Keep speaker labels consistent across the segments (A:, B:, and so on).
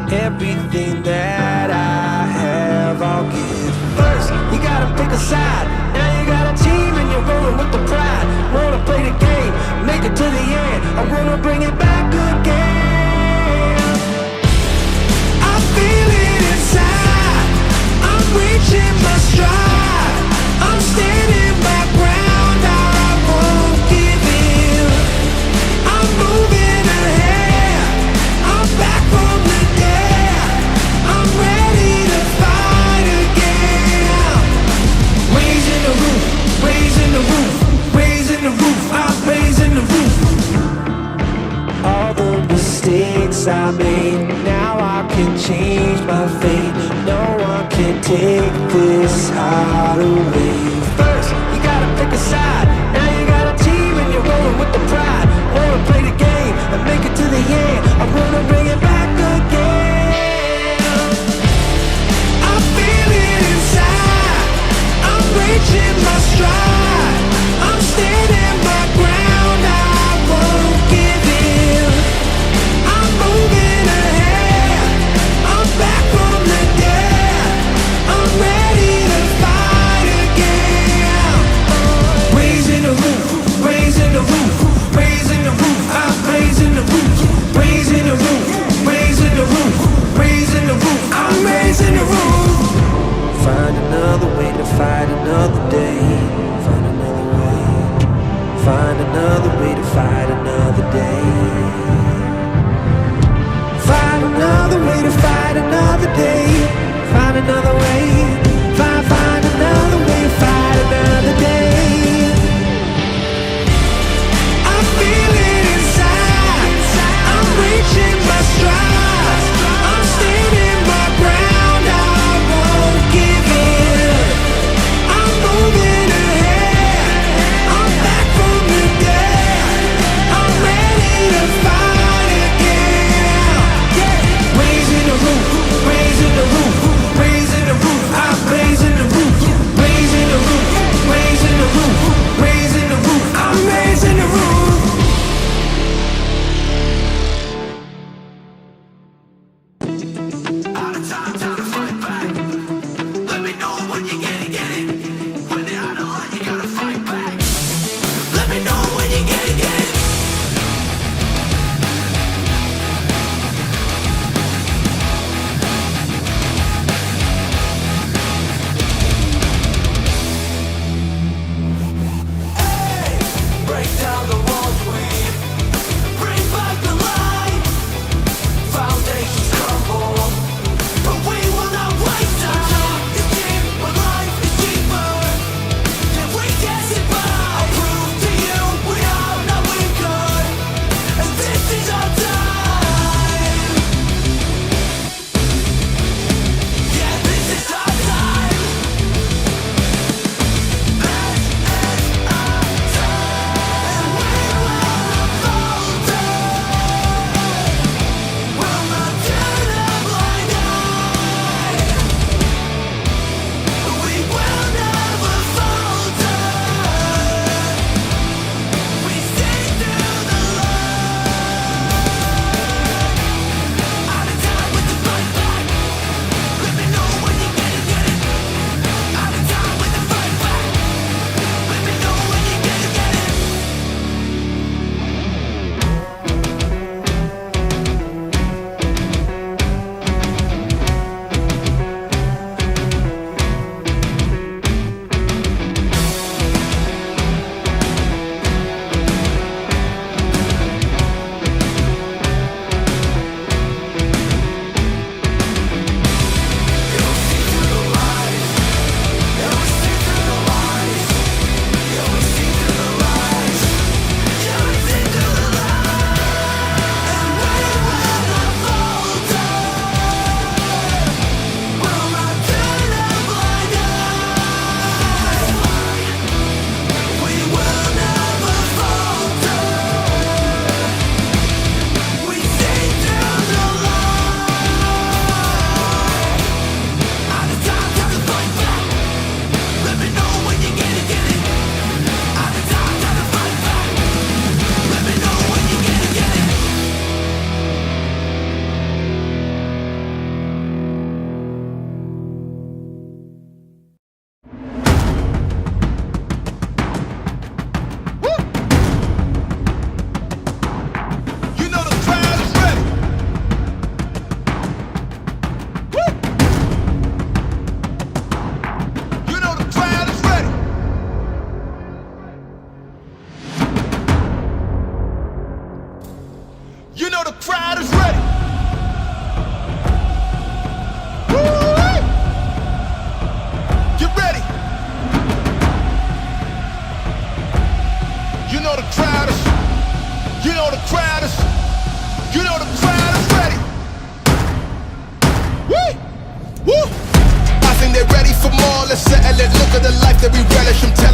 A: Everything that I have, I'll give. First, you gotta pick a side. Now you got a team and you're rolling with the pride. Wanna play the game, make it to the end. I wanna bring it back again. I feel it inside. I'm reaching my stride. I'm standing my ground. I won't give in. I'm moving ahead. I'm back from the dead. I'm ready to fight again. Raising the roof, raising the roof, raising the roof. I'm raising the roof. All the mistakes I made, now I can change my fate. No one can take this heart away. First, you gotta pick a side. Now you got a team and you're rolling with the pride. Wanna play the game and make it to the end. I wanna bring it back again. I feel it inside. I'm reaching my stride. I'm standing my ground. I won't give in. I'm moving ahead. I'm back from the dead. I'm ready to fight again. Raising the roof, raising the roof, raising the roof. I'm raising the roof, raising the roof, raising the roof, raising the roof. I'm raising the roof. Find another way to fight another day. Find another way. Find another way to fight another day. Find another way to fight another day. Find another way. Find another way to fight another day. I feel it inside. I'm reaching my stride. I'm standing my ground. I won't give in. I'm moving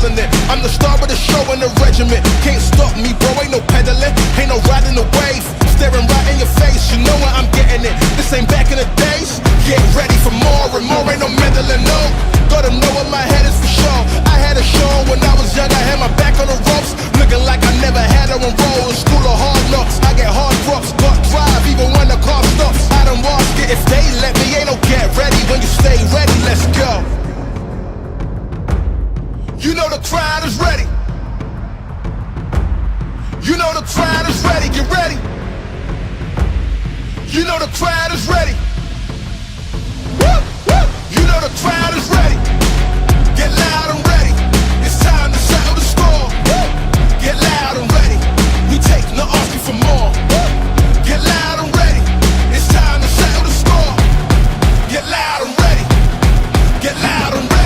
B: killing it. I'm the star of the show in the regiment. Can't stop me, bro, ain't no pedaling, ain't no riding the wave. Staring right in your face, you know where I'm getting it. This ain't back in the days. Get ready for more and more, ain't no meddling, no. Gotta know what my head is for sure. I had a show when I was young, I had my back on the ropes, looking like I never had her on roll. In school of hard knocks, I get hard drops, got drive even when the car stops. I done lost it if they let me, ain't no get ready. When you stay ready, let's go. You know the crowd is ready. You know the crowd is ready, get ready. You know the crowd is ready. Woo, woo. You know the crowd is ready. Get loud and ready. It's time to settle the score. Woo. Get loud and ready. We take no asking for more. Woo. Get loud and ready. It's time to settle the score. Get loud and ready. Get loud and ready.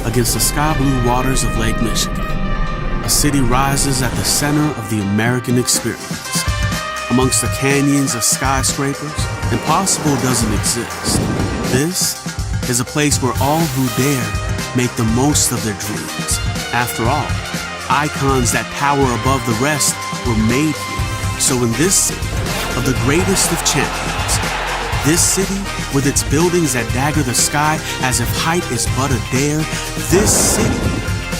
C: Against the sky-blue waters of Lake Michigan, a city rises at the center of the American experience. Amongst the canyons of skyscrapers, impossible doesn't exist. This is a place where all who dare make the most of their dreams. After all, icons that tower above the rest were made here. So in this city of the greatest of champions, this city, with its buildings that dagger the sky as if height is but a dare, this city,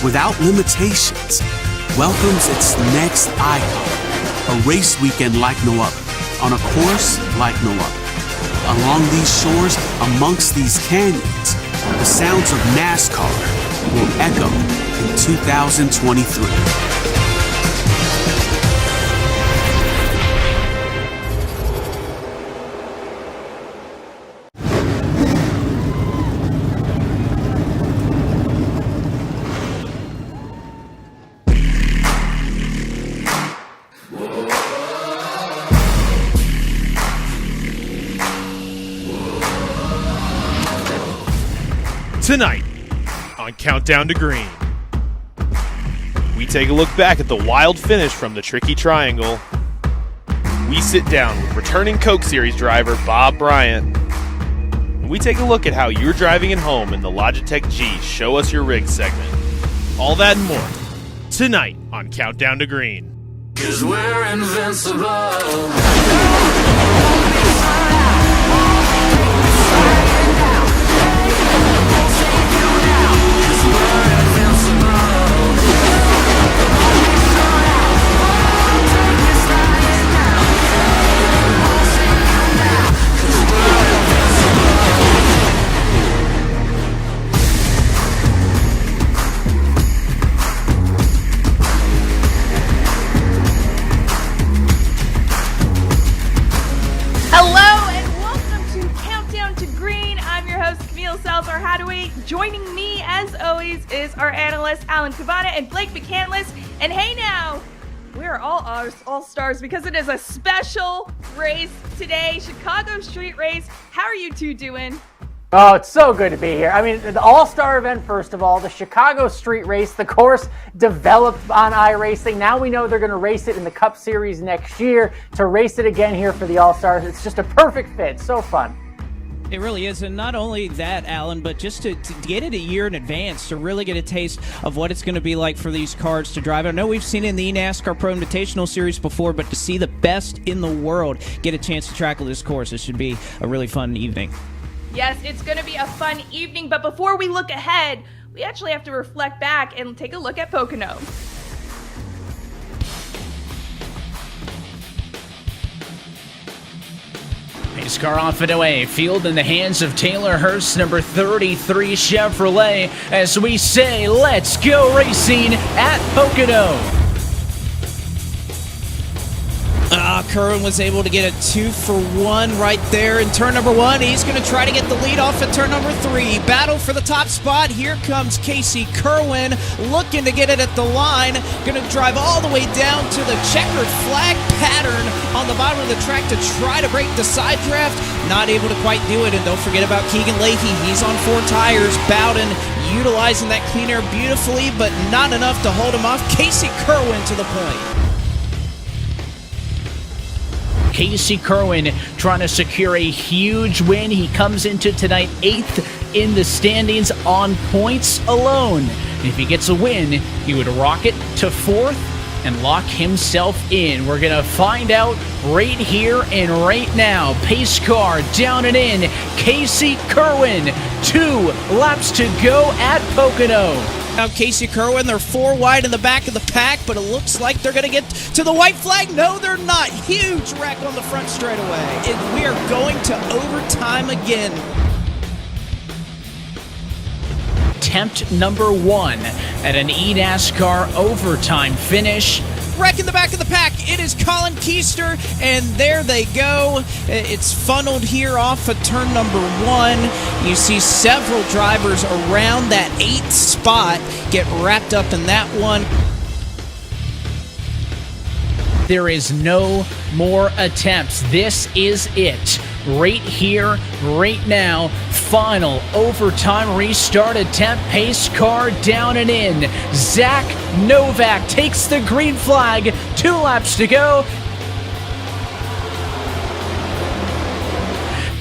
C: without limitations, welcomes its next icon. A race weekend like no other, on a course like no other. Along these shores, amongst these canyons, the sounds of NASCAR will echo in 2023.
D: Tonight, on Countdown to Green, we take a look back at the wild finish from the Tricky Triangle. We sit down with returning Coke Series driver Bob Bryant. we take a look at how you're driving at home in the Logitech G Show Us Your Rig segment. All that and more, tonight on Countdown to Green.
A: 'Cause we're invincible.
E: Joining me, as always, is our analyst, Alan Cabana and Blake McCandless. And hey now, we're all stars because it is a special race today, Chicago Street Race. How are you two doing?
F: Oh, it's so good to be here. I mean, the all-star event, first of all, the Chicago Street Race, the course developed on iRacing. Now we know they're going to race it in the Cup Series next year. To race it again here for the All-Stars, it's just a perfect fit. So fun.
G: It really is, and not only that, Alan, but just to get it a year in advance to really get a taste of what it's going to be like for these cars to drive. I know we've seen it in the eNASCAR Pro Invitational Series before, but to see the best in the world get a chance to tackle this course, it should be a really fun evening.
E: Yes, it's going to be a fun evening, but before we look ahead, we actually have to reflect back and take a look at Pocono.
H: Pace car off and away. Field in the hands of Taylor Hurst, number 33 Chevrolet. As we say, let's go racing at Pocono.
G: Kerwin was able to get a 2-for-1 right there in turn number 1. He's going to try to get the lead off at turn number 3. Battle for the top spot. Here comes Casey Kerwin looking to get it at the line. Going to drive all the way down to the checkered flag pattern on the bottom of the track to try to break the side draft. Not able to quite do it. And don't forget about Keegan Leahy. He's on 4 tires. Bowden utilizing that clean air beautifully, but not enough to hold him off. Casey Kerwin to the point.
H: Casey Kerwin trying to secure a huge win. He comes into tonight 8th in the standings on points alone. And if he gets a win, he would rocket to 4th and lock himself in. We're going to find out right here and right now. Pace car down and in. Casey Kerwin, 2 laps to go at Pocono.
G: Now Casey Kerwin, they're 4 wide in the back of the pack, but it looks like they're going to get to the white flag. No, they're not. Huge wreck on the front straightaway. And we are going to overtime again.
H: Attempt number 1 at an eNASCAR overtime finish.
G: Wreck in the back of the pack. It is Colin Keister, and there they go. It's funneled here off of turn number 1. You see several drivers around that 8th spot get wrapped up in that one.
H: There is no more attempts. This is it. Right here, right now. Final overtime restart attempt. Pace car down and in. Zach Novak takes the green flag. 2 laps to go.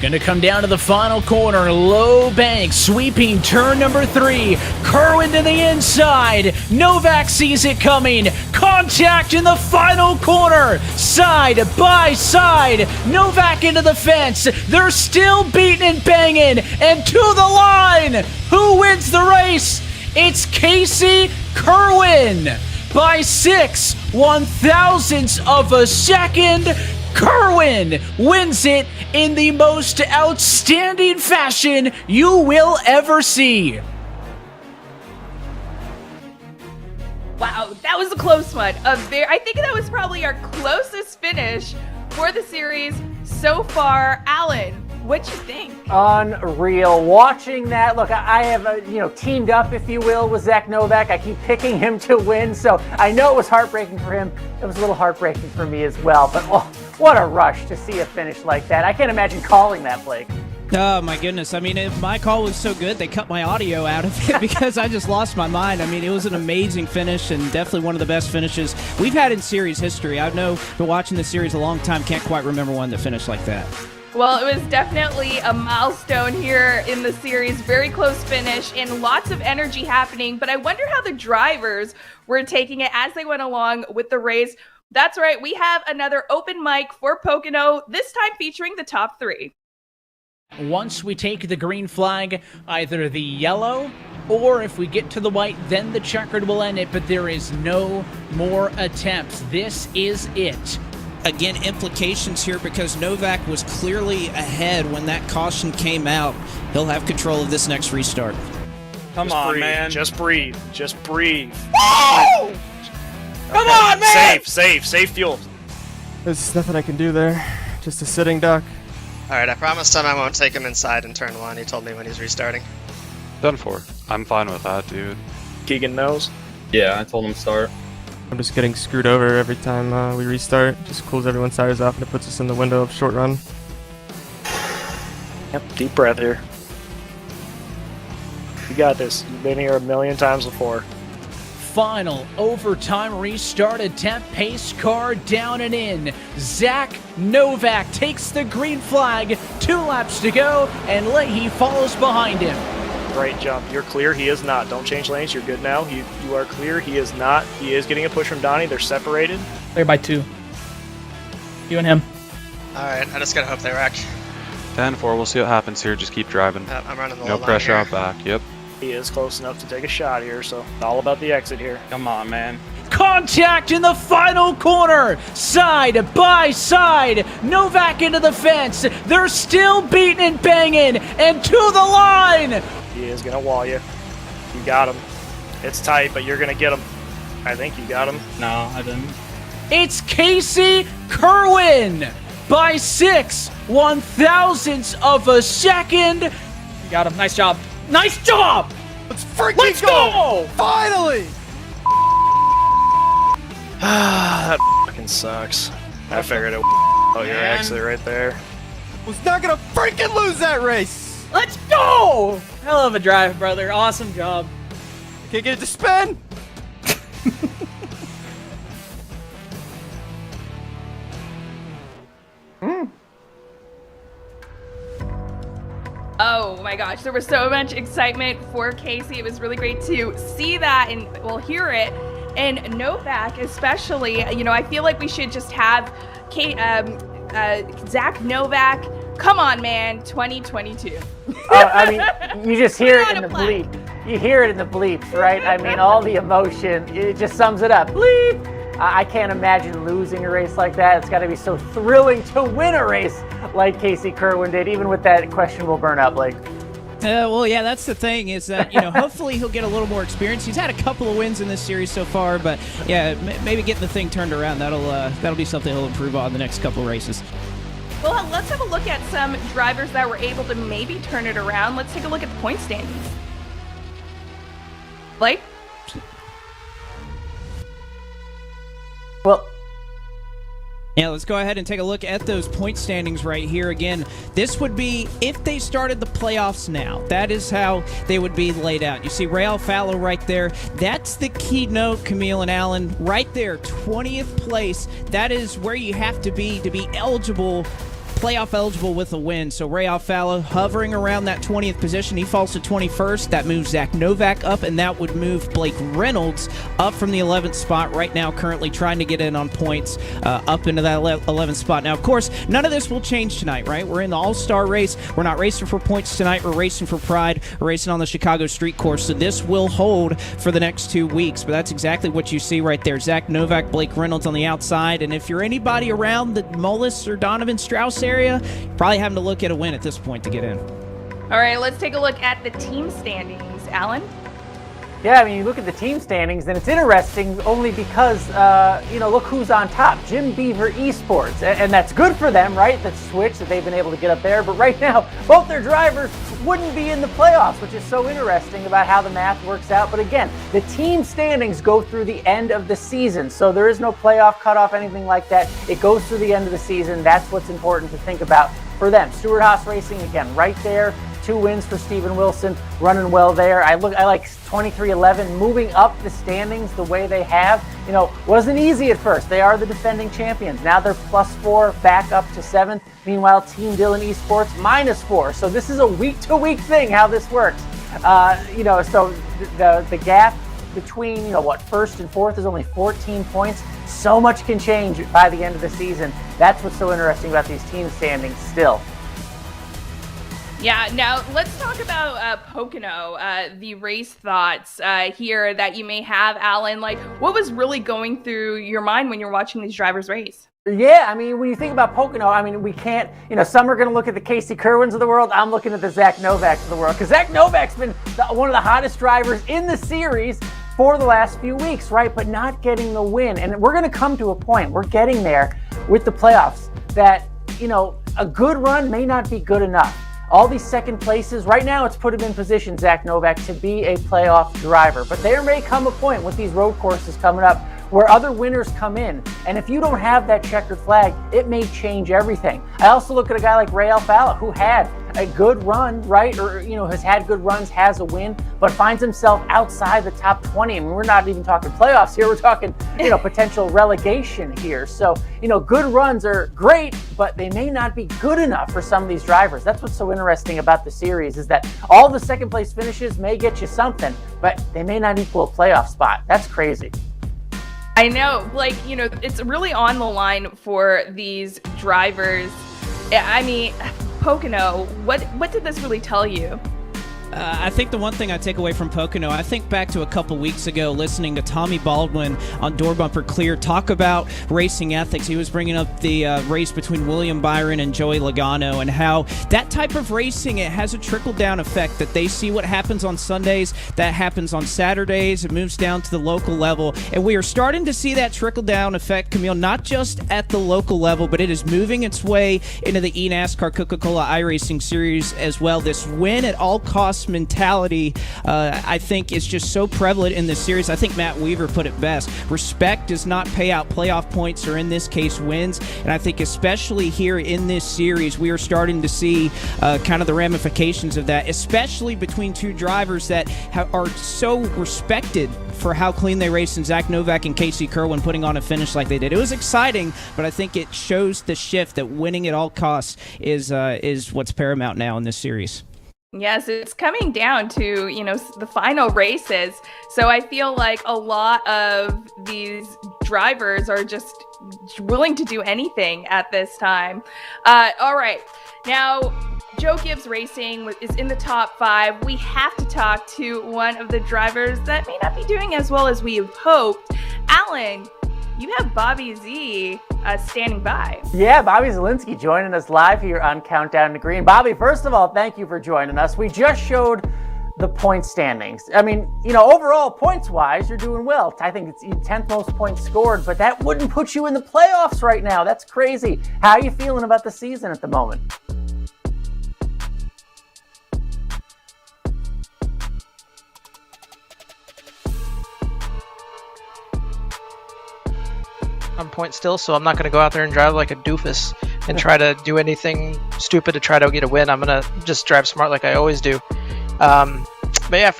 H: Gonna come down to the final corner. Low bank, sweeping turn number 3. Kerwin to the inside. Novak sees it coming. Contact in the final corner. Side by side. Novak into the fence. They're still beating and banging. And to the line. Who wins the race? It's Casey Kerwin. By 6 1/1000ths of a second. Kerwin wins it in the most outstanding fashion you will ever see.
E: Wow, that was a close one. I think that was probably our closest finish for the series so far. Alan, what you think?
F: Unreal. Watching that, look, I have, teamed up, if you will, with Zach Novak. I keep picking him to win, so I know it was heartbreaking for him. It was a little heartbreaking for me as well, but what a rush to see a finish like that. I can't imagine calling that, Blake.
G: Oh, my goodness. I mean, if my call was so good, they cut my audio out of it because I just lost my mind. I mean, it was an amazing finish and definitely one of the best finishes we've had in series history. I know, been watching the series a long time, can't quite remember one that finished like that.
E: Well, it was definitely a milestone here in the series. Very close finish and lots of energy happening. But I wonder how the drivers were taking it as they went along with the race. That's right. We have another open mic for Pocono, this time featuring the top 3.
H: Once we take the green flag, either the yellow or if we get to the white, then the checkered will end it. But there is no more attempts. This is it.
G: Again, implications here because Novak was clearly ahead when that caution came out. He'll have control of this next restart.
I: Come on, man. Just breathe. Just breathe.
G: Oh! Come on, man!
I: Safe fuel.
J: There's nothing I can do there. Just a sitting duck.
K: Alright, I promised him I won't take him inside in turn 1. He told me when he's restarting.
L: Done for. I'm fine with that, dude.
I: Keegan knows.
L: Yeah, I told him to start.
J: I'm just getting screwed over every time we restart. Just cools everyone's tires off and it puts us in the window of short run.
I: Yep, deep breath here. You got this. You've been here a million times before.
H: Final overtime restart attempt, pace car down and in. Zach Novak takes the green flag, 2 laps to go, and Leahy follows behind him.
I: Great jump. You're clear. He is not. Don't change lanes. You're good now. You are clear. He is not. He is getting a push from Donnie. They're separated.
M: Clear by 2. You and him.
K: Alright, I just gotta hope they wreck.
L: 10-4, we'll see what happens here. Just keep driving.
K: I'm running the
L: No
K: low
L: pressure
K: line
L: out back. Yep.
I: He is close enough to take a shot here, so all about the exit here.
L: Come on, man.
H: Contact in the final corner, side by side. Novak into the fence. They're still beating and banging, and to the line.
I: He is gonna wall you. You got him. It's tight, but you're gonna get him. I think you got him.
M: No, I didn't.
H: It's Casey Kerwin by 6/1000ths of a second.
M: You got him. Nice job. Nice job!
J: Let's go! Finally!
I: That fucking sucks. I figured it. Oh, your exit right there.
J: Was not gonna freaking lose that race!
M: Let's go! Hell of a drive, brother. Awesome job.
J: Can't get it to spin!
E: Oh my gosh, there was so much excitement for Casey. It was really great to see that and, well, hear it. And Novak especially, you know, I feel like we should just have Zach Novak, come on, man, 2022.
F: I mean, you just hear it in the bleep. You hear it in the bleeps, right? I mean, all the emotion, it just sums it up. Bleep! I can't imagine losing a race like that. It's got to be so thrilling to win a race like Casey Kerwin did, even with that questionable burnout, Blake.
G: Well, yeah, that's the thing is that, you know, hopefully he'll get a little more experience. He's had a couple of wins in this series so far, but yeah, maybe getting the thing turned around, that'll be something he'll improve on the next couple of races.
E: Well, let's have a look at some drivers that were able to maybe turn it around. Let's take a look at the point standings. Blake?
F: Well,
G: yeah, let's go ahead and take a look at those point standings right here. Again, this would be if they started the playoffs now. That is how they would be laid out. You see Ray Alfalo right there. That's the keynote, Camille and Allen. Right there, 20th place. That is where you have to be eligible, playoff eligible with a win. So Ray Alfalo hovering around that 20th position. He falls to 21st. That moves Zach Novak up, and that would move Blake Reynolds up from the 11th spot right now, currently trying to get in on points up into that 11th spot. Now, of course, none of this will change tonight, right? We're in the All-Star race. We're not racing for points tonight. We're racing for pride. We're racing on the Chicago Street Course, so this will hold for the next 2 weeks. But that's exactly what you see right there. Zach Novak, Blake Reynolds on the outside, and if you're anybody around the Mullis or Donovan Strauss area, probably having to look at a win at this point to get in.
E: All right, let's take a look at the team standings. Alan?
F: yeah, I mean, you look at the team standings, and it's interesting only because, look who's on top. Jim Beaver Esports, and that's good for them, right? That switch that they've been able to get up there. But right now, both their drivers wouldn't be in the playoffs, which is so interesting about how the math works out. But again, the team standings go through the end of the season, so there is no playoff cutoff, anything like that. It goes through the end of the season. That's what's important to think about for them. Stewart-Haas Racing, again, right there 2 wins for Steven Wilson, running well there. I like 23-11 moving up the standings the way they have. Wasn't easy at first. They are the defending champions. Now they're +4 back up to 7th. Meanwhile, Team Dillon Esports -4. So this is a week-to-week thing how this works. So the gap between first and fourth is only 14 points. So much can change by the end of the season. That's what's so interesting about these team standings still.
E: Yeah, now let's talk about Pocono, the race thoughts here that you may have, Alan. Like, what was really going through your mind when you're watching these drivers race?
F: Yeah, I mean, when you think about Pocono, we can't, some are going to look at the Casey Kerwins of the world. I'm looking at the Zach Novaks of the world, because Zach Novak's been one of the hottest drivers in the series for the last few weeks, right? But not getting the win. And we're going to come to a point, we're getting there with the playoffs, that, a good run may not be good enough. All these second places, right now it's put him in position, Zach Novak, to be a playoff driver. But there may come a point with these road courses coming up where other winners come in. And if you don't have that checkered flag, it may change everything. I also look at a guy like Ray Alfala, who had a good run, right? Or, has had good runs, has a win, but finds himself outside the top 20. We're not even talking playoffs here. We're talking, potential relegation here. So, good runs are great, but they may not be good enough for some of these drivers. That's what's so interesting about the series, is that all the second place finishes may get you something, but they may not equal a playoff spot. That's crazy.
E: I know, it's really on the line for these drivers. I mean, Pocono, what did this really tell you?
G: I think the one thing I take away from Pocono, I think back to a couple weeks ago listening to Tommy Baldwin on Door Bumper Clear talk about racing ethics. He was bringing up the race between William Byron and Joey Logano, and how that type of racing, it has a trickle-down effect, that they see what happens on Sundays, that happens on Saturdays, it moves down to the local level, and we are starting to see that trickle-down effect, Camille, not just at the local level, but it is moving its way into the eNASCAR Coca-Cola iRacing series as well. This win at all costs mentality, I think, is just so prevalent in this series. I think Matt Weaver put it best. Respect does not pay out playoff points, or in this case wins, and I think especially here in this series we are starting to see kind of the ramifications of that, especially between two drivers that are so respected for how clean they raced, in Zach Novak and Casey Kerwin putting on a finish like they did. It was exciting, but I think it shows the shift that winning at all costs is what's paramount now in this series.
E: Yes, it's coming down to, the final races. So I feel like a lot of these drivers are just willing to do anything at this time. All right. Now, Joe Gibbs Racing is in the top 5. We have to talk to one of the drivers that may not be doing as well as we have hoped. Alan, you have Bobby Z standing by.
F: Yeah, Bobby Zielinski joining us live here on Countdown to Green. Bobby, first of all, thank you for joining us. We just showed the point standings. I mean, overall, points-wise, you're doing well. I think it's 10th most points scored, but that wouldn't put you in the playoffs right now. That's crazy. How are you feeling about the season at the moment?
M: On point still, so I'm not going to go out there and drive like a doofus and try to do anything stupid to try to get a win. I'm going to just drive smart like I always do. But yeah,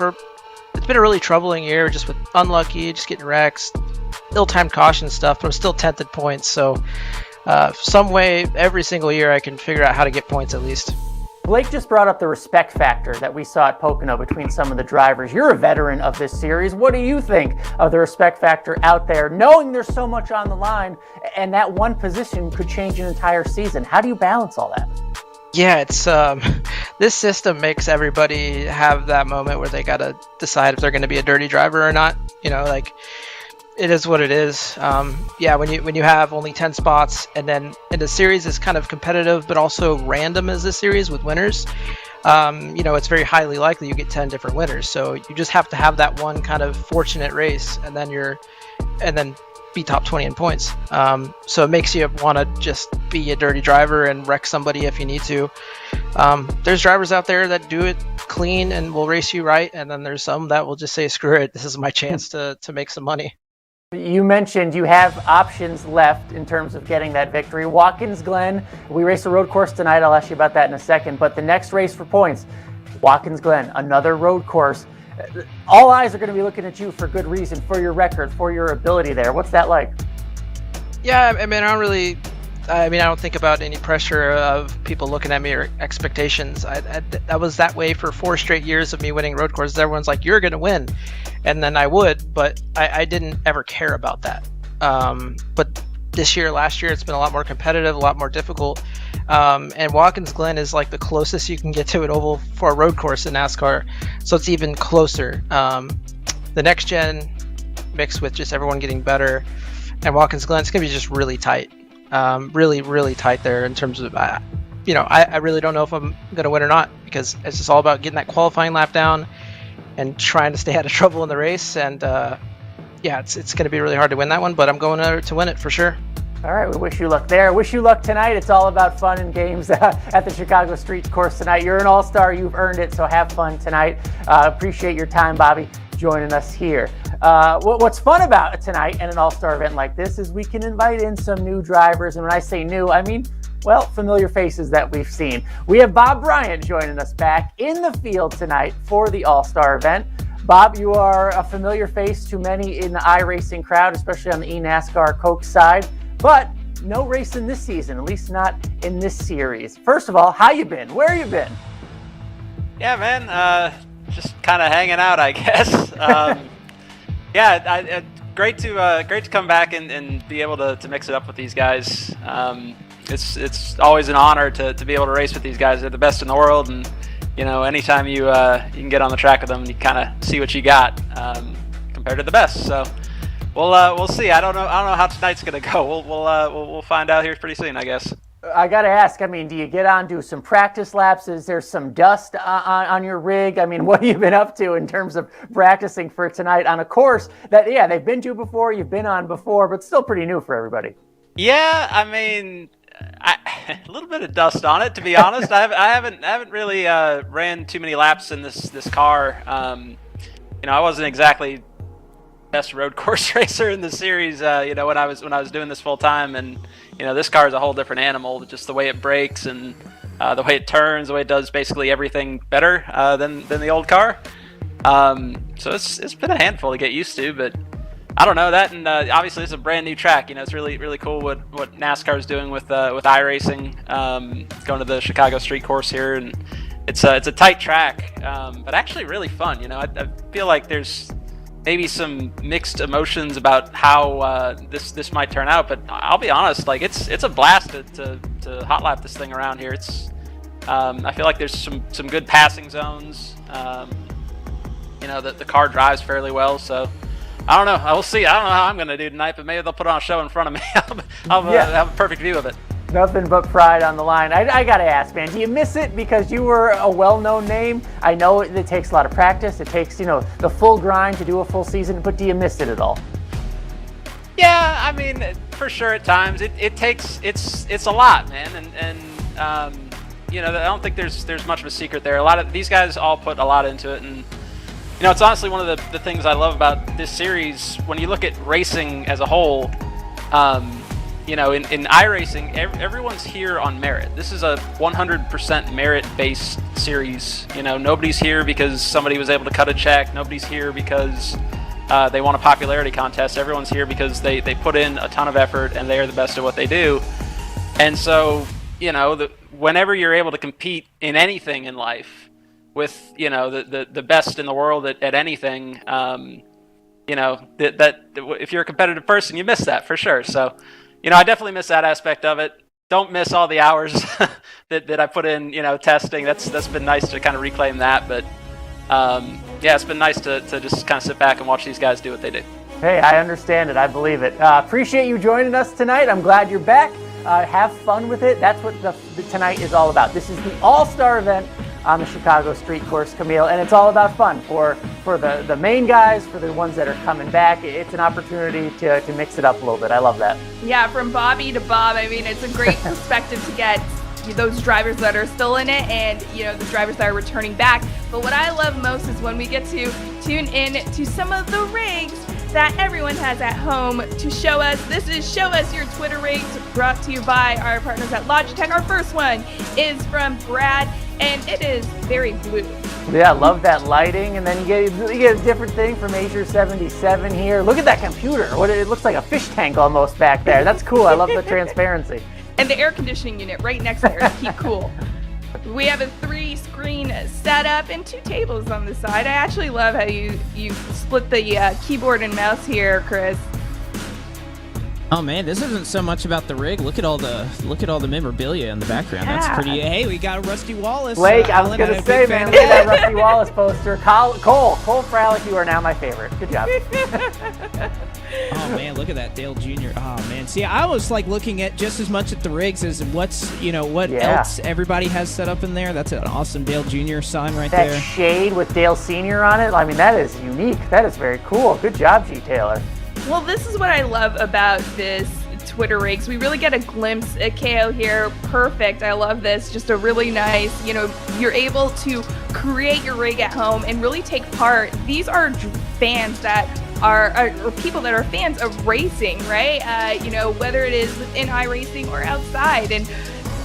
M: it's been a really troubling year, just with unlucky, just getting wrecks, ill-timed caution stuff, but I'm still 10th at points, so some way every single year I can figure out how to get points at least.
F: Blake just brought up the respect factor that we saw at Pocono between some of the drivers. You're a veteran of this series. What do you think of the respect factor out there, knowing there's so much on the line and that one position could change an entire season? How do you balance all that?
M: Yeah, it's this system makes everybody have that moment where they got to decide if they're going to be a dirty driver or not. It is what it is. Yeah, when you have only 10 spots, and then in the series is kind of competitive but also random as a series with winners, it's very highly likely you get 10 different winners. So you just have to have that one kind of fortunate race, and then be top 20 in points. So it makes you want to just be a dirty driver and wreck somebody if you need to. There's drivers out there that do it clean and will race you right, and then there's some that will just say, screw it, this is my chance to make some money.
F: You mentioned you have options left in terms of getting that victory. Watkins Glen, we race a road course tonight. I'll ask you about that in a second. But the next race for points, Watkins Glen, another road course. All eyes are going to be looking at you for good reason, for your record, for your ability there. What's that like?
M: Yeah, I mean, I don't think about any pressure of people looking at me or expectations. I was that way for 4 straight years of me winning road courses. Everyone's like, you're going to win. And then I would, but I didn't ever care about that. But last year, it's been a lot more competitive, a lot more difficult. And Watkins Glen is like the closest you can get to an oval for a road course in NASCAR. So it's even closer. The next gen mixed with just everyone getting better, and Watkins Glen, it's going to be just really tight. Really, really tight there in terms of, I really don't know if I'm going to win or not, because it's just all about getting that qualifying lap down and trying to stay out of trouble in the race. And it's going to be really hard to win that one, but I'm going to win it for sure.
F: All right, we wish you luck there. Wish you luck tonight. It's all about fun and games at the Chicago Street Course tonight. You're an all-star. You've earned it, so have fun tonight. Appreciate your time, Bobby, joining us here. What's fun about tonight and an all-star event like this is we can invite in some new drivers. And when I say new, I mean, well, familiar faces that we've seen. We have Bob Bryant joining us back in the field tonight for the all-star event. Bob, you are a familiar face to many in the iRacing crowd, especially on the eNASCAR Coke side. But no racing this season, at least not in this series. First of all, how you been? Where you been?
N: Yeah, man, just kind of hanging out, I guess. Great to come back and be able to mix it up with these guys. It's always an honor to be able to race with these guys. They're the best in the world, and anytime you can get on the track with them, you kind of see what you got compared to the best. So. We'll see. I don't know how tonight's gonna go. We'll find out here pretty soon, I guess.
F: I gotta ask. I mean, do you get on, do some practice laps? Is there some dust on your rig? I mean, what have you been up to in terms of practicing for tonight on a course that they've been to before, you've been on before, but still pretty new for everybody?
N: Yeah, I mean, a little bit of dust on it, to be honest. I haven't really ran too many laps in this car. I wasn't exactly best road course racer in the series, when I was doing this full time, and this car is a whole different animal. Just the way it brakes and the way it turns, the way it does basically everything better than the old car. So it's been a handful to get used to, but I don't know that. And obviously it's a brand new track. It's really cool what NASCAR is doing with iRacing, going to the Chicago Street Course here, and it's a tight track, but actually really fun. I feel like there's maybe some mixed emotions about how this might turn out, but I'll be honest, like it's a blast to hot lap this thing around here. It's I feel like there's some good passing zones. The car drives fairly well, so I don't know. We'll see. I don't know how I'm going to do tonight, but maybe they'll put on a show in front of me. I'll have a perfect view of it.
F: Nothing but pride on the line. I got to ask, man, do you miss it because you were a well-known name? I know it takes a lot of practice. It takes, the full grind to do a full season, but do you miss it at all?
N: Yeah, I mean, for sure at times. It's a lot, man. And I don't think there's much of a secret there. A lot of these guys all put a lot into it, and it's honestly one of the things I love about this series. When you look at racing as a whole, in iRacing, everyone's here on merit. This is a 100% merit-based series. Nobody's here because somebody was able to cut a check. Nobody's here because they won a popularity contest. Everyone's here because they put in a ton of effort and they are the best at what they do. And so, whenever you're able to compete in anything in life with, the best in the world at anything, that if you're a competitive person, you miss that for sure. So, I definitely miss that aspect of it. Don't miss all the hours that I put in, testing. That's been nice to kind of reclaim that. But it's been nice to just kind of sit back and watch these guys do what they do.
F: Hey, I understand it. I believe it. Appreciate you joining us tonight. I'm glad you're back. Have fun with it. That's what tonight is all about. This is the all-star event on the Chicago Street Course, Camille, and it's all about fun for the main guys, for the ones that are coming back. It's an opportunity to mix it up a little bit. I love that.
E: Yeah, from Bobby to Bob, I mean, it's a great perspective to get those drivers that are still in it and, the drivers that are returning back. But what I love most is when we get to tune in to some of the rigs that everyone has at home to show us. This is Show Us Your Twitter Rigs, brought to you by our partners at Logitech. Our first one is from Brad. and it is very blue.
F: Yeah, love that lighting, and then you get a different thing from Azure 77 here. Look at that computer. It looks like a fish tank almost back there. That's cool. I love the transparency.
E: And the air conditioning unit right next there to keep cool. We have a 3-screen setup and 2 tables on the side. I actually love how you split the keyboard and mouse here, Chris.
G: Oh man, this isn't so much about the rig. Look at all the memorabilia in the background.
E: Yeah.
G: That's pretty. Hey, we got a Rusty Wallace.
F: Blake, I was
G: Alan,
F: going
G: I'm
F: to
G: a
F: say,
G: big
F: man,
G: fan
F: look
G: of
F: at that Rusty Wallace poster. Cole Fralick, you are now my favorite. Good job.
G: Oh man, look at that Dale Jr. Oh man, see, I was like looking at just as much at the rigs as what else everybody has set up in there. That's an awesome Dale Jr. sign right
F: That
G: there.
F: shade with Dale Sr. on it, I mean, that is unique. That is very cool. Good job, G. Taylor.
E: Well, this is what I love about this Twitter rigs. We really get a glimpse at KO here. Perfect. I love this. Just a really nice, you're able to create your rig at home and really take part. These are fans that are people that are fans of racing, right? Whether it is within iRacing or outside. And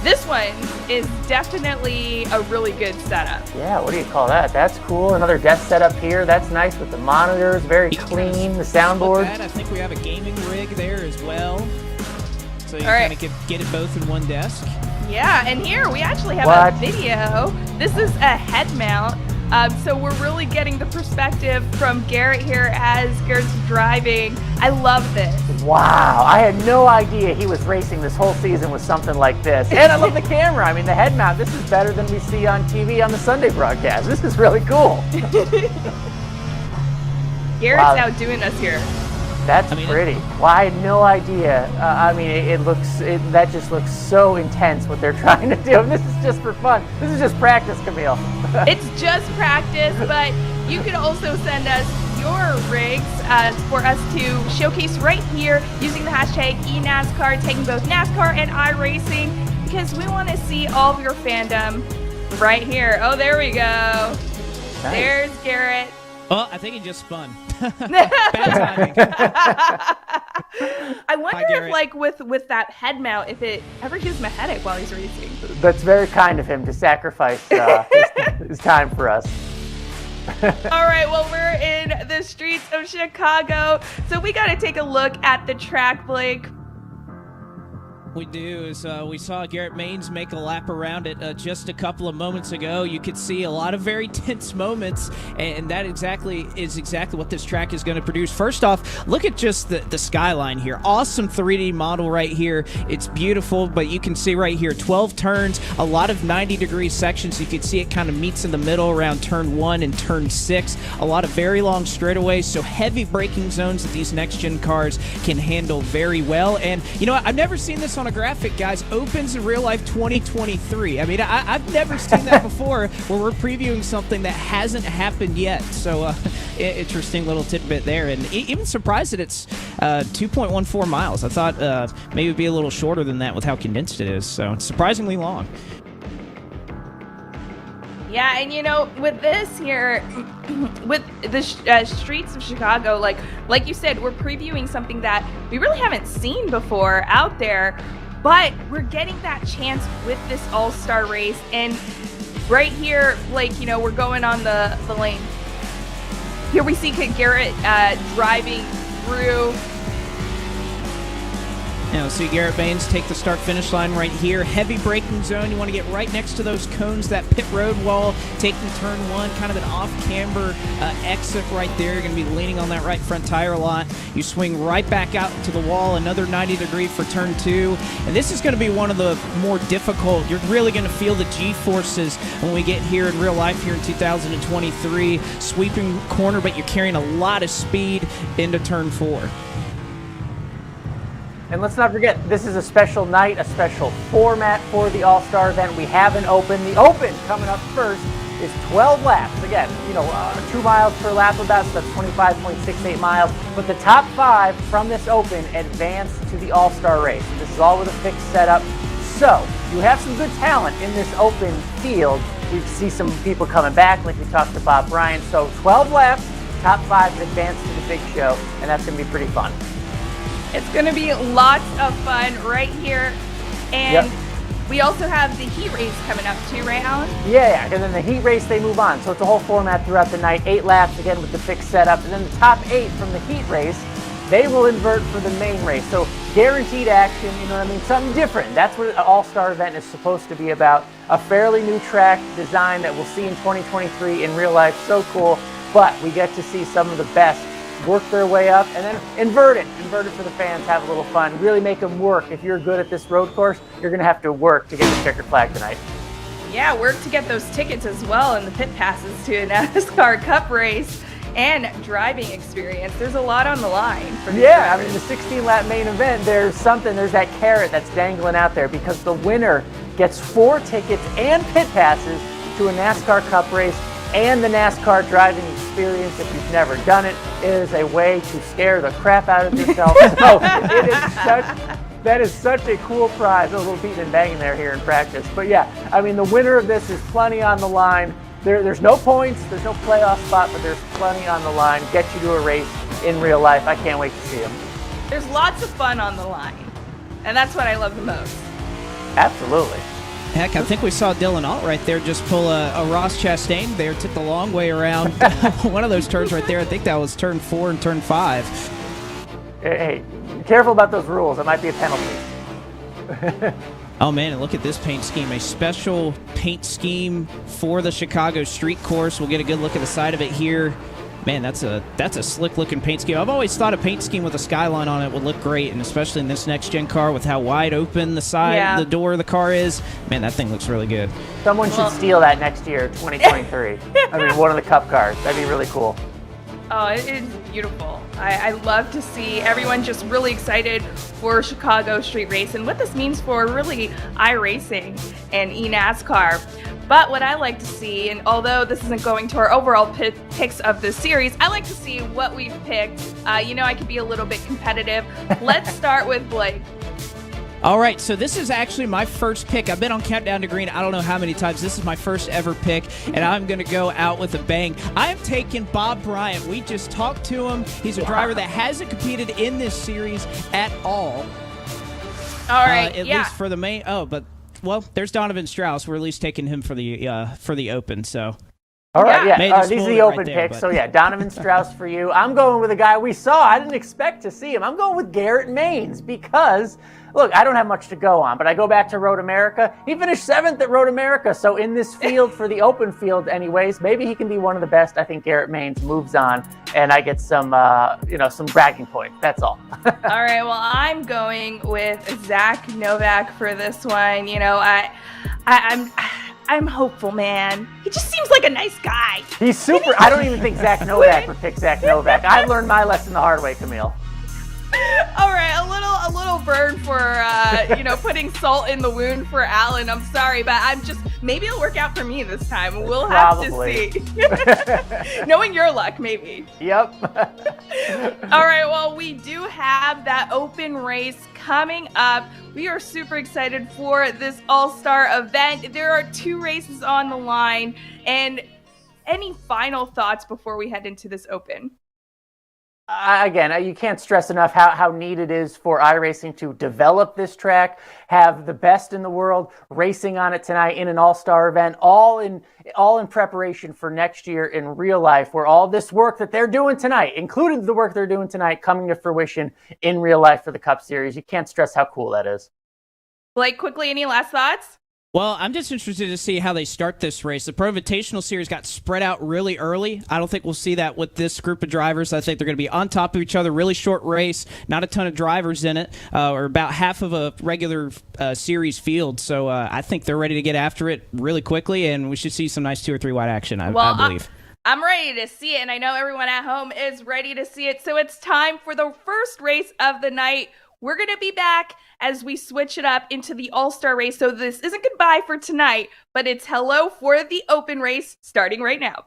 E: this one is definitely a really good setup.
F: Yeah, what do you call that? That's cool. Another desk setup here. That's nice with the monitors. Very clean. The soundboard.
G: I think we have a gaming rig there as well. So you
E: All right.
G: kind of get it both in one desk.
E: Yeah, and here we actually have a video. This is a head mount. So we're really getting the perspective from Garrett here as Garrett's driving. I love this.
F: Wow, I had no idea he was racing this whole season with something like this. And I love the camera. I mean, the head mount, this is better than we see on TV on the Sunday broadcast. This is really cool.
E: Garrett's outdoing us here.
F: That's pretty. Well, I had no idea. That just looks so intense what they're trying to do. And this is just for fun. This is just practice, Camille.
E: It's just practice, but you can also send us your rigs for us to showcase right here using the hashtag eNASCAR, taking both NASCAR and iRacing, because we want to see all of your fandom right here. Oh, there we go. Nice. There's Garrett.
G: Oh, I think he just spun. Bad timing.
E: I wonder if, with that head mount, if it ever gives him a headache while he's racing.
F: That's very kind of him to sacrifice his time for us.
E: All right, well, we're in the streets of Chicago, so we got to take a look at the track, Blake.
G: We do is we saw Garrett Maines make a lap around it just a couple of moments ago. You could see a lot of very tense moments, and that is exactly what this track is going to produce. First off, look at just the skyline here. Awesome 3D model right here. It's beautiful, but you can see right here 12 turns, a lot of 90-degree sections. You can see it kind of meets in the middle around turn 1 and turn 6. A lot of very long straightaways, so heavy braking zones that these next-gen cars can handle very well. And you know what? I've never seen this on a graphic, guys. Opens in real life 2023. I mean, I've never seen that before where we're previewing something that hasn't happened yet. So interesting little tidbit there. And even surprised that it's 2.14 miles. I thought maybe it'd be a little shorter than that with how condensed it is. So it's surprisingly long.
E: Yeah, and with this here, with the streets of Chicago, like you said, we're previewing something that we really haven't seen before out there, but we're getting that chance with this all-star race. And right here, we're going on the lane. Here we see Garrett driving through.
G: Now, see Garrett Maines take the start-finish line right here. Heavy braking zone. You want to get right next to those cones, that pit road wall, taking turn 1, kind of an off-camber exit right there. You're going to be leaning on that right front tire a lot. You swing right back out to the wall, another 90-degree for turn 2. And this is going to be one of the more difficult. You're really going to feel the G-forces when we get here in real life here in 2023. Sweeping corner, but you're carrying a lot of speed into turn 4.
F: And let's not forget, this is a special night, a special format for the All-Star event. We have an Open. The Open coming up first is 12 laps. Again, 2 miles per lap about, so that's 25.68 miles. But the top 5 from this Open advance to the All-Star race. This is all with a fixed setup. So, you have some good talent in this Open field. We see some people coming back, like we talked to Bob Bryant. So, 12 laps, top 5 advance to the big show, and that's going to be pretty fun.
E: It's going to be lots of fun right here. And We also have the heat race coming up too, right, Alan?
F: Yeah, and then the heat race, they move on. So it's a whole format throughout the night, 8 laps, again, with the fixed setup. And then the top 8 from the heat race, they will invert for the main race. So guaranteed action, you know what I mean? Something different. That's what an all-star event is supposed to be about. A fairly new track design that we'll see in 2023 in real life. So cool. But we get to see some of the best work their way up and then invert it for the fans, have a little fun, really make them work. If you're good at this road course, you're going to have to work to get the checkered flag tonight.
E: Yeah, work to get those tickets as well and the pit passes to a NASCAR Cup race and driving experience. There's a lot on the line for these drivers.
F: I mean, the 16-lap main event, there's that carrot that's dangling out there because the winner gets 4 tickets and pit passes to a NASCAR Cup race and the NASCAR driving experience. If you've never done it, it is a way to scare the crap out of yourself. So that is such a cool prize. A little beating and banging there here in practice. But yeah, I mean, the winner of this is plenty on the line. There's no points, there's no playoff spot, but there's plenty on the line. Get you to a race in real life. I can't wait to see them.
E: There's lots of fun on the line, and that's what I love the most.
F: Absolutely.
G: Heck, I think we saw Dylan Alt right there just pull a Ross Chastain there, took the long way around one of those turns right there. I think that was turn 4 and turn 5.
F: Hey, careful about those rules. It might be a penalty.
G: Oh man, and look at this paint scheme. A special paint scheme for the Chicago street course. We'll get a good look at the side of it here. Man, that's a slick looking paint scheme. I've always thought a paint scheme with a skyline on it would look great, and especially in this next gen car with how wide open the side, the door of the car is. Man, that thing looks really good.
F: Someone should steal that next year, 2023. I mean, one of the Cup cars. That'd be really cool.
E: Oh, it is beautiful. I love to see everyone just really excited for Chicago Street Race and what this means for really iRacing and eNASCAR. But what I like to see, and although this isn't going to our overall picks of this series, I like to see what we've picked. I could be a little bit competitive. Let's start with Blake.
G: All right, so this is actually my first pick. I've been on Countdown to Green I don't know how many times. This is my first ever pick, and I'm going to go out with a bang. I am taking Bob Bryant. We just talked to him. He's a driver that hasn't competed in this series at all.
E: All right,
G: at least for the main. Oh, but well, there's Donovan Strauss. We're at least taking him for the Open. So.
F: All right, yeah. These are the open
G: right there,
F: picks. So yeah, Donovan Strauss for you. I'm going with a guy we saw. I didn't expect to see him. I'm going with Garrett Maines because, look, I don't have much to go on, but I go back to Road America. He finished 7th at Road America. So in this field, for the open field anyways, maybe he can be one of the best. I think Garrett Maines moves on, and I get some bragging points. That's all.
E: All right, well, I'm going with Zach Novak for this one. I'm hopeful, man. He just seems like a nice guy.
F: He's super. I don't even think Zach Novak would pick Zach Novak. I learned my lesson the hard way, Camille.
E: All right, a little burn for putting salt in the wound for Alan. I'm sorry, but maybe it'll work out for me this time. We'll have to see. Knowing your luck, maybe.
F: Yep.
E: All right, well, we do have that open race coming up. We are super excited for this all-star event. There are 2 races on the line. And any final thoughts before we head into this open?
F: Again, you can't stress enough how neat it is for iRacing to develop this track, have the best in the world racing on it tonight in an all-star event, all in preparation for next year in real life, where all this work that they're doing tonight, including the work they're doing tonight, coming to fruition in real life for the Cup Series. You can't stress how cool that is.
E: Blake, quickly, any last thoughts?
G: Well, I'm just interested to see how they start this race. The Pro Invitational Series got spread out really early. I don't think we'll see that with this group of drivers. I think they're going to be on top of each other, really short race, not a ton of drivers in it, or about half of a regular series field. So I think they're ready to get after it really quickly, and we should see some nice 2 or 3 wide action, I believe.
E: I'm ready to see it, and I know everyone at home is ready to see it. So it's time for the first race of the night. We're going to be back as we switch it up into the all-star race. So this isn't goodbye for tonight, but it's hello for the open race starting right now.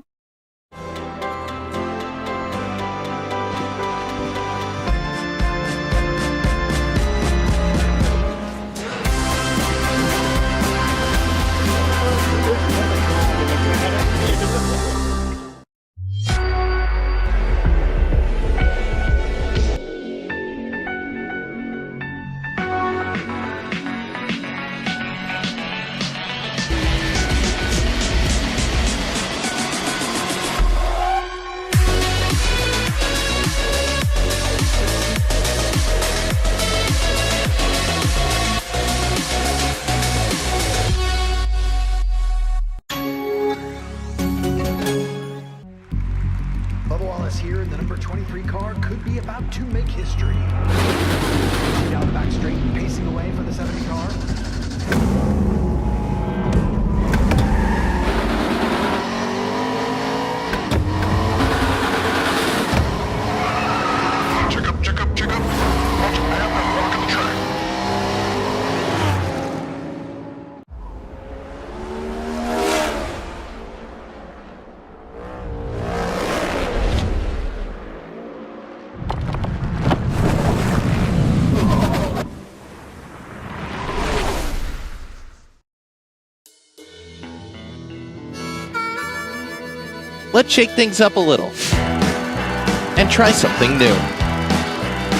O: 3 car could be about to make history. Down the back straight, pacing away for the 70 car.
B: Check up. Watch a man and walk the track.
P: Let's shake things up a little and try something new.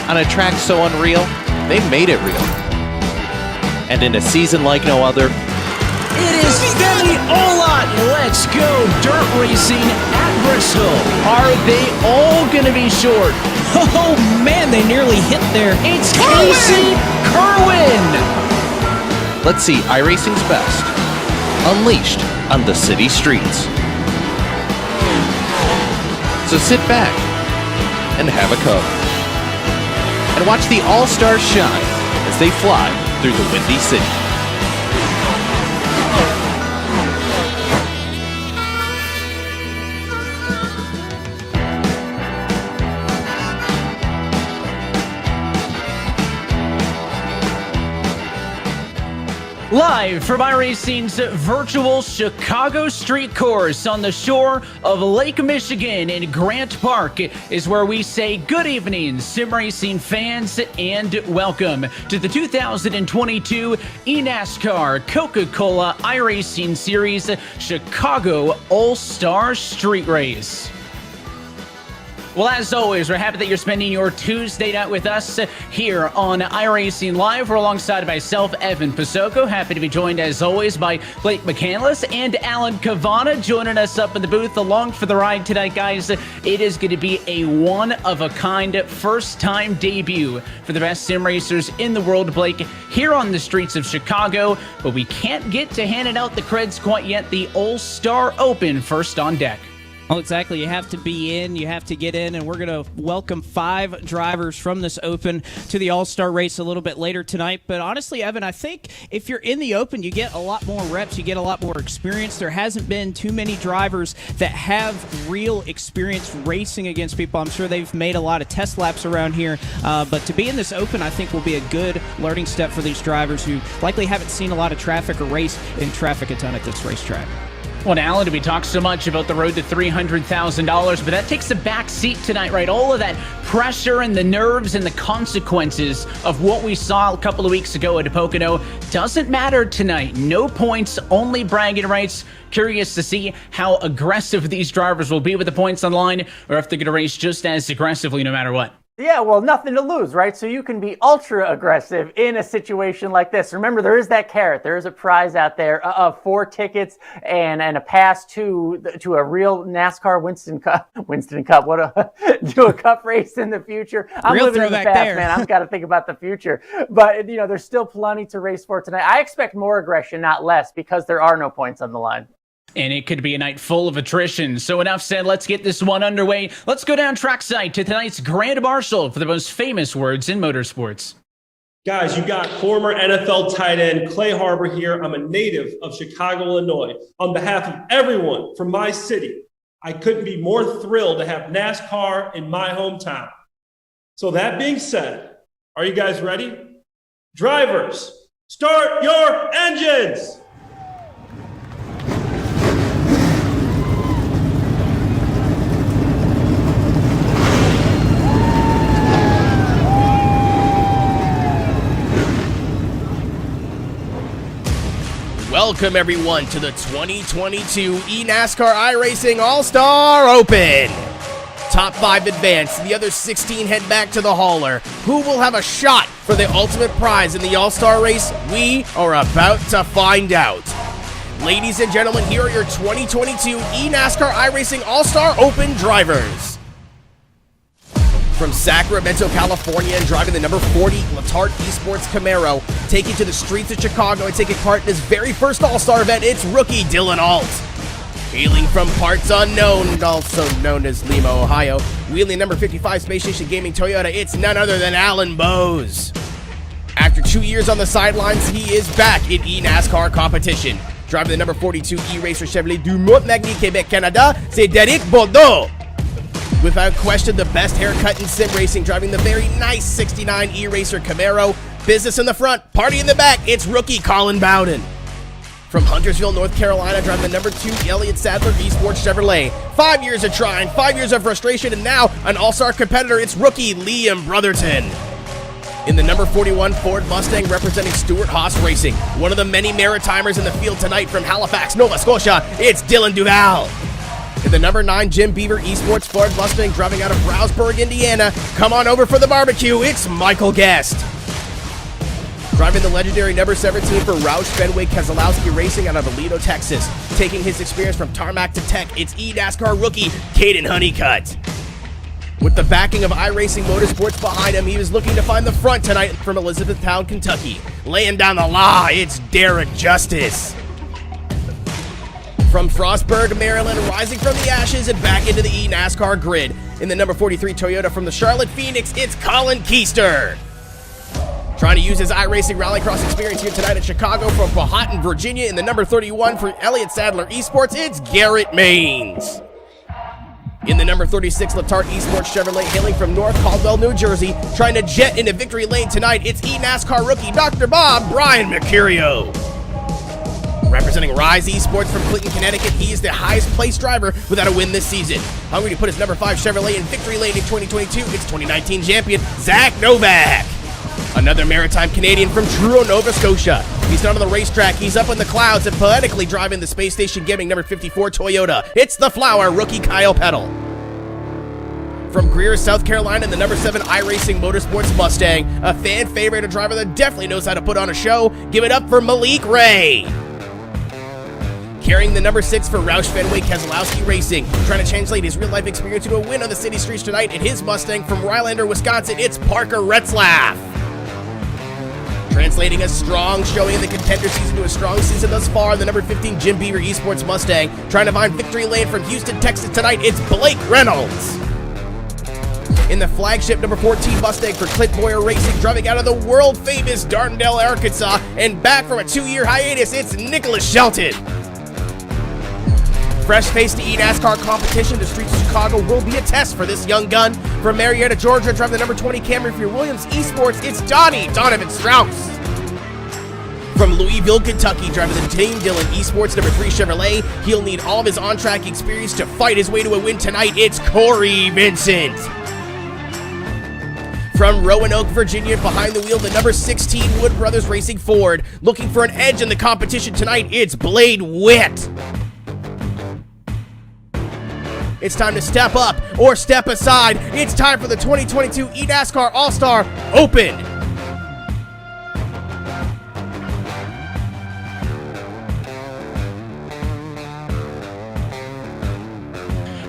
P: On a track so unreal, they made it real. And in a season like no other,
H: It is Femi Olat. Let's go dirt racing at Bristol. Are they all going to be short?
G: Oh man, they nearly hit there.
H: It's Casey Kerwin.
P: let's see iRacing's best, unleashed on the city streets. So sit back and have a cup, and watch the All-Stars shine as they fly through the Windy City.
H: Live from iRacing's virtual Chicago street course on the shore of Lake Michigan in Grant Park is where we say good evening, sim racing fans, and welcome to the 2022 eNASCAR Coca-Cola iRacing Series Chicago All-Star Street Race. Well, as always, we're happy that you're spending your Tuesday night with us here on iRacing Live. We're alongside myself, Evan Pasoko. Happy to be joined, as always, by Blake McCandless and Alan Cavana joining us up in the booth along for the ride tonight, guys. It is going to be a one-of-a-kind first-time debut for the best sim racers in the world, Blake, here on the streets of Chicago. But we can't get to handing out the creds quite yet. The All-Star Open first on deck.
G: Oh, exactly. You have to be in, you have to get in, and we're going to welcome 5 drivers from this Open to the All-Star race a little bit later tonight. But honestly, Evan, I think if you're in the Open, you get a lot more reps, you get a lot more experience. There hasn't been too many drivers that have real experience racing against people. I'm sure they've made a lot of test laps around here, but to be in this Open, I think will be a good learning step for these drivers who likely haven't seen a lot of traffic or race in traffic a ton at this racetrack.
H: Well, Alan, we talk so much about the road to $300,000, but that takes a back seat tonight, right? All of that pressure and the nerves and the consequences of what we saw a couple of weeks ago at Pocono doesn't matter tonight. No points, only bragging rights. Curious to see how aggressive these drivers will be with the points on line, or if they're going to race just as aggressively no matter what.
F: Yeah, well, nothing to lose, right? So you can be ultra aggressive in a situation like this. Remember, there is that carrot. There is a prize out there of 4 tickets and a pass to a real NASCAR Winston Cup. Do a cup race in the future. I'm
G: Real
F: living in the
G: throwback
F: past,
G: there.
F: man. I've got to think about the future. But there's still plenty to race for tonight. I expect more aggression, not less, because there are no points on the line.
H: And it could be a night full of attrition. So enough said, let's get this one underway. Let's go down trackside to tonight's Grand Marshal for the most famous words in motorsports.
Q: Guys, you got former NFL tight end Clay Harbor here. I'm a native of Chicago, Illinois. On behalf of everyone from my city, I couldn't be more thrilled to have NASCAR in my hometown. So that being said, are you guys ready? Drivers, start your engines!
R: Welcome everyone to the 2022 eNASCAR iRacing All-Star Open. Top 5 advance, the other 16 head back to the hauler. Who will have a shot for the ultimate prize in the All-Star race? We are about to find out. Ladies and gentlemen, here are your 2022 eNASCAR iRacing All-Star Open drivers. From Sacramento, California, and driving the number 40 Letarte Esports Camaro, taking to the streets of Chicago and taking part in his very first All-Star event, it's rookie Dylan Alt. Hailing from parts unknown, also known as Lima, Ohio, wheeling number 55 Space Station Gaming Toyota, it's none other than Alan Bose. After 2 years on the sidelines, he is back in eNASCAR competition. Driving the number 42 E-Racer Chevrolet du Montmagny, Quebec, Canada, c'est Derek Bordeaux. Without question, the best haircut in sim racing, driving the very nice 69 E-Racer Camaro. Business in the front, party in the back, it's rookie Colin Bowden. From Huntersville, North Carolina, driving the number 2 Elliott Sadler Esports Chevrolet. 5 years of trying, 5 years of frustration, and now an all-star competitor, it's rookie Liam Brotherton. In the number 41 Ford Mustang representing Stuart Haas Racing, one of the many Maritimers in the field tonight from Halifax, Nova Scotia, it's Dylan Duval. In the number 9 Jim Beaver Esports Ford Mustang driving out of Brownsburg, Indiana, come on over for the barbecue, it's Michael Guest. Driving the legendary number 17 for Roush Fenway Keselowski Racing out of Aledo, Texas. Taking his experience from tarmac to tech, it's eNASCAR rookie Caden Honeycutt. With the backing of iRacing Motorsports behind him, he was looking to find the front tonight from Elizabethtown, Kentucky. Laying down the law, it's Derek Justice. From Frostburg, Maryland, rising from the ashes and back into the eNASCAR grid. In the number 43 Toyota from the Charlotte Phoenix, it's Colin Keister. Trying to use his iRacing Rallycross experience here tonight in Chicago from Powhatan, Virginia. In the number 31 for Elliott Sadler Esports, it's Garrett Maines. In the number 36 Letarte Esports Chevrolet, hailing from North Caldwell, New Jersey, trying to jet into victory lane tonight, it's eNASCAR rookie Dr. Bob Brian Mercurio. Representing Rise Esports from Clinton, Connecticut, he is the highest placed driver without a win this season. Hungry to put his number 5 Chevrolet in victory lane in 2022, it's 2019 champion Zach Novak. Another maritime Canadian from Truro, Nova Scotia. He's not on the racetrack, he's up in the clouds and poetically driving the Space Station Gaming number 54 Toyota. It's the Flower rookie Kyle Peddle. From Greer, South Carolina, in the number 7 iRacing Motorsports Mustang, a fan favorite, a driver that definitely knows how to put on a show. Give it up for Malik Ray. Carrying the number 6 for Roush Fenway Keselowski Racing, trying to translate his real-life experience into a win on the city streets tonight in his Mustang from Rylander, Wisconsin, it's Parker Retzlaff. Translating a strong showing in the contender season to a strong season thus far, the number 15 Jim Beaver Esports Mustang, trying to find victory lane from Houston, Texas tonight, it's Blake Reynolds. In the flagship number 14 Mustang for Clint Boyer Racing, driving out of the world-famous Darndale, Arkansas, and back from a 2-year hiatus, it's Nicholas Shelton. Fresh face to eNASCAR competition, the streets of Chicago will be a test for this young gun. From Marietta, Georgia, driving the number 20 Camry for Williams Esports, it's Donovan Strauss. From Louisville, Kentucky, driving the Team Dillon Esports number 3 Chevrolet, he'll need all of his on-track experience to fight his way to a win tonight, it's Corey Vincent. From Roanoke, Virginia, behind the wheel, the number 16 Wood Brothers Racing Ford, looking for an edge in the competition tonight, it's Blade Witt. It's time to step up or step aside. It's time for the 2022 eNASCAR All-Star Open.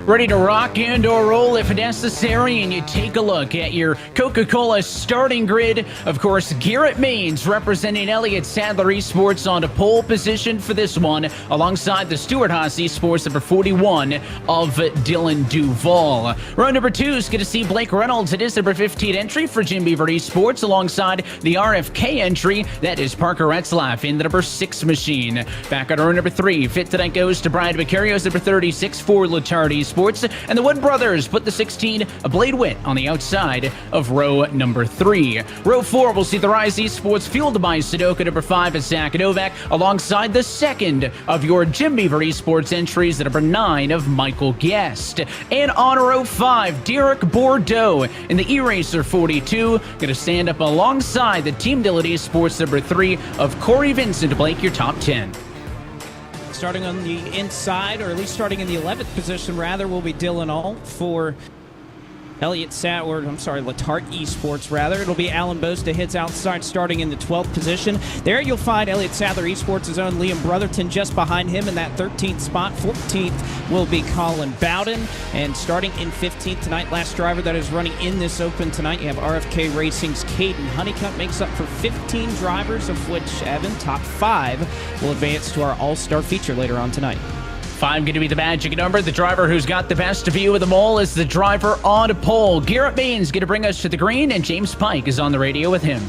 H: Ready to rock and or roll if necessary, and you take a look at your Coca-Cola starting grid. Of course, Garrett Maines representing Elliott Sadler Esports on the pole position for this one, alongside the Stuart Haas Esports number 41 of Dylan Duval. Row number 2 is going to see Blake Reynolds. It is number 15 entry for Jim Beaver Esports, alongside the RFK entry. That is Parker Retzlaff in the number 6 machine. Back on row number 3, fit tonight goes to Brian Mercurio's number 36 for Letarte Esports. And the Wood Brothers put the 16 Blade Witt on the outside of row number 3. Row 4 will see the Rise Esports fueled by Sudoku number 5 and Zach Novak, alongside the second of your Jim Beaver Esports entries, the number 9 of Michael Guest. And on row 5, Derek Bordeaux in the E-Racer 42, going to stand up alongside the Team Dillon Esports number 3 of Corey Vincent. Blake, your top 10.
G: Starting on the inside, or at least starting in the 11th position, rather, will be Dylan All for Letarte Esports, rather. It'll be Alan Bose to hits outside, starting in the 12th position. There you'll find Elliott Sadler Esports' own Liam Brotherton just behind him in that 13th spot. 14th will be Colin Bowden. And starting in 15th tonight, last driver that is running in this open tonight, you have RFK Racing's Caden Honeycutt. Makes up for 15 drivers, of which, Evan, top 5 will advance to our all-star feature later on tonight.
H: 5 going to be the magic number. The driver who's got the best view of them all is the driver on pole. Garrett Baines going to bring us to the green, and James Pike is on the radio with him.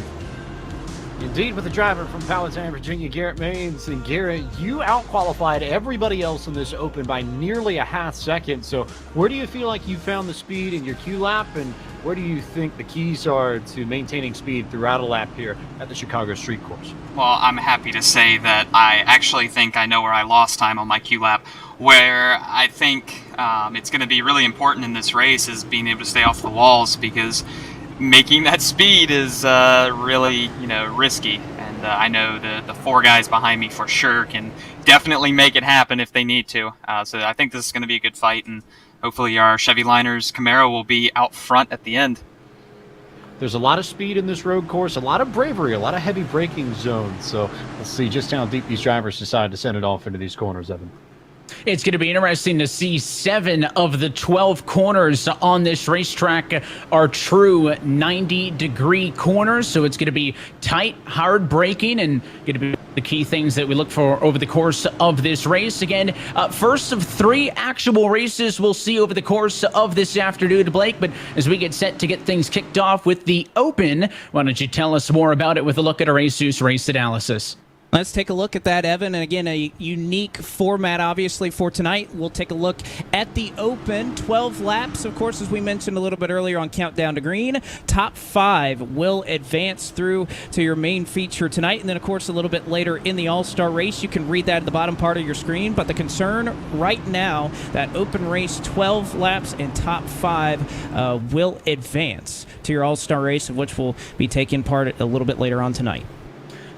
S: Indeed, with the driver from Powhatan, Virginia, Garrett Baines. And Garrett, you out-qualified everybody else in this Open by nearly a half second. So where do you feel like you found the speed in your Q lap, and where do you think the keys are to maintaining speed throughout a lap here at the Chicago Street Course?
T: Well, I'm happy to say that I actually think I know where I lost time on my Q lap. Where I think it's going to be really important in this race is being able to stay off the walls, because making that speed is really, risky. And I know the 4 guys behind me for sure can definitely make it happen if they need to. So I think this is going to be a good fight, and hopefully our Chevy Liners Camaro will be out front at the end.
S: There's a lot of speed in this road course, a lot of bravery, a lot of heavy braking zones. So we'll see just how deep these drivers decide to send it off into these corners, Evan.
H: It's going to be interesting to see 7 of the 12 corners on this racetrack are true 90-degree corners. So it's going to be tight, hard braking, and going to be the key things that we look for over the course of this race. Again, first of 3 actual races we'll see over the course of this afternoon, Blake. But as we get set to get things kicked off with the Open, why don't you tell us more about it with a look at our Asus race analysis?
G: Let's take a look at that, Evan. And again, a unique format, obviously, for tonight. We'll take a look at the Open. 12 laps, of course, as we mentioned a little bit earlier on Countdown to Green. Top 5 will advance through to your main feature tonight. And then, of course, a little bit later in the All-Star race, you can read that at the bottom part of your screen. But the concern right now, that Open race, 12 laps and top 5 will advance to your All-Star race, of which we'll be taking part a little bit later on tonight.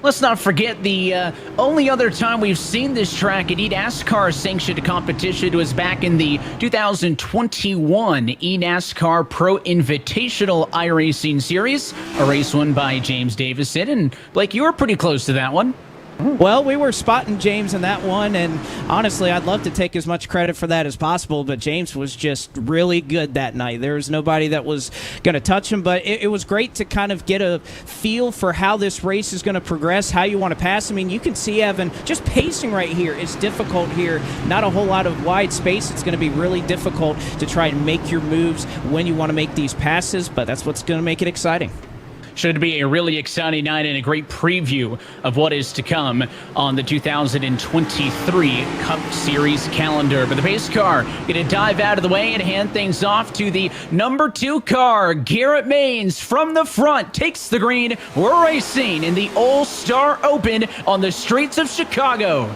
H: Let's not forget the only other time we've seen this track at eNASCAR sanctioned competition was back in the 2021 eNASCAR Pro Invitational iRacing Series, a race won by James Davison. And Blake, you were pretty close to that one.
G: Well, we were spotting James in that one, and honestly, I'd love to take as much credit for that as possible, but James was just really good that night. There was nobody that was going to touch him, but it was great to kind of get a feel for how this race is going to progress, how you want to pass. I mean, you can see, Evan, just pacing right here is difficult here. Not a whole lot of wide space. It's going to be really difficult to try and make your moves when you want to make these passes, but that's what's going to make it exciting.
H: Should be a really exciting night and a great preview of what is to come on the 2023 Cup Series calendar. But the pace car going to dive out of the way and hand things off to the number 2 car. Garrett Baines from the front takes the green. We're racing in the All-Star Open on the streets of Chicago.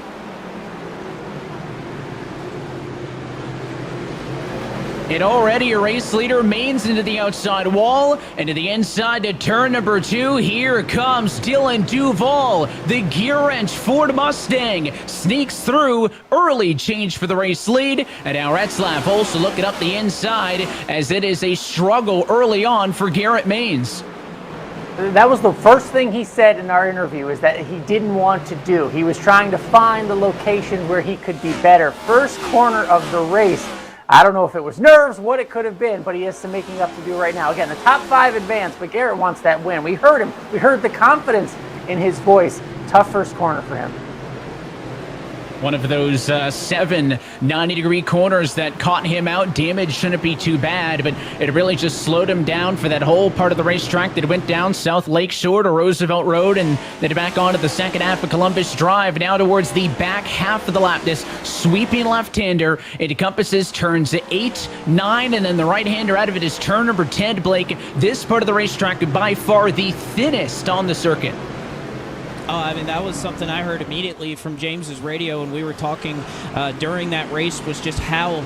H: And already a race leader mains into the outside wall, and to the inside to turn number 2. Here comes Dylan Duvall. The gear-wrench Ford Mustang sneaks through. Early change for the race lead. And now Retzlaff also looking up the inside, as it is a struggle early on for Garrett Baines.
F: That was the first thing he said in our interview, is that he didn't want to do. He was trying to find the location where he could be better. First corner of the race. I don't know if it was nerves, what it could have been, but he has some making up to do right now. Again, the top 5 advance, but Garrett wants that win. We heard him. We heard the confidence in his voice. Tough first corner for him.
H: One of those 7 90-degree corners that caught him out. Damage shouldn't be too bad, but it really just slowed him down for that whole part of the racetrack that went down South Lakeshore to Roosevelt Road and then back onto the second half of Columbus Drive. Now towards the back half of the lap. This sweeping left-hander. It encompasses turns 8, 9, and then the right-hander out of it is turn number 10, Blake. This part of the racetrack by far the thinnest on the circuit.
G: Oh, I mean, that was something I heard immediately from James's radio when we were talking during that race, was just how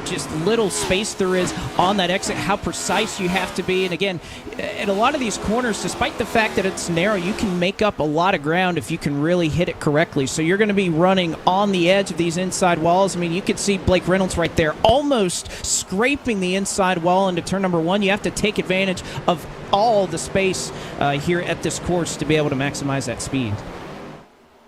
G: just little space there is on that exit, how precise you have to be. And again, in a lot of these corners, despite the fact that it's narrow, you can make up a lot of ground if you can really hit it correctly. So you're going to be running on the edge of these inside walls. I mean, you could see Blake Reynolds right there almost scraping the inside wall into turn number 1. You have to take advantage of all the space here at this course to be able to maximize that speed.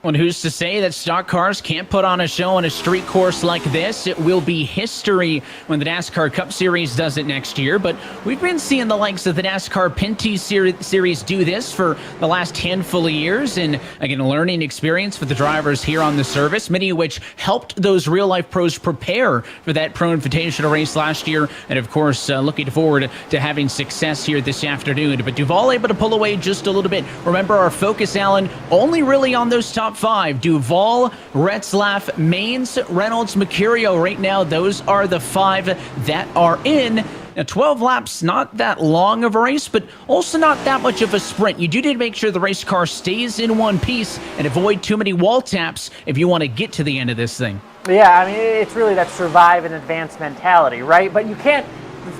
H: And who's to say that stock cars can't put on a show on a street course like this? It will be history when the NASCAR Cup Series does it next year. But we've been seeing the likes of the NASCAR Pinty Series do this for the last handful of years. And again, a learning experience for the drivers here on the service, many of which helped those real-life pros prepare for that Pro Invitational race last year. And of course, looking forward to having success here this afternoon. But Duval able to pull away just a little bit. Remember, our focus, Alan, only really on those top 5. Duval, Retzlaff, Maines, Reynolds, Mercurio. Right now, those are the 5 that are in. Now, 12 laps, not that long of a race, but also not that much of a sprint. You do need to make sure the race car stays in one piece and avoid too many wall taps if you want to get to the end of this thing.
F: Yeah, I mean, it's really that survive and advance mentality, right? But you can't,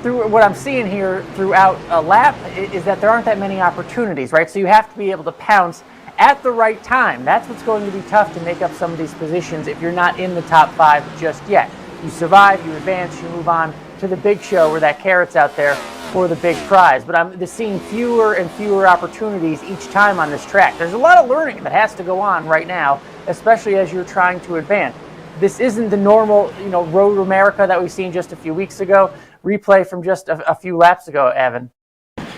F: through what I'm seeing here throughout a lap, is that there aren't that many opportunities, right? So you have to be able to pounce at the right time. That's what's going to be tough to make up some of these positions if you're not in the top 5 just yet. You survive, you advance, you move on to the big show where that carrot's out there for the big prize. But I'm just seeing fewer and fewer opportunities each time on this track. There's a lot of learning that has to go on right now, especially as you're trying to advance. This isn't the normal, Road America that we've seen just a few weeks ago. Replay from just a few laps ago, Evan.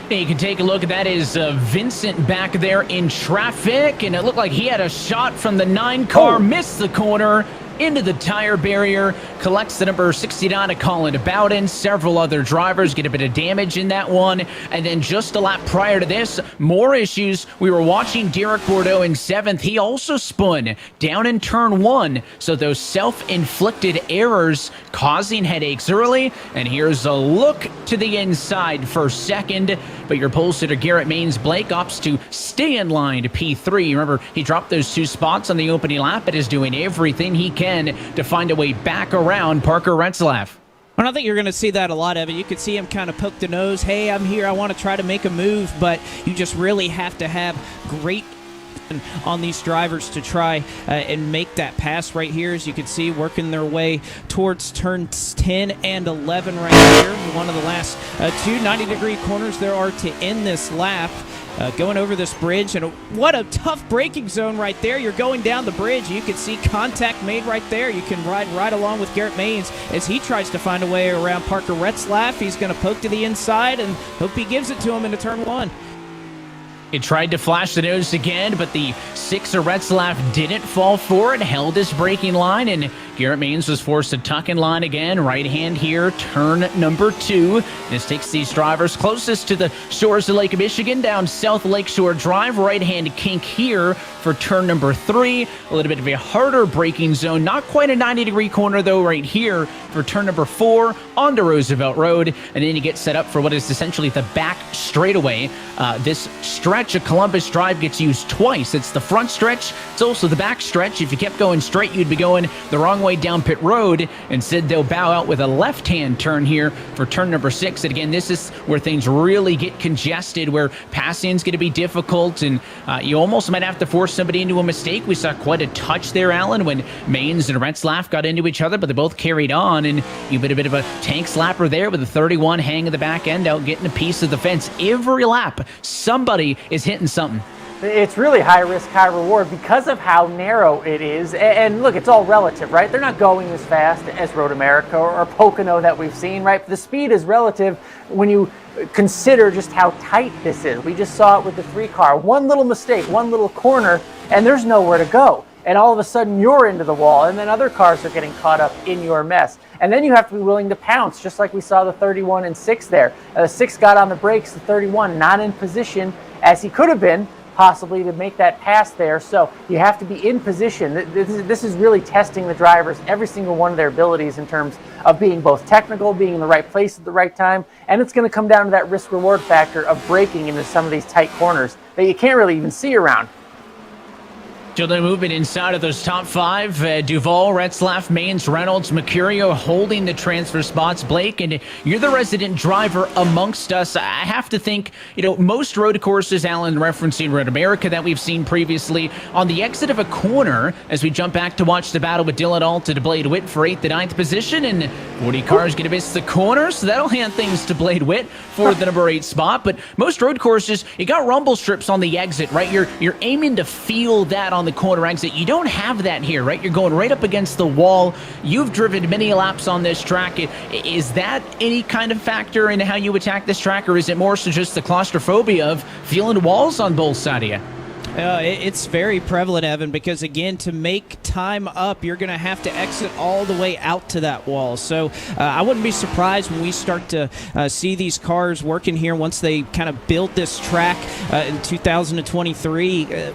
H: You can take a look. That is Vincent back there in traffic, and it looked like he had a shot from the 9 car, missed the corner, into the tire barrier, collects the number 69 of Colin Bowden. Several other drivers get a bit of damage in that one. And then just a lap prior to this, more issues. We were watching Derek Bordeaux in 7th. He also spun down in turn 1. So those self-inflicted errors causing headaches early. And here's a look to the inside for second. But your pole sitter Garrett Maines-Blake opts to stay in line to P3. Remember, he dropped those 2 spots on the opening lap, but is doing everything he can to find a way back around Parker Retzlaff.
G: I don't think you're going to see that a lot, Evan. You could see him kind of poke the nose. Hey, I'm here. I want to try to make a move, but you just really have to have great on these drivers to try and make that pass right here. As you can see, working their way towards turns 10 and 11 right here. One of the last 2 90-degree corners there are to end this lap. Going over this bridge, and what a tough braking zone right there. You're going down the bridge. You can see contact made right there. You can ride right along with Garrett Maines as he tries to find a way around Parker Retzlaff. He's going to poke to the inside and hope he gives it to him into turn 1.
H: He tried to flash the nose again, but the 6 of Retzlaff didn't fall for it, held his braking line, and Garrett Maines was forced to tuck in line again. Right hand here, turn number 2. This takes these drivers closest to the shores of Lake Michigan down South Lakeshore Drive. Right hand kink here for turn number 3. A little bit of a harder braking zone. Not quite a 90-degree corner, though, right here for turn number 4 onto Roosevelt Road. And then you get set up for what is essentially the back straightaway. This stretch of Columbus Drive gets used twice. It's the front stretch. It's also the back stretch. If you kept going straight, you'd be going the wrong way down pit road. Instead, they'll bow out with a left-hand turn here for turn number 6. And again, this is where things really get congested, where passing is going to be difficult, and you almost might have to force somebody into a mistake. We saw quite a touch there, Alan, when Maines and Retzlaff got into each other, but they both carried on, and you get a bit of a tank slapper there with a 31 hang of the back end out, getting a piece of the fence. Every lap, somebody is hitting something.
F: It's really high risk, high reward because of how narrow it is. And look, it's all relative, right? They're not going as fast as Road America or Pocono that we've seen, right? The speed is relative when you consider just how tight this is. We just saw it with the 3 car. One little mistake, one little corner, and there's nowhere to go. And all of a sudden you're into the wall, and then other cars are getting caught up in your mess. And then you have to be willing to pounce, just like we saw the 31 and 6 there. The 6 got on the brakes, the 31 not in position as he could have been, possibly, to make that pass there. So you have to be in position. This is really testing the drivers, every single one of their abilities in terms of being both technical, being in the right place at the right time, and it's going to come down to that risk-reward factor of braking into some of these tight corners that you can't really even see around.
H: Still the movement inside of those top 5. Duval, Retzlaff, Maines, Reynolds, Mercurio holding the transfer spots. Blake, and you're the resident driver amongst us. I have to think, most road courses, Alan, referencing Road America that we've seen previously, on the exit of a corner, as we jump back to watch the battle with Dylan Alta to Blade Witt for 8th and 9th position, and 40 cars going to miss the corner, so that'll hand things to Blade Witt for the number 8 spot. But most road courses, you got rumble strips on the exit, right? You're aiming to feel that on around the corner exit. You don't have that here, right? You're going right up against the wall. You've driven many laps on this track. Is that any kind of factor in how you attack this track, or is it more so just the claustrophobia of feeling walls on both sides of you?
G: It's very prevalent, Evan, because, again, to make time up, you're going to have to exit all the way out to that wall. So I wouldn't be surprised when we start to see these cars working here once they kind of build this track in 2023.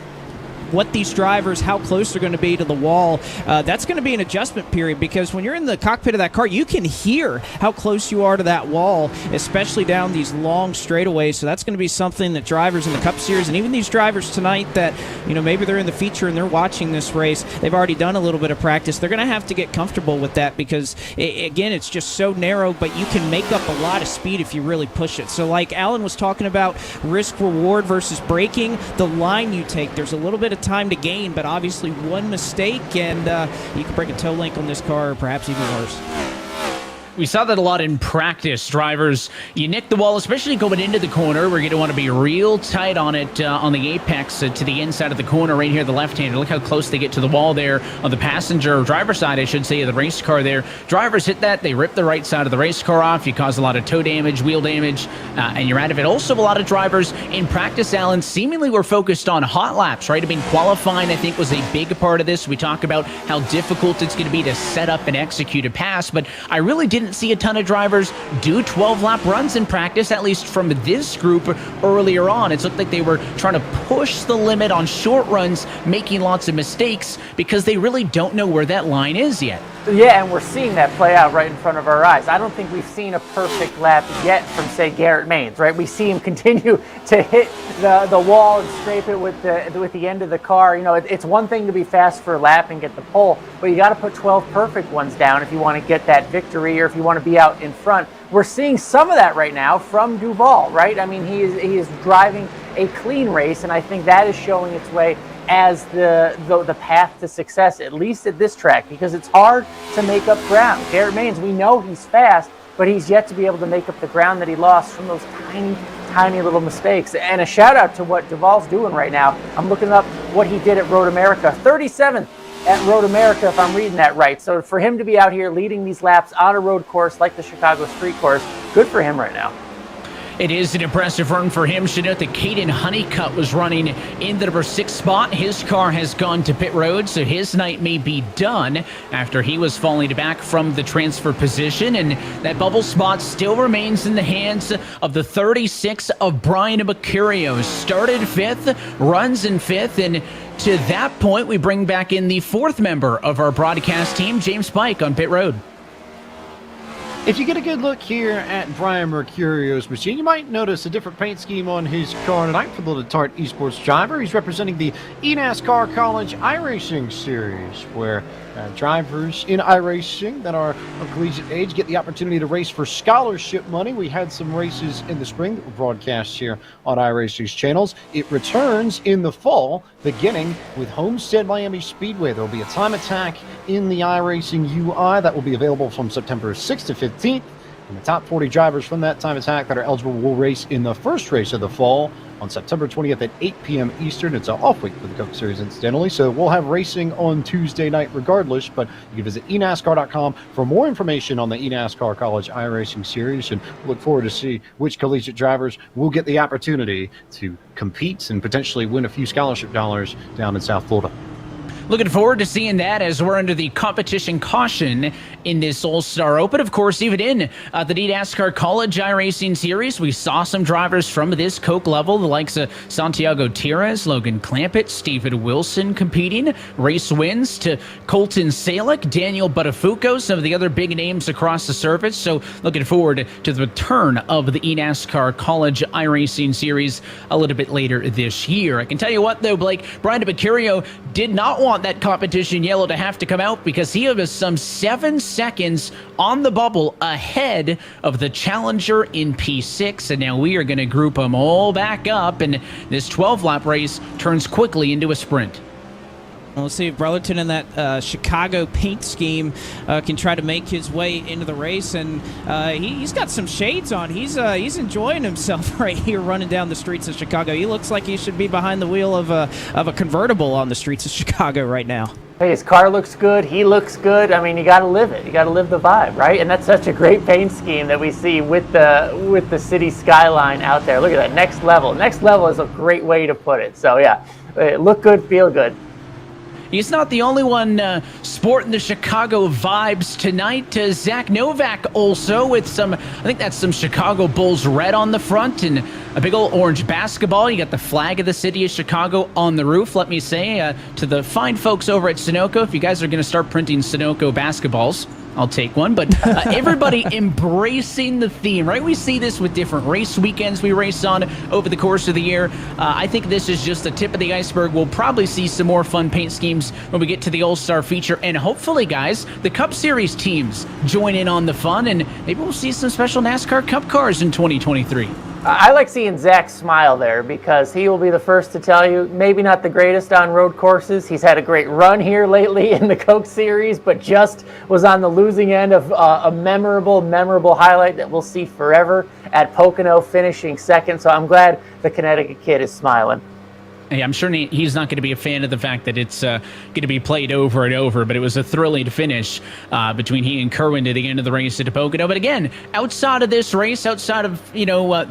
G: What these drivers, how close they're going to be to the wall, that's going to be an adjustment period, because when you're in the cockpit of that car, you can hear how close you are to that wall, especially down these long straightaways. So that's going to be something that drivers in the Cup Series, and even these drivers tonight that, maybe they're in the feature and they're watching this race, they've already done a little bit of practice. They're going to have to get comfortable with that, because, again, it's just so narrow, but you can make up a lot of speed if you really push it. So like Alan was talking about, risk-reward versus braking, the line you take, there's a little bit of time to gain, but obviously one mistake and you can break a toe link on this car, or perhaps even worse.
H: We saw that a lot in practice. Drivers, you nick the wall, especially going into the corner. We're going to want to be real tight on it on the apex to the inside of the corner right here, the left-hander. Look how close they get to the wall there on the passenger, or driver side, I should say, of the race car there. Drivers hit that. They rip the right side of the race car off. You cause a lot of toe damage, wheel damage, and you're out of it. Also, a lot of drivers in practice, Alan, seemingly were focused on hot laps, right? I mean, qualifying, I think, was a big part of this. We talk about how difficult it's going to be to set up and execute a pass, but I really didn't see a ton of drivers do 12-lap runs in practice, at least from this group earlier on. It looked like they were trying to push the limit on short runs, making lots of mistakes because they really don't know where that line is yet.
F: Yeah, and we're seeing that play out right in front of our eyes. I don't think we've seen a perfect lap yet from, say, Garrett Maines, right? We see him continue to hit the wall and scrape it with the end of the car. It's one thing to be fast for a lap and get the pole, but you got to put 12 perfect ones down if you want to get that victory, or if you want to be out in front. We're seeing some of that right now from Duval, right? I mean, he is driving a clean race, and I think that is showing its way as the path to success, at least at this track, because it's hard to make up ground. Garrett Maines, we know he's fast, but he's yet to be able to make up the ground that he lost from those tiny little mistakes. And a shout out to what Duval's doing right now. I'm looking up what he did at Road America, 37th at Road America, if I'm reading that right. So for him to be out here leading these laps on a road course like the Chicago Street Course, good for him right now.
H: It is an impressive run for him. Should note that Caden Honeycutt was running in the number 6 spot. His car has gone to pit road, so his night may be done after he was falling back from the transfer position. And that bubble spot still remains in the hands of the 36 of Brian Mercurio. Started 5th, runs in 5th, and to that point, we bring back in the 4th member of our broadcast team, James Pike, on pit road.
S: If you get a good look here at Brian Mercurio's machine, you might notice a different paint scheme on his car tonight for the Letarte Esports driver. He's representing the eNASCAR College iRacing Series, where drivers in iRacing that are of collegiate age get the opportunity to race for scholarship money. We had some races in the spring that were broadcast here on iRacing's channels. It returns in the fall, beginning with Homestead Miami Speedway. There will be a time attack in the iRacing UI that will be available from September 6th to 15th. And the top 40 drivers from that time attack that are eligible will race in the first race of the fall on September 20th at 8 p.m. Eastern. It's an off week for the Coke Series, incidentally, so we'll have racing on Tuesday night regardless, but you can visit eNASCAR.com for more information on the eNASCAR College iRacing Series, and look forward to see which collegiate drivers will get the opportunity to compete and potentially win a few scholarship dollars down in South Florida.
H: Looking forward to seeing that as we're under the competition caution in this All-Star Open. Of course, even in the eNASCAR College iRacing Series, we saw some drivers from this Coke level, the likes of Santiago Tires, Logan Clampett, Stephen Wilson competing. Race wins to Colton Salick, Daniel Buttafuoco, some of the other big names across the surface. So looking forward to the return of the eNASCAR College iRacing Series a little bit later this year. I can tell you what, though, Blake, Brian Mercurio did not want that competition yellow to have to come out because he was some 7 seconds on the bubble ahead of the challenger in P6, and now we are going to group them all back up, and this 12-lap race turns quickly into a sprint.
G: We'll see if Brotherton in that Chicago paint scheme can try to make his way into the race, and he's got some shades on. He's enjoying himself right here running down the streets of Chicago. He looks like he should be behind the wheel of a convertible on the streets of Chicago right now.
F: Hey, his car looks good. He looks good. I mean, you got to live it. You got to live the vibe, right? And that's such a great paint scheme that we see with the city skyline out there. Look at that, next level. Next level is a great way to put it. So yeah, look good, feel good.
H: He's not the only one sporting the Chicago vibes tonight. Zach Novak also with some, I think that's some Chicago Bulls red on the front and a big old orange basketball. You got the flag of the city of Chicago on the roof. Let me say to the fine folks over at Sunoco, if you guys are going to start printing Sunoco basketballs, I'll take one. But everybody embracing the theme, right? We see this with different race weekends we race on over the course of the year. I think this is just the tip of the iceberg. We'll probably see some more fun paint schemes when we get to the All-Star feature. And hopefully, guys, the Cup Series teams join in on the fun. And maybe we'll see some special NASCAR Cup cars in 2023.
F: I like seeing Zach smile there because he will be the first to tell you, maybe not the greatest on road courses. He's had a great run here lately in the Coke Series, but just was on the losing end of a memorable highlight that we'll see forever at Pocono, finishing second. So I'm glad the Connecticut kid is smiling.
H: Hey, I'm sure he's not going to be a fan of the fact that it's going to be played over and over, but it was a thrilling finish between he and Kerwin at the end of the race at Pocono. But again, outside of this race, outside of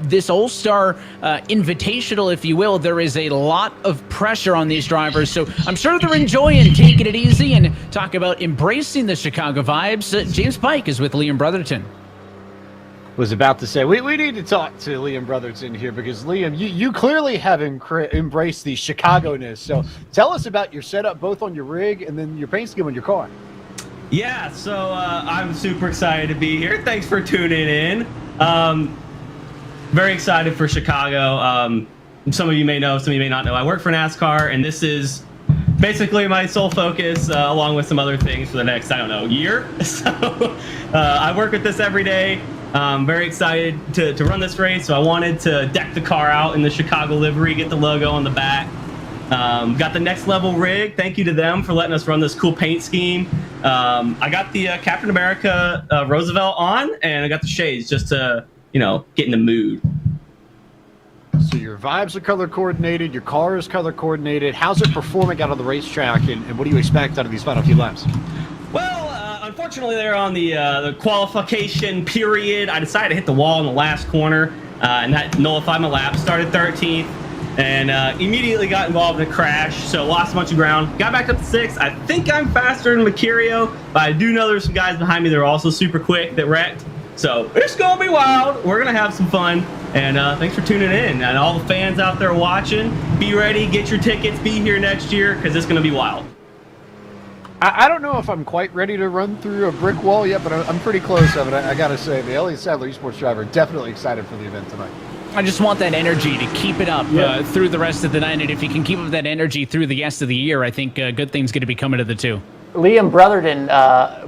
H: this All-Star Invitational, if you will, there is a lot of pressure on these drivers. So I'm sure they're enjoying taking it easy and talk about embracing the Chicago vibes. James Pike is with Liam Brotherton.
S: Was about to say we need to talk to Liam Brotherton here because Liam, you clearly have embraced the Chicago-ness. So tell us about your setup, both on your rig and then your paint scheme on your car.
U: Yeah, so I'm super excited to be here. Thanks for tuning in. Very excited for Chicago. Some of you may know, some of you may not know. I work for NASCAR, and this is basically my sole focus, along with some other things for the next, year. So I work with this every day. Very excited to run this race, so I wanted to deck the car out in the Chicago livery, get the logo on the back. Got the Next Level rig. Thank you to them for letting us run this cool paint scheme. I got the Captain America Roosevelt on, and I got the shades just to, get in the mood.
S: So your vibes are color coordinated, your car is color coordinated. How's it performing out on the racetrack, and what do you expect out of these final few laps?
U: Unfortunately, they're on the qualification period. I decided to hit the wall in the last corner, and that nullified my lap. Started 13th, and immediately got involved in a crash, so lost a bunch of ground. Got back up to 6th. I think I'm faster than Mercurio, but I do know there's some guys behind me that are also super quick that wrecked. So it's going to be wild. We're going to have some fun, and thanks for tuning in. And all the fans out there watching, be ready, get your tickets, be here next year, because it's going to be wild.
S: I don't know if I'm quite ready to run through a brick wall yet, but I'm pretty close of it. I got to say, the Elliott Sadler Esports driver, definitely excited for the event tonight.
H: I just want that energy to keep it up through the rest of the night, and if you can keep up that energy through the rest of the year, I think good things going to be coming to the two.
F: Liam Brotherton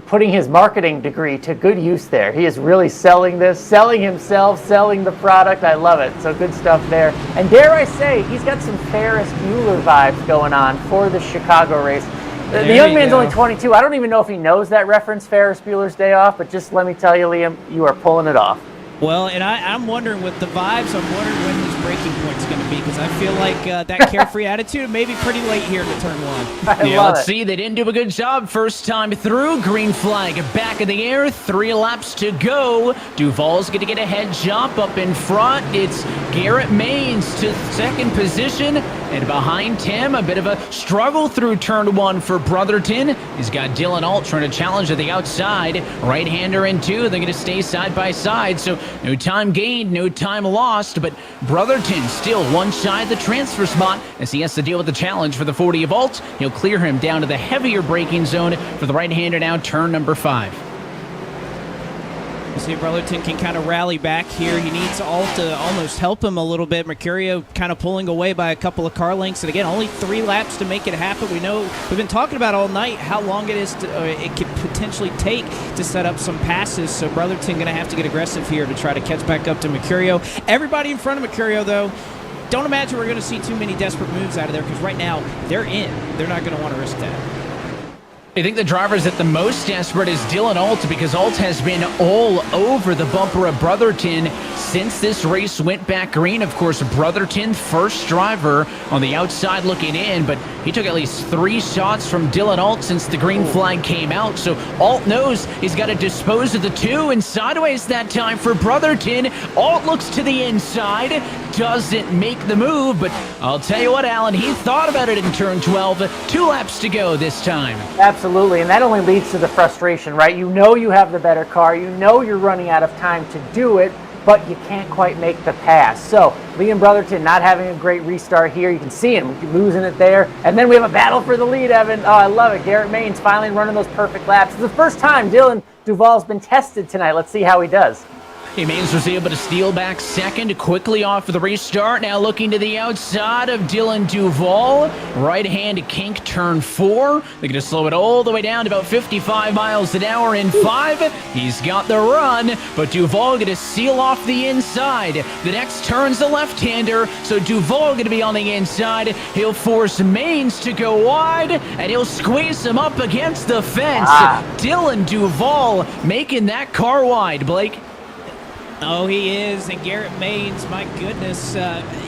F: putting his marketing degree to good use there. He is really selling this, selling himself, selling the product. I love it. So good stuff there. And dare I say, he's got some Ferris Bueller vibes going on for the Chicago race. The young man's only 22. I don't even know if he knows that reference, Ferris Bueller's Day Off, but just let me tell you, Liam, you are pulling it off.
G: Well, and I'm wondering with the vibes, I'm wondering when his breaking point's going to be, because I feel like that carefree attitude may be pretty late here to turn one.
H: Let's see. They didn't do a good job first time through. Green flag back in the air. 3 laps to go. Duvall's going to get a head jump up in front. It's Garrett Maines to second position. And behind him, a bit of a struggle through turn 1 for Brotherton. He's got Dylan Alt trying to challenge at the outside. Right-hander in 2. They're going to stay side by side. So no time gained, no time lost. But Brotherton still one shy of the transfer spot as he has to deal with the challenge for the 40 of Alt. He'll clear him down to the heavier braking zone for the right-hander now, turn number 5.
G: See if Brotherton can kind of rally back here. He needs Alt to almost help him a little bit. Mercurio kind of pulling away by a couple of car lengths. And again, only 3 laps to make it happen. We know we've been talking about all night how long it is it could potentially take to set up some passes. So Brotherton going to have to get aggressive here to try to catch back up to Mercurio. Everybody in front of Mercurio, though, don't imagine we're going to see too many desperate moves out of there because right now they're in. They're not going to want to risk that.
H: I think the drivers that the most desperate is Dylan Alt, because Alt has been all over the bumper of Brotherton since this race went back green. Of course, Brotherton, first driver on the outside looking in, but he took at least 3 shots from Dylan Alt since the green flag came out. So Alt knows he's got to dispose of the 2, and sideways that time for Brotherton. Alt looks to the inside, doesn't make the move, but I'll tell you what, Alan, he thought about it in turn 12. 2 laps to go this time.
F: Absolutely, and that only leads to the frustration, right? You know you have the better car, you know you're running out of time to do it, but you can't quite make the pass. So Liam Brotherton not having a great restart here. You can see him losing it there. And then we have a battle for the lead, Evan. Oh, I love it. Garrett Maines finally running those perfect laps. It's the first time Dylan Duval's been tested tonight. Let's see how he does.
H: Maines was able to steal back second quickly off of the restart. Now looking to the outside of Dylan Duval. Right-hand kink turn 4. They're going to slow it all the way down to about 55 miles an hour in 5. He's got the run, but Duval going to seal off the inside. The next turn's the left-hander, so Duval going to be on the inside. He'll force Maines to go wide, and he'll squeeze him up against the fence. Dylan Duval making that car wide, Blake.
G: Oh, he is, and Garrett Maines, my goodness,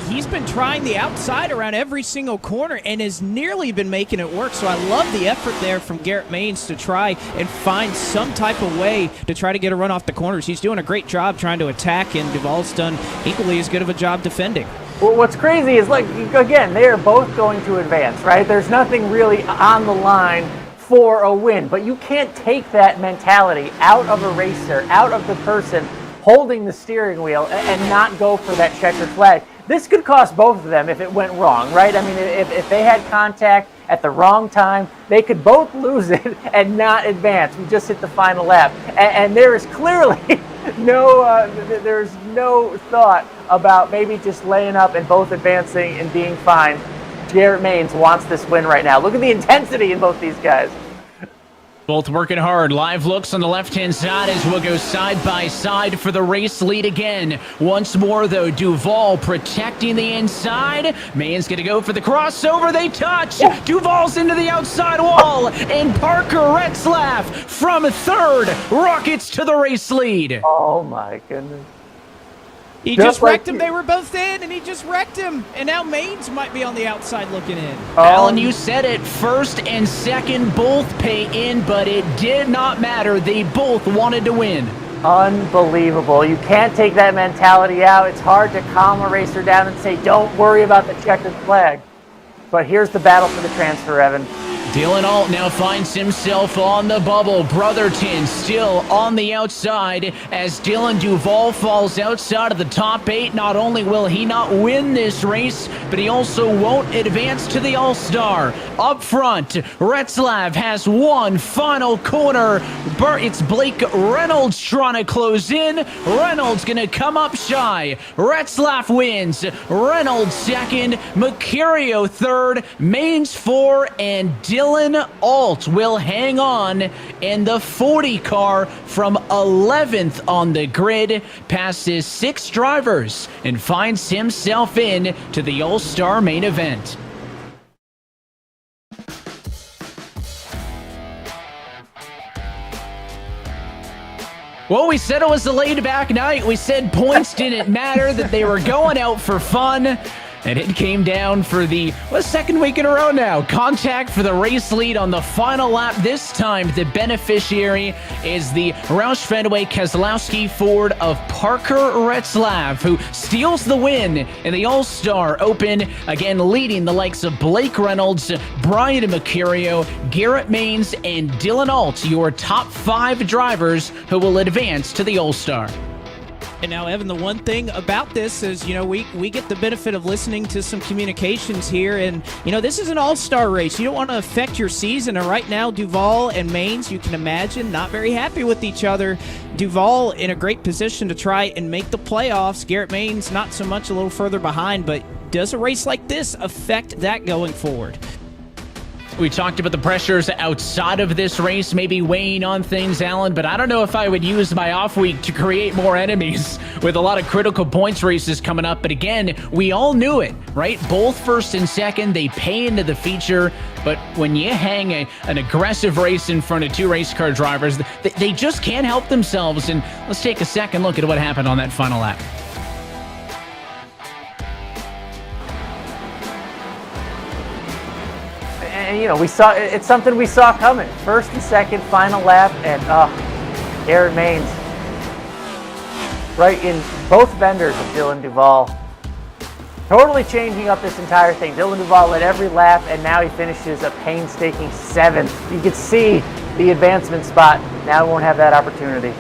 G: he's been trying the outside around every single corner and has nearly been making it work, so I love the effort there from Garrett Maines to try and find some type of way to try to get a run off the corners. He's doing a great job trying to attack, and Duval's done equally as good of a job defending.
F: Well, what's crazy is, like, again, they are both going to advance, right? There's nothing really on the line for a win, but you can't take that mentality out of a racer, out of the person holding the steering wheel, and not go for that checkered flag. This could cost both of them if it went wrong, right? I mean, if they had contact at the wrong time, they could both lose it and not advance. We just hit the final lap. And there is clearly there's no thought about maybe just laying up and both advancing and being fine. Garrett Maines wants this win right now. Look at the intensity in both these guys.
H: Both working hard. Live looks on the left-hand side as we'll go side by side for the race lead again. Once more, though, Duval protecting the inside. Maines going to go for the crossover. They touch. Duval's into the outside wall. And Parker Retzlaff from third rockets to the race lead.
F: Oh, my goodness.
G: He just wrecked him. They were both in, and he just wrecked him. And now Maines might be on the outside looking in.
H: Alan, you said it. First and second both pay in, but it did not matter. They both wanted to win.
F: Unbelievable. You can't take that mentality out. It's hard to calm a racer down and say, don't worry about the checkered flag. But here's the battle for the transfer, Evan.
H: Dylan Alt now finds himself on the bubble. Brotherton still on the outside as Dylan Duval falls outside of the top 8. Not only will he not win this race, but he also won't advance to the All-Star. Up front, Retzlaff has one final corner. It's Blake Reynolds trying to close in. Reynolds going to come up shy. Retzlaff wins. Reynolds second. Mercurio third. Maines 4, and Dylan Alt will hang on in the 40 car from 11th on the grid, passes 6 drivers, and finds himself in to the All-Star main event. Well, we said it was a laid-back night. We said points didn't matter, that they were going out for fun. And it came down for the second week in a row now. Contact for the race lead on the final lap. This time, the beneficiary is the Roush Fenway Keselowski Ford of Parker Retzlaff, who steals the win in the All-Star Open. Again, leading the likes of Blake Reynolds, Brian Mercurio, Garrett Maines, and Dylan Alt, your top 5 drivers who will advance to the All-Star.
G: And now, Evan, the one thing about this is, we get the benefit of listening to some communications here. And, this is an all-star race. You don't want to affect your season. And right now, Duval and Maines, you can imagine, not very happy with each other. Duval in a great position to try and make the playoffs. Garrett Maines not so much, a little further behind. But does a race like this affect that going forward?
H: We talked about the pressures outside of this race, maybe weighing on things, Alan, but I don't know if I would use my off week to create more enemies with a lot of critical points races coming up. But again, we all knew it, right? Both first and second, they pay into the feature. But when you hang an aggressive race in front of two race car drivers, they just can't help themselves. And let's take a second look at what happened on that final lap.
F: And, you know, it's something we saw coming. First and second, final lap, and Aaron Maines right in both fenders of Dylan Duval. Totally changing up this entire thing. Dylan Duval led every lap, and now he finishes a painstaking 7th. You can see the advancement spot. Now he won't have that opportunity.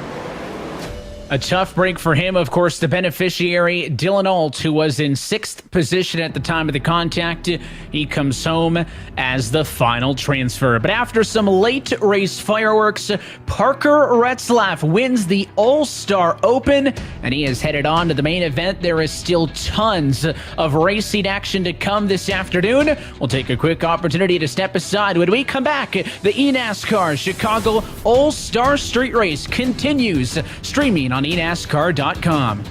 H: A tough break for him, of course, the beneficiary, Dylan Alt, who was in 6th position at the time of the contact. He comes home as the final transfer. But after some late race fireworks, Parker Retzlaff wins the All-Star Open, and he is headed on to the main event. There is still tons of racing action to come this afternoon. We'll take a quick opportunity to step aside. When we come back, the eNASCAR Chicago All-Star Street Race continues, streaming on eNASCAR.com.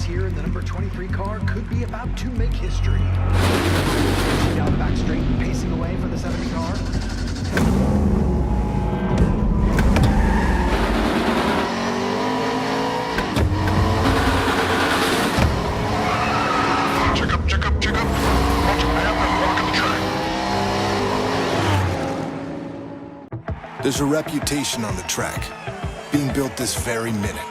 O: Here in the number 23 car could be about to make history. Down the back straight, pacing away for the 70 car.
B: Check up. Watch him, man. I'm walking the track. There's a reputation on the track, being built this very minute.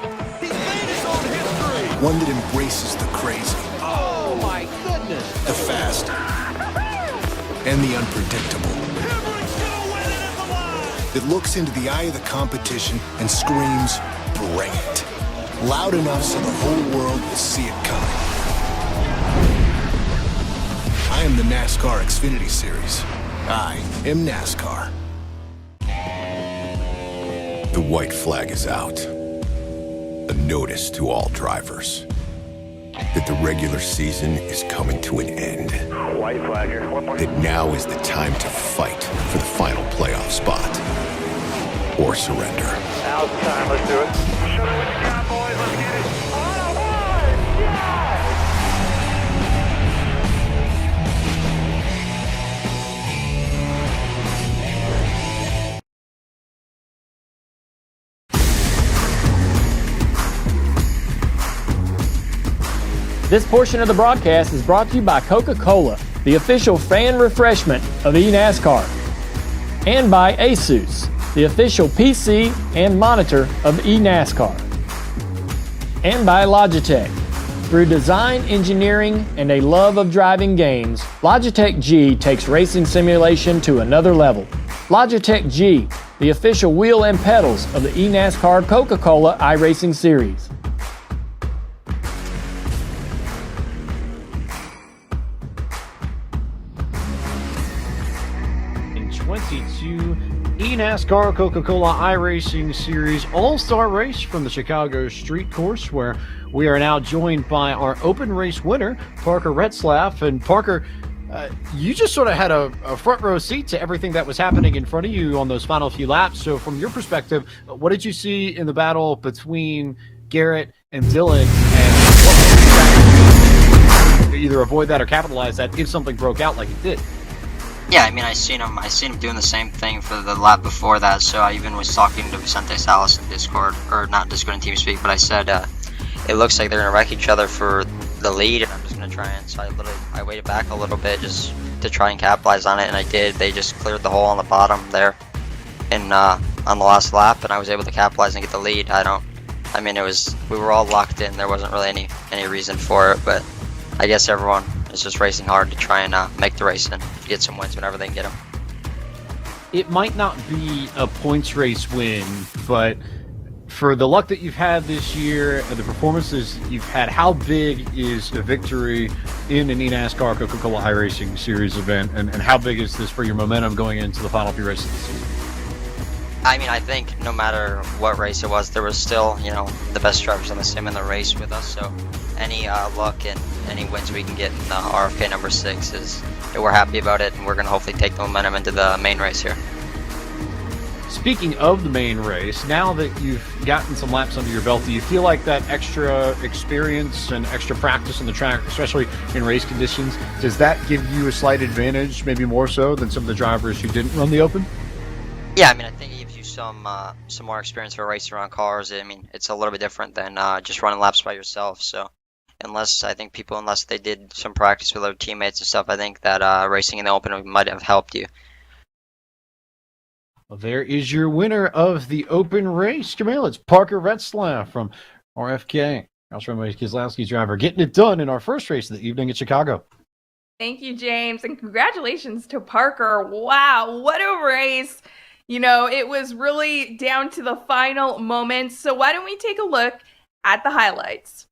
B: One that embraces the crazy.
A: Oh my goodness!
B: The fast. And the unpredictable. That looks into the eye of the competition and screams, bring it. Loud enough so the whole world will see it coming. I am the NASCAR Xfinity Series. I am NASCAR. The white flag is out. A notice to all drivers that the regular season is coming to an end.
C: White flag here.
B: That now is the time to fight for the final playoff spot. Or surrender.
C: Now's the time. Let's do it. Show me what you got, boys. Let's get it.
S: This portion of the broadcast is brought to you by Coca-Cola, the official fan refreshment of eNASCAR, and by Asus, the official PC and monitor of eNASCAR, and by Logitech. Through design, engineering, and a love of driving games, Logitech G takes racing simulation to another level. Logitech G, the official wheel and pedals of the eNASCAR Coca-Cola iRacing series. In 22 eNASCAR Coca-Cola iRacing Series All-Star Race from the Chicago Street Course, where we are now joined by our open race winner, Parker Retzlaff. And Parker, you just sort of had a front row seat to everything that was happening in front of you on those final few laps. So from your perspective, what did you see in the battle between Garrett and Dylan, and what was your to either avoid that or capitalize that if something broke out like it did?
V: Yeah, I mean, I seen him doing the same thing for the lap before that. So I even was talking to Vicente Salas in Discord, or not Discord in TeamSpeak, but I said it looks like they're gonna wreck each other for the lead, and I'm just gonna try and. So I waited back a little bit, just to try and capitalize on it, and I did. They just cleared the hole on the bottom there, and on the last lap, and I was able to capitalize and get the lead. We were all locked in. There wasn't really any reason for it, but I guess everyone is just racing hard to try and make the race and get some wins whenever they can get them.
S: It might not be a points race win, but for the luck that you've had this year and the performances you've had, how big is a victory in an eNASCAR Coca-Cola iRacing Series event, and how big is this for your momentum going into the final few races of the season?
V: I think no matter what race it was, there was still, the best drivers on the sim in the race with us. So any luck and any wins we can get in the RFK number 6 we're happy about it, and we're going to hopefully take the momentum into the main race here.
S: Speaking of the main race, now that you've gotten some laps under your belt, do you feel like that extra experience and extra practice on the track, especially in race conditions, does that give you a slight advantage, maybe more so than some of the drivers who didn't run the Open?
V: Yeah, I think it gives you some more experience for racing around cars. It's a little bit different than just running laps by yourself. So unless they did some practice with other teammates and stuff, I think that racing in the Open might have helped you.
S: Well, there is your winner of the Open race, Jamil. It's Parker Retzlaff from RFK. Also, Mike Keselowski's driver, getting it done in our first race of the evening at Chicago.
E: Thank you, James, and congratulations to Parker. Wow, what a race. It was really down to the final moments. So why don't we take a look at the highlights?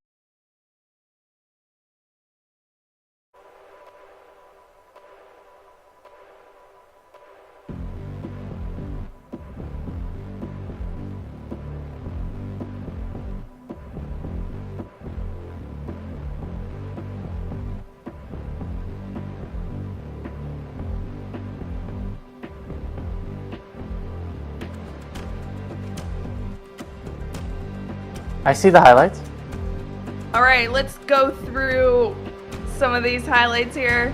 F: I see the highlights.
E: All right, let's go through some of these highlights here.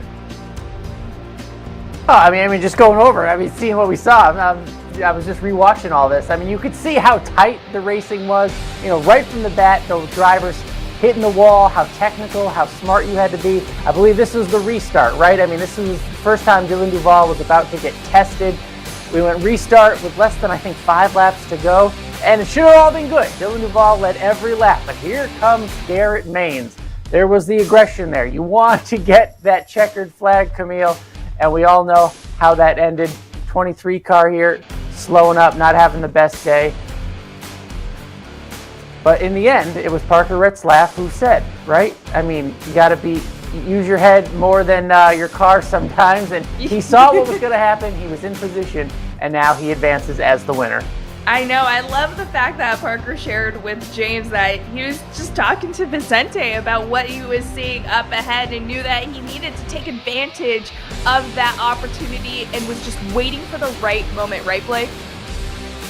F: Oh, just going over it. Seeing what we saw. I was just rewatching all this. You could see how tight the racing was. Right from the bat, the drivers hitting the wall, how technical, how smart you had to be. I believe this was the restart, right? This was the first time Dylan Duval was about to get tested. We went restart with less than, 5 laps to go. And it should have all been good. Dylan Duval led every lap. But here comes Garrett Maines. There was the aggression there. You want to get that checkered flag, Camille. And we all know how that ended. 23 car here, slowing up, not having the best day. But in the end, it was Parker Retzlaff who said, right? You got to use your head more than your car sometimes. And he saw what was going to happen. He was in position. And now he advances as the winner.
E: I know. I love the fact that Parker shared with James that he was just talking to Vicente about what he was seeing up ahead and knew that he needed to take advantage of that opportunity and was just waiting for the right moment. Right, Blake?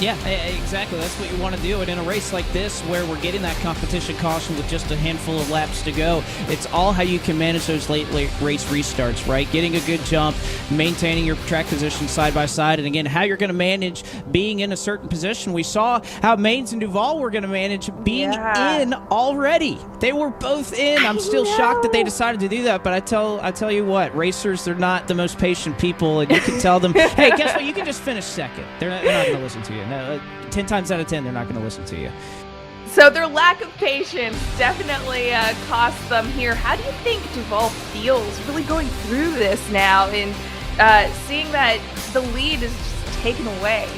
G: Yeah, exactly. That's what you want to do. And in a race like this, where we're getting that competition caution with just a handful of laps to go, it's all how you can manage those late race restarts, right? Getting a good jump, maintaining your track position side by side, and again, how you're going to manage being in a certain position. We saw how Maines and Duval were going to manage being in already. They were both in. I'm still shocked that they decided to do that, but I tell you what, racers, they're not the most patient people, and you can tell them, hey, guess what? You can just finish second. They're not going to listen to you. No, 10 times out of 10, they're not going to listen to you.
E: So their lack of patience definitely cost them here. How do you think Duval feels really going through this now and seeing that the lead is just taken away?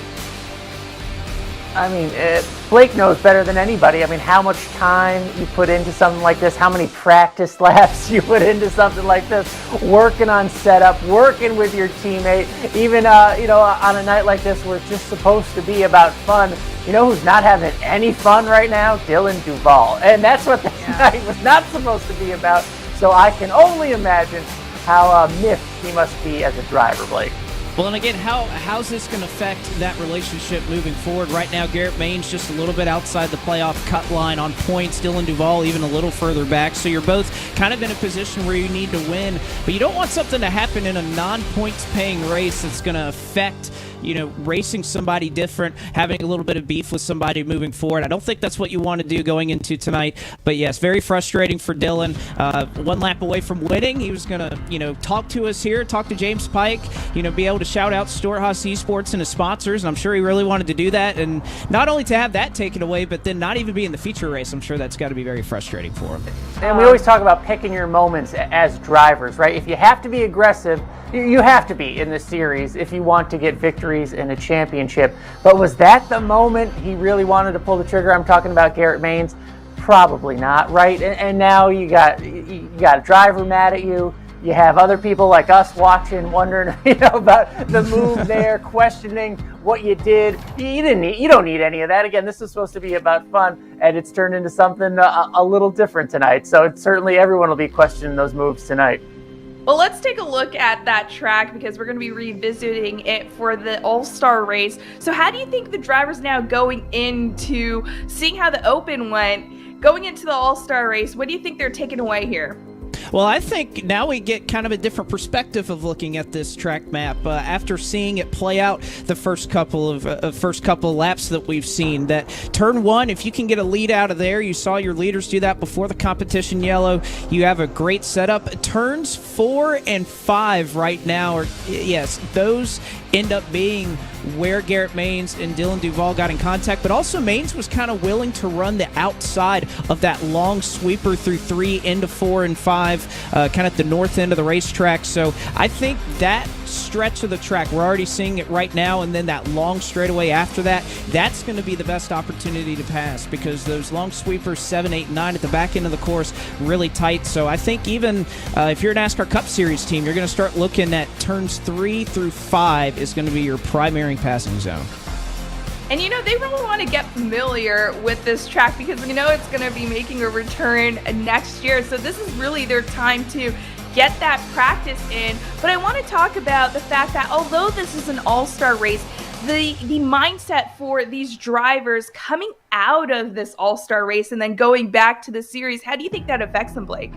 F: Blake knows better than anybody. How much time you put into something like this, how many practice laps you put into something like this, working on setup, working with your teammate, even, on a night like this where it's just supposed to be about fun. You know who's not having any fun right now? Dylan Duval. And that's what this night was not supposed to be about. So I can only imagine how miffed he must be as a driver, Blake.
G: Well, and again, how's this going to affect that relationship moving forward? Right now, Garrett Maines just a little bit outside the playoff cut line on points. Dylan Duval even a little further back. So you're both kind of in a position where you need to win. But you don't want something to happen in a non-points paying race that's going to affect racing somebody different, having a little bit of beef with somebody moving forward. I don't think that's what you want to do going into tonight. But yes, very frustrating for Dylan. 1 lap away from winning. He was going to, talk to us here, talk to James Pike, be able to shout out Stuart Haas Esports and his sponsors. And I'm sure he really wanted to do that. And not only to have that taken away, but then not even be in the feature race. I'm sure that's got to be very frustrating for him.
F: And we always talk about picking your moments as drivers, right? If you have to be aggressive, you have to be in this series if you want to get victories in a championship. But was that the moment he really wanted to pull the trigger? I'm talking about Garrett Maines. Probably not, right? And now you got a driver mad at you. You have other people like us watching, wondering, about the move there, questioning what you did. You don't need any of that. Again, this is supposed to be about fun, and it's turned into something a little different tonight. So it's certainly everyone will be questioning those moves tonight.
E: Well, let's take a look at that track because we're going to be revisiting it for the All-Star race. So how do you think the drivers now going into seeing how the Open went, going into the All-Star race, what do you think they're taking away here?
G: Well, I think now we get kind of a different perspective of looking at this track map after seeing it play out the first couple of laps that we've seen. That turn 1, if you can get a lead out of there, you saw your leaders do that before the competition yellow. You have a great setup. Turns 4 and 5 right now those end up being where Garrett Maines and Dylan Duval got in contact, but also Maines was kind of willing to run the outside of that long sweeper through 3 into 4 and 5, kind of at the north end of the racetrack. So I think that stretch of the track, we're already seeing it right now, and then that long straightaway after that, that's going to be the best opportunity to pass because those long sweepers 7, 8, 9 at the back end of the course really tight. So I think even if you're a NASCAR Cup Series team, you're going to start looking at turns 3 through 5 is going to be your primary passing zone.
E: And they really want to get familiar with this track because it's going to be making a return next year. So this is really their time to get that practice in. But I want to talk about the fact that although this is an all-star race, the mindset for these drivers coming out of this all-star race and then going back to the series, how do you think that affects them, Blake?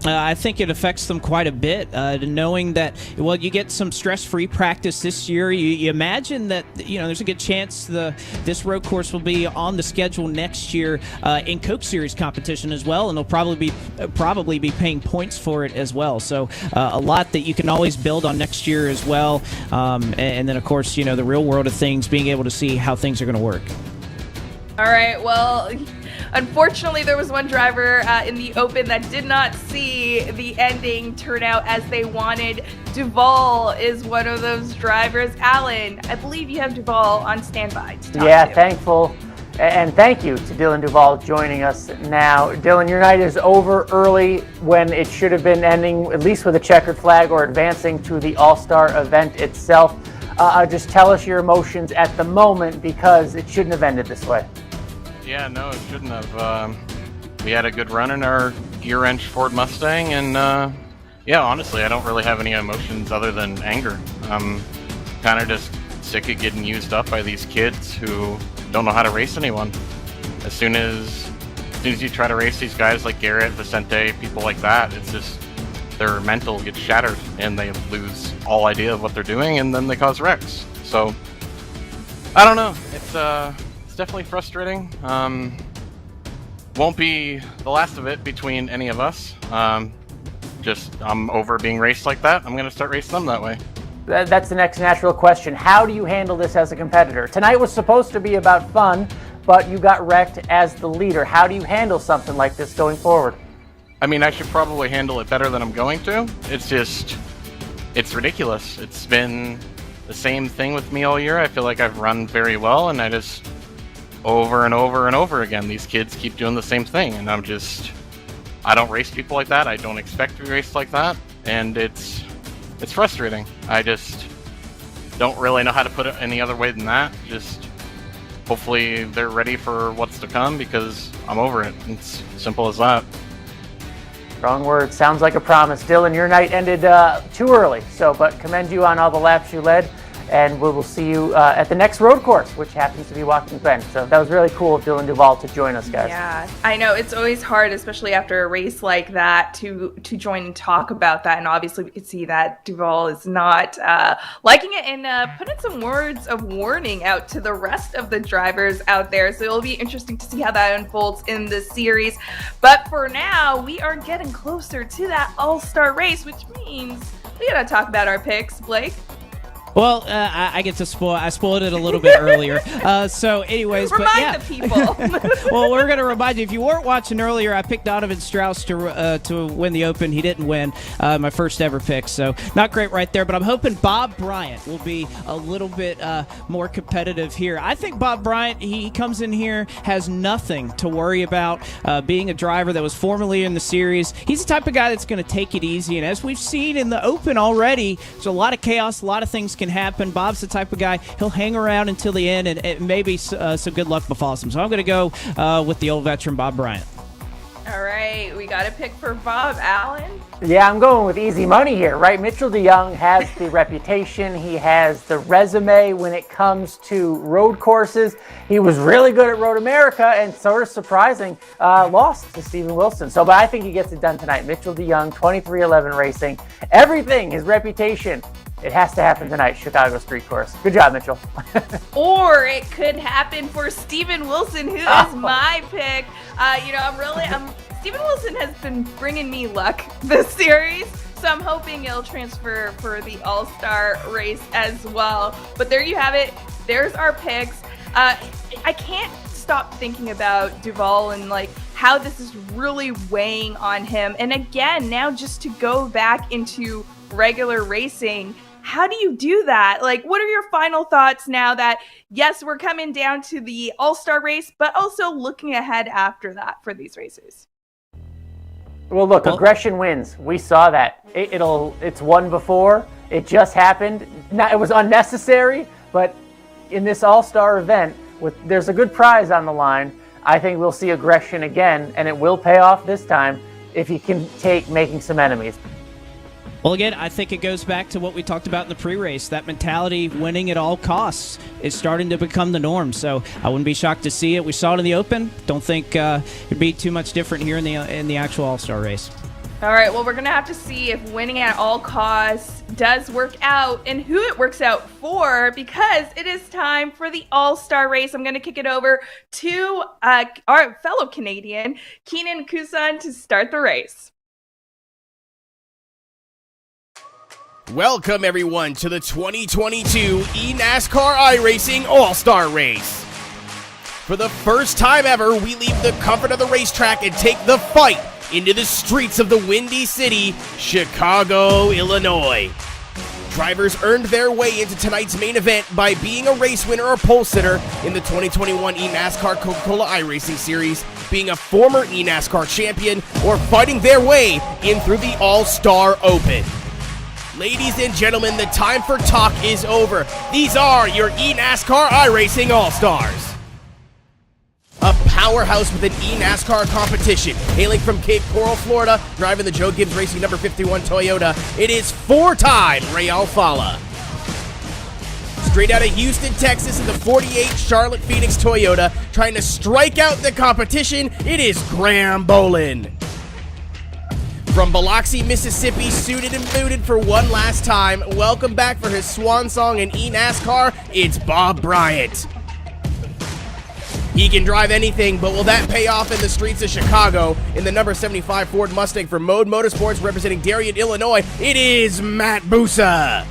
G: I think it affects them quite a bit, knowing that, you get some stress-free practice this year. You imagine that, there's a good chance this road course will be on the schedule next year in Coke Series competition as well, and they'll probably be paying points for it as well. So a lot that you can always build on next year as well. And then, of course, the real world of things, being able to see how things are going to work.
E: All right, well, unfortunately, there was one driver in the Open that did not see the ending turn out as they wanted. Duval is one of those drivers. Alan, I believe you have Duval on standby to talk to.
F: Thankful. And thank you to Dylan Duval joining us now. Dylan, your night is over early when it should have been ending at least with a checkered flag or advancing to the All-Star event itself. Just tell us your emotions at the moment because it shouldn't have ended this way.
D: Yeah, no, it shouldn't have. We had a good run in our gear-wrench Ford Mustang, and honestly, I don't really have any emotions other than anger. I'm kind of just sick of getting used up by these kids who don't know how to race anyone. As soon as you try to race these guys like Garrett, Vicente, people like that, it's just their mental gets shattered and they lose all idea of what they're doing, and then they cause wrecks. So I don't know. It's definitely frustrating. Won't be the last of it between any of us. I'm over being raced like that. I'm going to start racing them that way.
F: That's the next natural question. How do you handle this as a competitor? Tonight was supposed to be about fun, but you got wrecked as the leader. How do you handle something like this going forward?
D: I mean, I should probably handle it better than I'm going to. It's ridiculous. It's been the same thing with me all year. I feel like I've run very well, and I just over and over and over again, these kids keep doing the same thing, and I don't race people like that. I don't expect to be raced like that, and it's frustrating. I just don't really know how to put it any other way than that. Just hopefully they're ready for what's to come because I'm over it. It's simple as that.
F: Strong words. Sounds like a promise. Dylan, your night ended too early, but commend you on all the laps you led. and we will see you at the next road course, which happens to be Watkins Glen. So that was really cool of Dylan Duval to join us, guys.
E: Yeah, I know it's always hard, especially after a race like that, to join and talk about that. And obviously, we could see that Duval is not liking it and putting some words of warning out to the rest of the drivers out there. So it'll be interesting to see how that unfolds in the series. But for now, we are getting closer to that All-Star race, which means we gotta talk about our picks, Blake.
G: Well, I get to spoil. I spoiled it a little bit earlier. So, anyways,
E: Remind the people.
G: Well, we're going to remind you. If you weren't watching earlier, I picked Donovan Strauss to win the Open. He didn't win. My first ever pick, so not great right there. But I'm hoping Bob Bryant will be a little bit more competitive here. I think Bob Bryant, he comes in here, has nothing to worry about. Being a driver that was formerly in the series, he's the type of guy that's going to take it easy. And as we've seen in the Open already, there's a lot of chaos, a lot of things can happen. Bob's the type of guy, he'll hang around until the end, and maybe some good luck befalls him. So I'm going to go with the old veteran, Bob Bryant.
E: All right, we got a pick for Bob Allen.
F: Yeah, I'm going with easy money here, right? Mitchell DeYoung has the reputation. He has the resume when it comes to road courses. He was really good at Road America and sort of surprising, lost to Steven Wilson. So, but I think he gets it done tonight. Mitchell DeYoung, 2311 Racing. Everything, his reputation. It has to happen tonight, Chicago Street Course. Good job, Mitchell.
E: Or it could happen for Steven Wilson, who is my pick. Steven Wilson has been bringing me luck this series, so I'm hoping it'll transfer for the All-Star race as well. But there you have it. There's our picks. I can't stop thinking about Duval and how this is really weighing on him. And again, now just to go back into regular racing, how do you do that? What are your final thoughts now that, yes, we're coming down to the All-Star race, but also looking ahead after that for these races?
F: Well, look, aggression wins. We saw that. It's won before. It just happened. It was unnecessary, but in this All-Star event, there's a good prize on the line. I think we'll see aggression again, and it will pay off this time if you can take making some enemies.
G: Well, again, I think it goes back to what we talked about in the pre-race. That mentality, winning at all costs, is starting to become the norm. So I wouldn't be shocked to see it. We saw it in the Open. Don't think it'd be too much different here in the actual All-Star race.
E: All right, well, we're going to have to see if winning at all costs does work out and who it works out for, because it is time for the All-Star race. I'm going to kick it over to our fellow Canadian, Keenan Kusan, to start the race.
R: Welcome, everyone, to the 2022 eNASCAR iRacing All-Star Race. For the first time ever, we leave the comfort of the racetrack and take the fight into the streets of the Windy City, Chicago, Illinois. Drivers earned their way into tonight's main event by being a race winner or pole sitter in the 2021 eNASCAR Coca-Cola iRacing Series, being a former eNASCAR champion, or fighting their way in through the All-Star Open. Ladies and gentlemen, the time for talk is over. These are your eNASCAR iRacing All-Stars. A powerhouse with an eNASCAR competition. Hailing from Cape Coral, Florida, driving the Joe Gibbs Racing number 51 Toyota, it is four-time Ray Alfala. Straight out of Houston, Texas in the 48 Charlotte Phoenix Toyota, trying to strike out the competition, it is Graham Bolin. From Biloxi, Mississippi, suited and booted for one last time, welcome back for his swan song in eNASCAR, it's Bob Bryant. He can drive anything, but will that pay off in the streets of Chicago? In the number 75 Ford Mustang for Mode Motorsports representing Darien, Illinois, it is Matt Busa.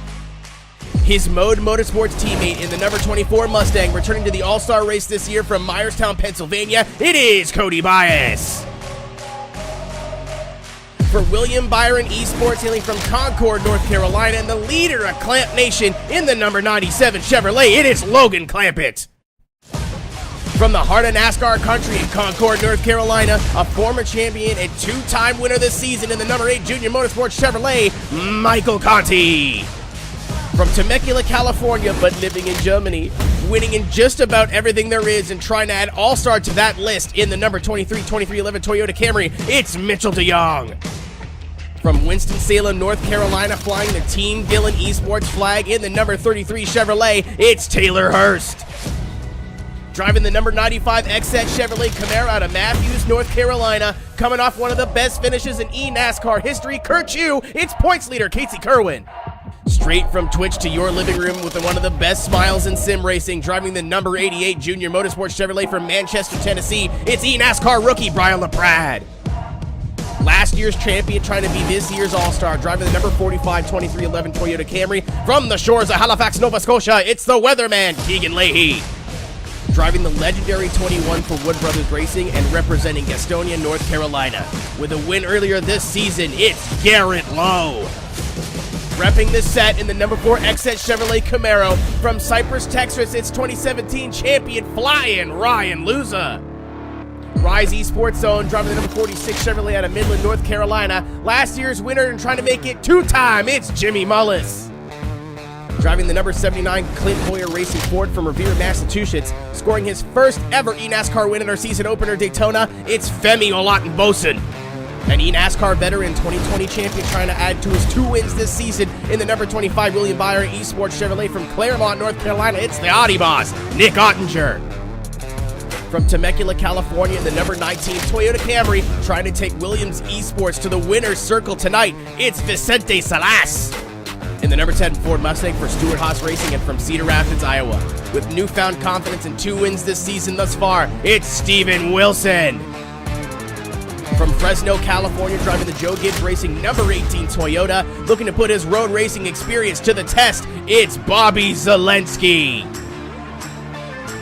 R: His Mode Motorsports teammate in the number 24 Mustang returning to the All-Star race this year from Myerstown, Pennsylvania, it is Cody Bias. For William Byron Esports, hailing from Concord, North Carolina, and the leader of Clamp Nation in the number 97 Chevrolet, it is Logan Clampett. From the heart of NASCAR country in Concord, North Carolina, a former champion and two-time winner this season in the number 8 Junior Motorsports Chevrolet, Michael Conti. From Temecula, California, but living in Germany, winning in just about everything there is and trying to add All-Star to that list in the number 23 2311 Toyota Camry, it's Mitchell DeYoung. From Winston-Salem, North Carolina, flying the Team Dillon Esports flag in the number 33 Chevrolet, it's Taylor Hurst. Driving the number 95 XZ Chevrolet Camaro out of Matthews, North Carolina, coming off one of the best finishes in eNASCAR history, Kurt Chu, it's points leader Casey Kerwin. Straight from Twitch to your living room with one of the best smiles in sim racing, driving the number 88 Junior Motorsports Chevrolet from Manchester, Tennessee, it's eNASCAR rookie Brian LaPrade. Last year's champion trying to be this year's All-Star, driving the number 45 2311 Toyota Camry from the shores of Halifax, Nova Scotia, it's the weatherman Keegan Leahy. Driving the legendary 21 for Wood Brothers Racing and representing Gastonia, North Carolina. With a win earlier this season, it's Garrett Lowe. Repping the set in the number 4 XZ Chevrolet Camaro from Cypress, Texas, it's 2017 champion flying Ryan Luza. Rise Esports Zone, driving the number 46 Chevrolet out of Midland, North Carolina. Last year's winner and trying to make it two-time, it's Jimmy Mullis. Driving the number 79 Clint Boyer Racing Ford from Revere, Massachusetts, scoring his first ever eNASCAR win in our season opener Daytona, it's Femi Olatunbosun. An eNASCAR veteran 2020 champion trying to add to his 2 wins this season in the number 25 William Byron Esports Chevrolet from Claremont, North Carolina, it's the Audi boss, Nick Ottinger. From Temecula, California, the number 19 Toyota Camry trying to take Williams Esports to the winner's circle tonight, it's Vicente Salas. In the number 10 Ford Mustang for Stuart Haas Racing and from Cedar Rapids, Iowa. With newfound confidence and 2 wins this season thus far, it's Steven Wilson. From Fresno, California, driving the Joe Gibbs Racing number 18 Toyota, looking to put his road racing experience to the test, it's Bobby Zelensky.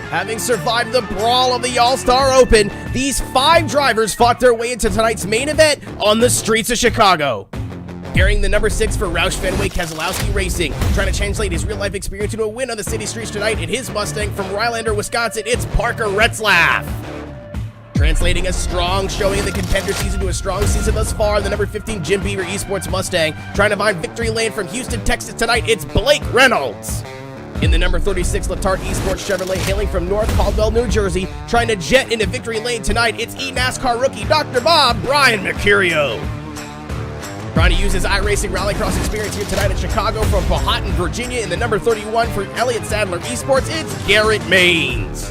R: Having survived the brawl of the All-Star Open, these 5 drivers fought their way into tonight's main event on the streets of Chicago. Carrying the number 6 for Roush Fenway Keselowski Racing, trying to translate his real-life experience into a win on the city streets tonight in his Mustang from Rylander, Wisconsin, it's Parker Retzlaff. Translating a strong showing in the contender season to a strong season thus far, the number 15 Jim Beaver Esports Mustang, trying to find victory lane from Houston, Texas tonight, it's Blake Reynolds. In the number 36 Letarte Esports Chevrolet, hailing from North Caldwell, New Jersey, trying to jet into victory lane tonight, it's eNASCAR rookie Dr. Bob Brian Mercurio. Trying to use his iRacing Rallycross experience here tonight in Chicago from Powhatan, Virginia, in the number 31 for Elliott Sadler Esports, it's Garrett Maines.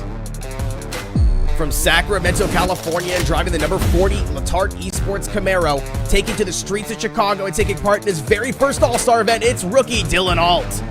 R: From Sacramento, California, and driving the number 40 Letarte Esports Camaro, taking to the streets of Chicago and taking part in his very first All-Star event, it's rookie Dylan Alt.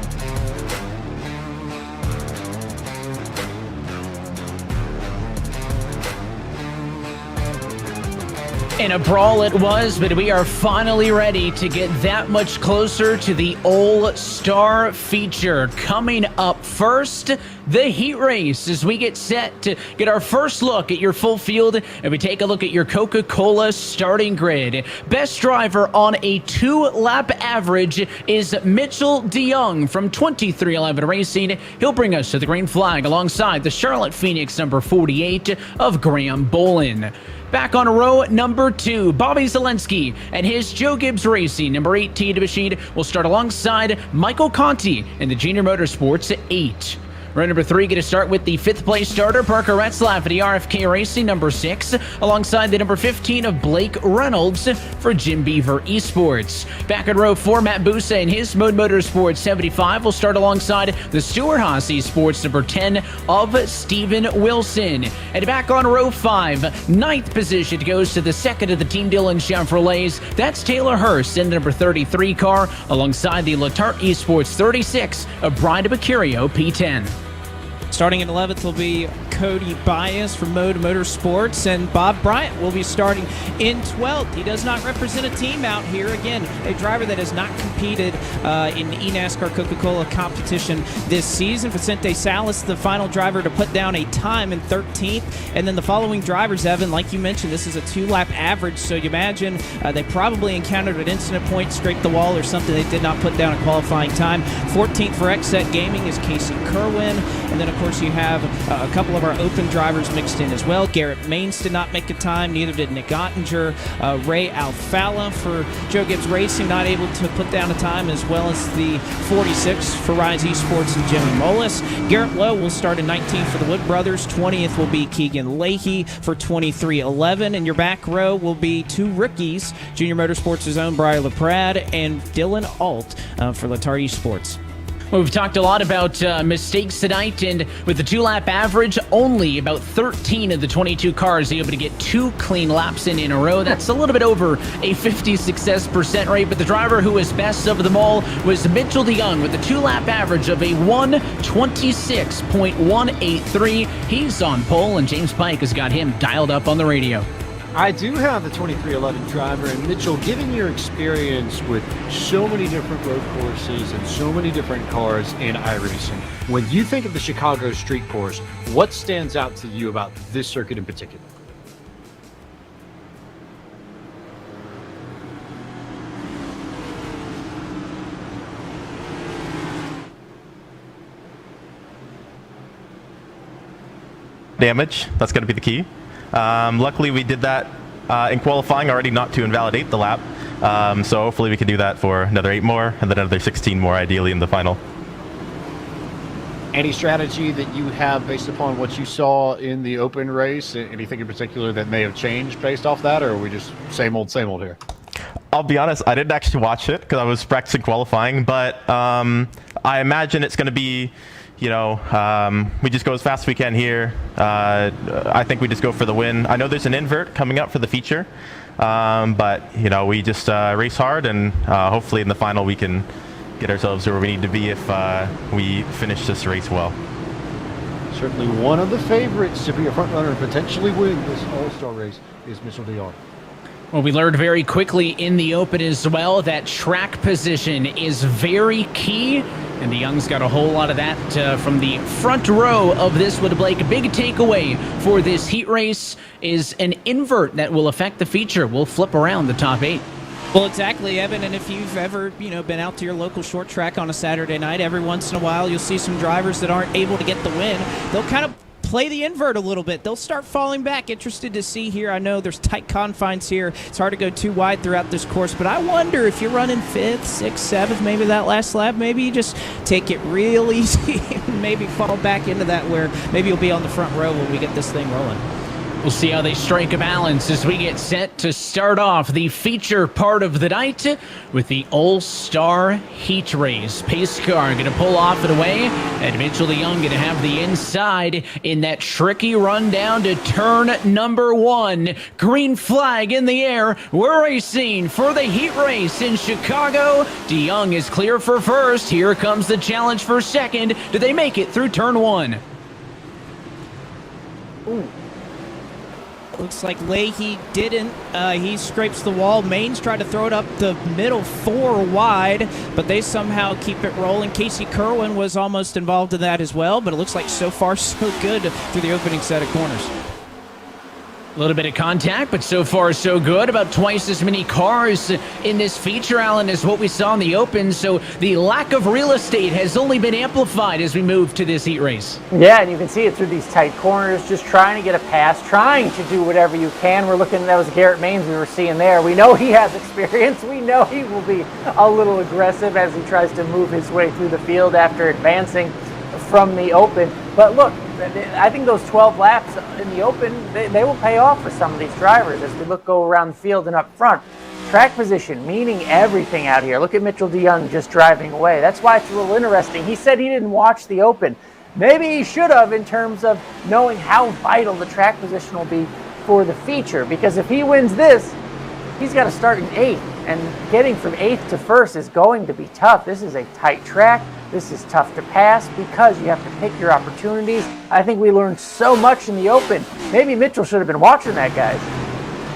H: In a brawl it was, but we are finally ready to get that much closer to the All-Star feature. Coming up first, the heat race, as we get set to get our first look at your full field and we take a look at your Coca-Cola starting grid. Best driver on a 2-lap average is Mitchell DeYoung from 2311 Racing. He'll bring us to the green flag alongside the Charlotte Phoenix number 48 of Graham Bolin. Back on row number 2, Bobby Zelensky and his Joe Gibbs Racing number 18 machine will start alongside Michael Conti in the Junior Motorsports 8. Row number 3, going to start with the 5th place starter, Parker Retzlaff, the RFK Racing number 6, alongside the number 15 of Blake Reynolds for Jim Beaver Esports. Back in row 4, Matt Busa and his Mode Motorsports 75 will start alongside the Stuart Haas Esports number 10 of Steven Wilson. And back on row 5, 9th position goes to the 2nd of the Team Dillon Chevrolets. That's Taylor Hurst in the number 33 car, alongside the Letarte Esports 36 of Brian Mercurio P10.
G: Starting in 11th will be Cody Bias from Mode Motorsports, and Bob Bryant will be starting in 12th. He does not represent a team out here. Again, a driver that has not competed in eNASCAR Coca-Cola competition this season. Vicente Salas, the final driver to put down a time in 13th. And then the following drivers, Evan, like you mentioned, this is a 2-lap average, so you imagine they probably encountered an incident point, scraped the wall or something. They did not put down a qualifying time. 14th for XZ Gaming is Casey Kerwin. And then, of course, you have a couple of our open drivers mixed in as well. Garrett Maines did not make a time, neither did Nick Ottinger. Ray Alfala for Joe Gibbs Racing, not able to put down a time, as well as the 46 for Rise Esports and Jimmy Mullis. Garrett Lowe will start in 19th for the Wood Brothers. 20th will be Keegan Leahy for 23.11. And your back row will be two rookies, Junior Motorsports' own Briar LaPrade and Dylan Alt for Latar Esports.
H: Well, we've talked a lot about mistakes tonight, and with the 2-lap average, only about 13 of the 22 cars able to get 2 clean laps in a row. That's a little bit over a 50 success percent rate, but the driver who was best of them all was Mitchell DeYoung with a 2-lap average of a 1:26.183. He's on pole, and James Pike has got him dialed up on the radio.
S: I do have the 2311 driver, and Mitchell, given your experience with so many different road courses and so many different cars in iRacing, when you think of the Chicago street course, what stands out to you about this circuit in particular?
K: Damage, that's going to be the key. Luckily, we did that in qualifying already, not to invalidate the lap. So hopefully we can do that for another 8 more, and then another 16 more, ideally, in the final.
S: Any strategy that you have based upon what you saw in the open race? Anything in particular that may have changed based off that, or are we just same old here?
K: I'll be honest, I didn't actually watch it because I was practicing qualifying, but I imagine it's going to be, you know, we just go as fast as we can here. I think we just go for the win. I know there's an invert coming up for the feature, but, you know, we just race hard, and hopefully in the final we can get ourselves where we need to be if we finish this race well.
S: Certainly one of the favorites to be a front runner and potentially win this All-Star race is Mitchell DeYoung.
H: Well, we learned very quickly in the open as well that track position is very key, and DeYoung's got a whole lot of that from the front row of this one. Blake, a big takeaway for this heat race is an invert that will affect the feature. We'll flip around the top 8.
G: Well, exactly, Evan, and if you've ever, been out to your local short track on a Saturday night, every once in a while you'll see some drivers that aren't able to get the win. They'll kind of play the invert a little bit. They'll start falling back. Interested to see here. I know there's tight confines here. It's hard to go too wide throughout this course, but I wonder if you're running 5th, 6th, 7th, maybe that last lap, maybe you just take it real easy and maybe fall back into that where maybe you'll be on the front row when we get this thing rolling.
H: We'll see how they strike a balance as we get set to start off the feature part of the night with the All-Star Heat Race. Pace car going to pull off and away, and Mitchell DeYoung going to have the inside in that tricky run down to turn number 1. Green flag in the air. We're racing for the heat race in Chicago. DeYoung is clear for first. Here comes the challenge for second. Do they make it through turn 1?
G: Ooh. Looks like Leahy didn't. He scrapes the wall. Maines tried to throw it up the middle 4 wide, but they somehow keep it rolling. Casey Kerwin was almost involved in that as well, but it looks like so far so good through the opening set of corners.
H: A little bit of contact, but so far so good. About twice as many cars in this feature, Alan, as what we saw in the open. So the lack of real estate has only been amplified as we move to this heat race.
F: Yeah, and you can see it through these tight corners, just trying to get a pass, trying to do whatever you can. We're looking, that was Garrett Maines we were seeing there. We know he has experience. We know he will be a little aggressive as he tries to move his way through the field after advancing from the open. But look, I think those 12 laps in the open, they will pay off for some of these drivers as we go around the field and up front. Track position, meaning everything out here. Look at Mitchell DeYoung just driving away. That's why it's a little interesting. He said he didn't watch the open. Maybe he should have in terms of knowing how vital the track position will be for the feature, because if he wins this, he's got to start in 8th, and getting from 8th to 1st is going to be tough. This is a tight track. This is tough to pass because you have to pick your opportunities. I think we learned so much in the open. Maybe Mitchell should have been watching that, guys.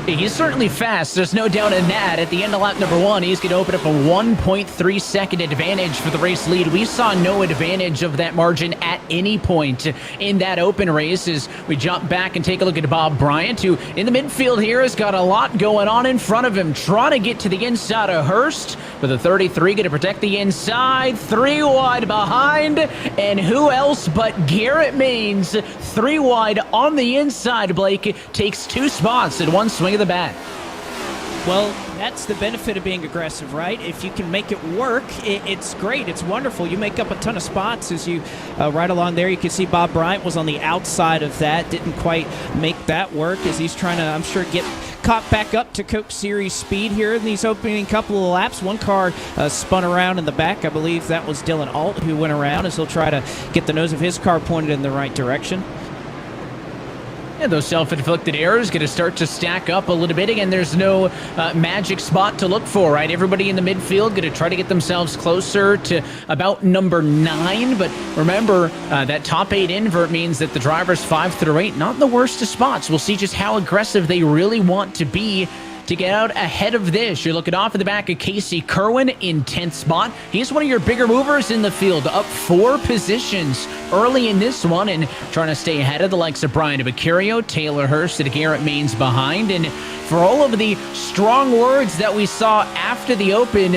H: He's certainly fast, there's no doubt in that. At the end of lap number 1, he's going to open up a 1.3 second advantage for the race lead. We saw no advantage of that margin at any point in that open race. As we jump back and take a look at Bob Bryant, who in the midfield here has got a lot going on in front of him, trying to get to the inside of Hurst, with a 33 going to protect the inside, 3 wide behind, and who else but Garrett Maines, 3 wide on the inside. Blake takes 2 spots in 1 swing of the bat.
G: Well, that's the benefit of being aggressive, right? If you can make it work, it's great. It's wonderful. You make up a ton of spots as you right along there. You can see Bob Bryant was on the outside of that. Didn't quite make that work as he's trying to, I'm sure, get caught back up to Coke Series speed here in these opening couple of laps. One car spun around in the back. I believe that was Dylan Alt who went around as he'll try to get the nose of his car pointed in the right direction.
H: Yeah, those self-inflicted errors going to start to stack up a little bit. Again, there's no magic spot to look for, right? Everybody in the midfield going to try to get themselves closer to about number 9. But remember, that top 8 invert means that the drivers 5 through 8, not the worst of spots. We'll see just how aggressive they really want to be to get out ahead of this. You're looking off at the back of Casey Kerwin in 10th spot. He's one of your bigger movers in the field, up 4 positions early in this one and trying to stay ahead of the likes of Brian DeBaccurio, Taylor Hurst, and Garrett Maines behind. And for all of the strong words that we saw after the Open,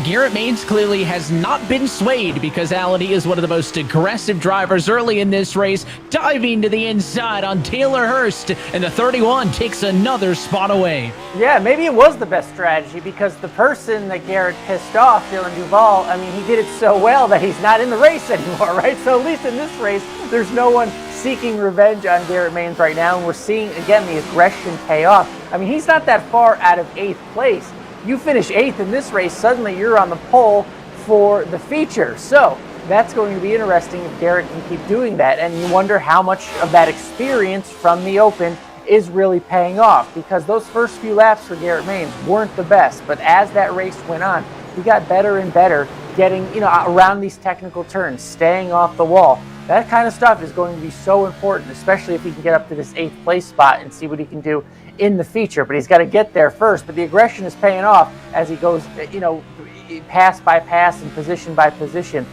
H: Garrett Maines clearly has not been swayed, because Alan, he is one of the most aggressive drivers early in this race, diving to the inside on Taylor Hurst, and the 31 takes another spot away.
F: Yeah, maybe it was the best strategy, because the person that Garrett pissed off, Dylan Duval, I mean, he did it so well that he's not in the race anymore, right? So at least in this race, there's no one seeking revenge on Garrett Maines right now, and we're seeing, again, the aggression pay off. I mean, he's not that far out of 8th place. You finish 8th in this race, suddenly you're on the pole for the feature. So that's going to be interesting if Garrett can keep doing that, and you wonder how much of that experience from the Open is really paying off, because those first few laps for Garrett Maines weren't the best, but as that race went on, he got better and better getting, around these technical turns, staying off the wall. That kind of stuff is going to be so important, especially if he can get up to this 8th place spot and see what he can do in the feature. But he's got to get there first. But the aggression is paying off as he goes, pass by pass and position by position.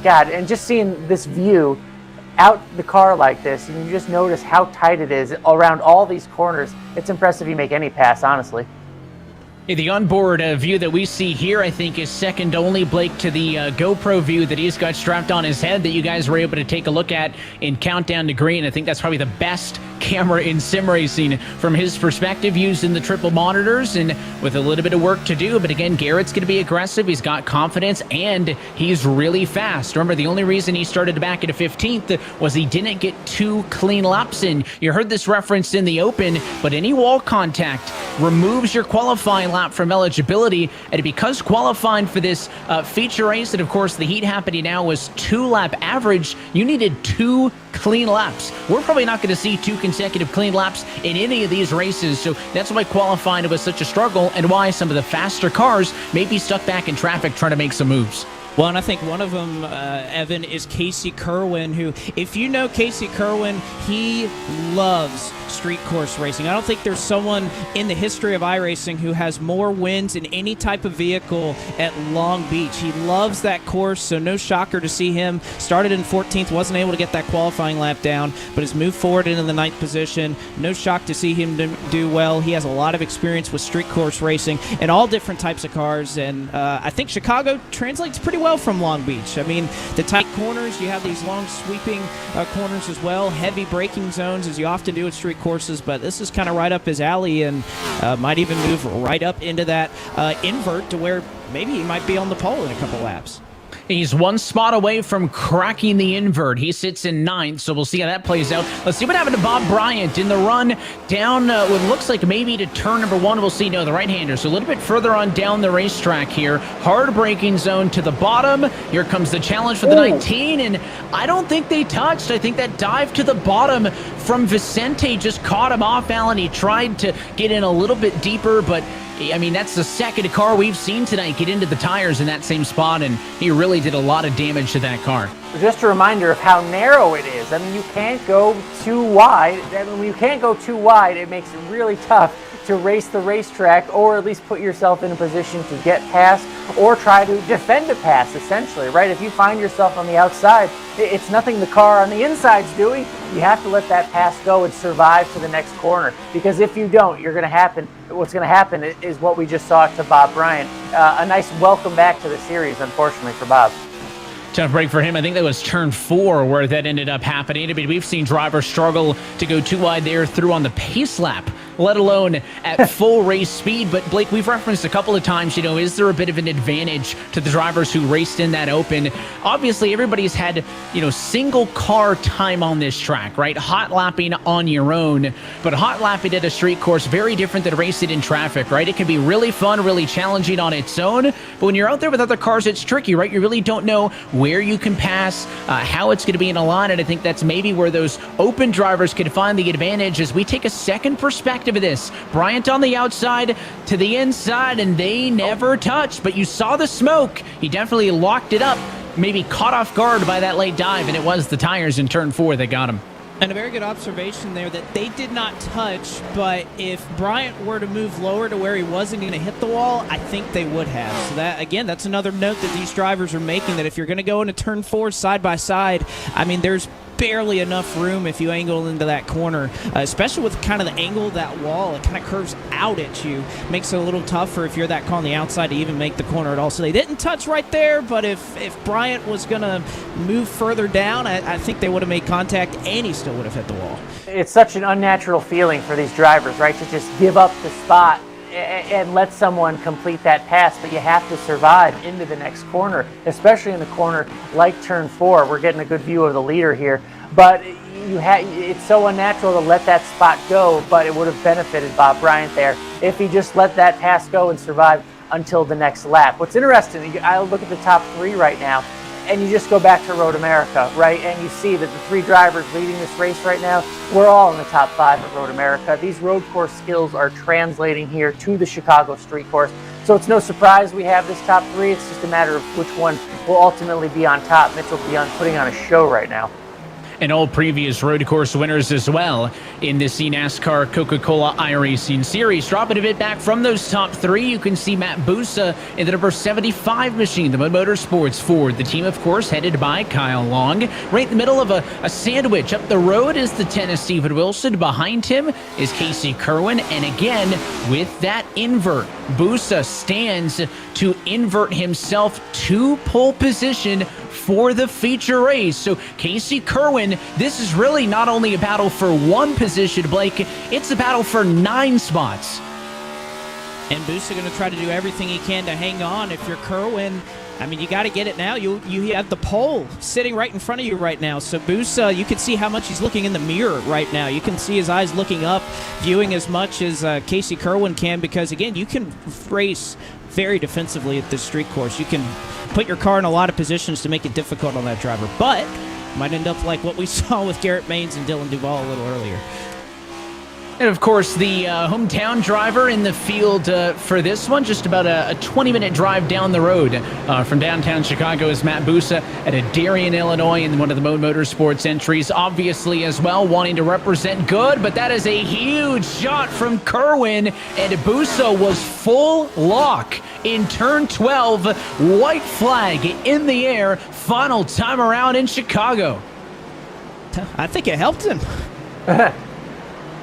F: God, and just seeing this view out the car like this, and you just notice how tight it is around all these corners. It's impressive you make any pass, honestly.
H: The onboard view that we see here, I think, is second only, Blake, to the GoPro view that he's got strapped on his head that you guys were able to take a look at in Countdown to Green. I think that's probably the best camera in sim racing from his perspective, used in the triple monitors and with a little bit of work to do. But again, Garrett's going to be aggressive. He's got confidence, and he's really fast. Remember, the only reason he started back at a 15th was he didn't get 2 clean laps in. You heard this reference in the Open, but any wall contact removes your qualifying lap from eligibility. And because qualifying for this feature race, and of course the heat happening now, was 2-lap average, you needed 2 clean laps. We're probably not going to see 2 consecutive clean laps in any of these races, so that's why qualifying was such a struggle, and why some of the faster cars may be stuck back in traffic trying to make some moves.
G: Well, and I think one of them, Evan, is Casey Kerwin, who, if you know Casey Kerwin, he loves street course racing. I don't think there's someone in the history of iRacing who has more wins in any type of vehicle at Long Beach. He loves that course, so no shocker to see him. Started in 14th, wasn't able to get that qualifying lap down, but has moved forward into the 9th position. No shock to see him do well. He has a lot of experience with street course racing and all different types of cars, and I think Chicago translates pretty well from Long Beach. I mean, the tight corners, you have these long sweeping corners as well, heavy braking zones, as you often do at street courses, but this is kind of right up his alley, and might even move right up into that invert to where maybe he might be on the pole in a couple laps.
H: He's 1 spot away from cracking the invert. He sits in 9th, so we'll see how that plays out. Let's see what happened to Bob Bryant in the run down what looks like maybe to turn number 1. We'll see. No, the right-hander. So a little bit further on down the racetrack here. Hard braking zone to the bottom. Here comes the challenge for the 19, and I don't think they touched. I think that dive to the bottom from Vicente just caught him off, Alan. He tried to get in a little bit deeper, but I mean, that's the second car we've seen tonight get into the tires in that same spot, and he really did a lot of damage to that car.
F: Just a reminder of how narrow it is. I mean, you can't go too wide. I mean, when you can't go too wide, it makes it really tough to race the racetrack, or at least put yourself in a position to get past or try to defend a pass, essentially, right? If you find yourself on the outside, it's nothing the car on the inside's doing. You have to let that pass go and survive to the next corner, because if you don't, what's going to happen is what we just saw to Bob Bryant. A nice welcome back to the series, unfortunately, for Bob.
H: Tough break for him. I think that was turn 4 where that ended up happening. I mean, we've seen drivers struggle to go too wide there through on the pace lap, let alone at full race speed. But Blake, we've referenced a couple of times, is there a bit of an advantage to the drivers who raced in that open? Obviously, everybody's had, single car time on this track, right? Hot lapping on your own, but hot lapping at a street course, very different than racing in traffic, right? It can be really fun, really challenging on its own, but when you're out there with other cars, it's tricky, right? You really don't know where you can pass, how it's going to be in a line, and I think that's maybe where those open drivers could find the advantage as we take a second perspective of this. Bryant on the outside to the inside, and they never touched, but you saw the smoke. He definitely locked it up, maybe caught off guard by that late dive, and it was the tires in turn 4 that got him.
G: And a very good observation there that they did not touch, but if Bryant were to move lower to where he wasn't going to hit the wall, I think they would have. So that, again, that's another note that these drivers are making, that if you're going to go into turn 4 side by side, I mean, there's barely enough room if you angle into that corner, especially with kind of the angle of that wall. It kind of curves out at you, makes it a little tougher if you're that car on the outside to even make the corner at all. So they didn't touch right there, but if Bryant was going to move further down, I think they would have made contact, and he still would have hit the wall.
F: It's such an unnatural feeling for these drivers, right, to just give up the spot and let someone complete that pass, but you have to survive into the next corner, especially in the corner like turn 4. We're getting a good view of the leader here, but it's so unnatural to let that spot go, but it would have benefited Bob Bryant there if he just let that pass go and survive until the next lap. What's interesting, I look at the top 3 right now, and you just go back to Road America, right? And you see that the 3 drivers leading this race right now, we're all in the top 5 of Road America. These road course skills are translating here to the Chicago street course. So it's no surprise we have this top 3. It's just a matter of which one will ultimately be on top. Mitch will be putting on a show right now.
H: And all previous road course winners as well in this eNASCAR Coca-Cola iRacing series. Dropping a bit back from those top 3, you can see Matt Busa in the number 75 machine, the Mud Motorsports Ford. The team, of course, headed by Kyle Long. Right in the middle of a sandwich. Up the road is the 10 of Steven Wilson. Behind him is Casey Kerwin. And again, with that invert, Busa stands to invert himself to pole position for the feature race. So Casey Kerwin, this is really not only a battle for 1 position, Blake, it's a battle for 9 spots.
G: And Busa going to try to do everything he can to hang on. If you're Kerwin, I mean, you got to get it now. You have the pole sitting right in front of you right now. So Busa, you can see how much he's looking in the mirror right now. You can see his eyes looking up, viewing as much as Casey Kerwin can, because, again, you can race very defensively at this street course. You can put your car in a lot of positions to make it difficult on that driver, but might end up like what we saw with Garrett Maines and Dylan Duvall a little earlier.
H: And of course, the hometown driver in the field for this one, just about a 20-minute drive down the road from downtown Chicago, is Matt Busa at a Darien, Illinois, in one of the Mode Motorsports entries. Obviously, as well, wanting to represent good, but that is a huge shot from Kerwin, and Busa was full lock in turn 12. White flag in the air, final time around in Chicago.
G: I think it helped him.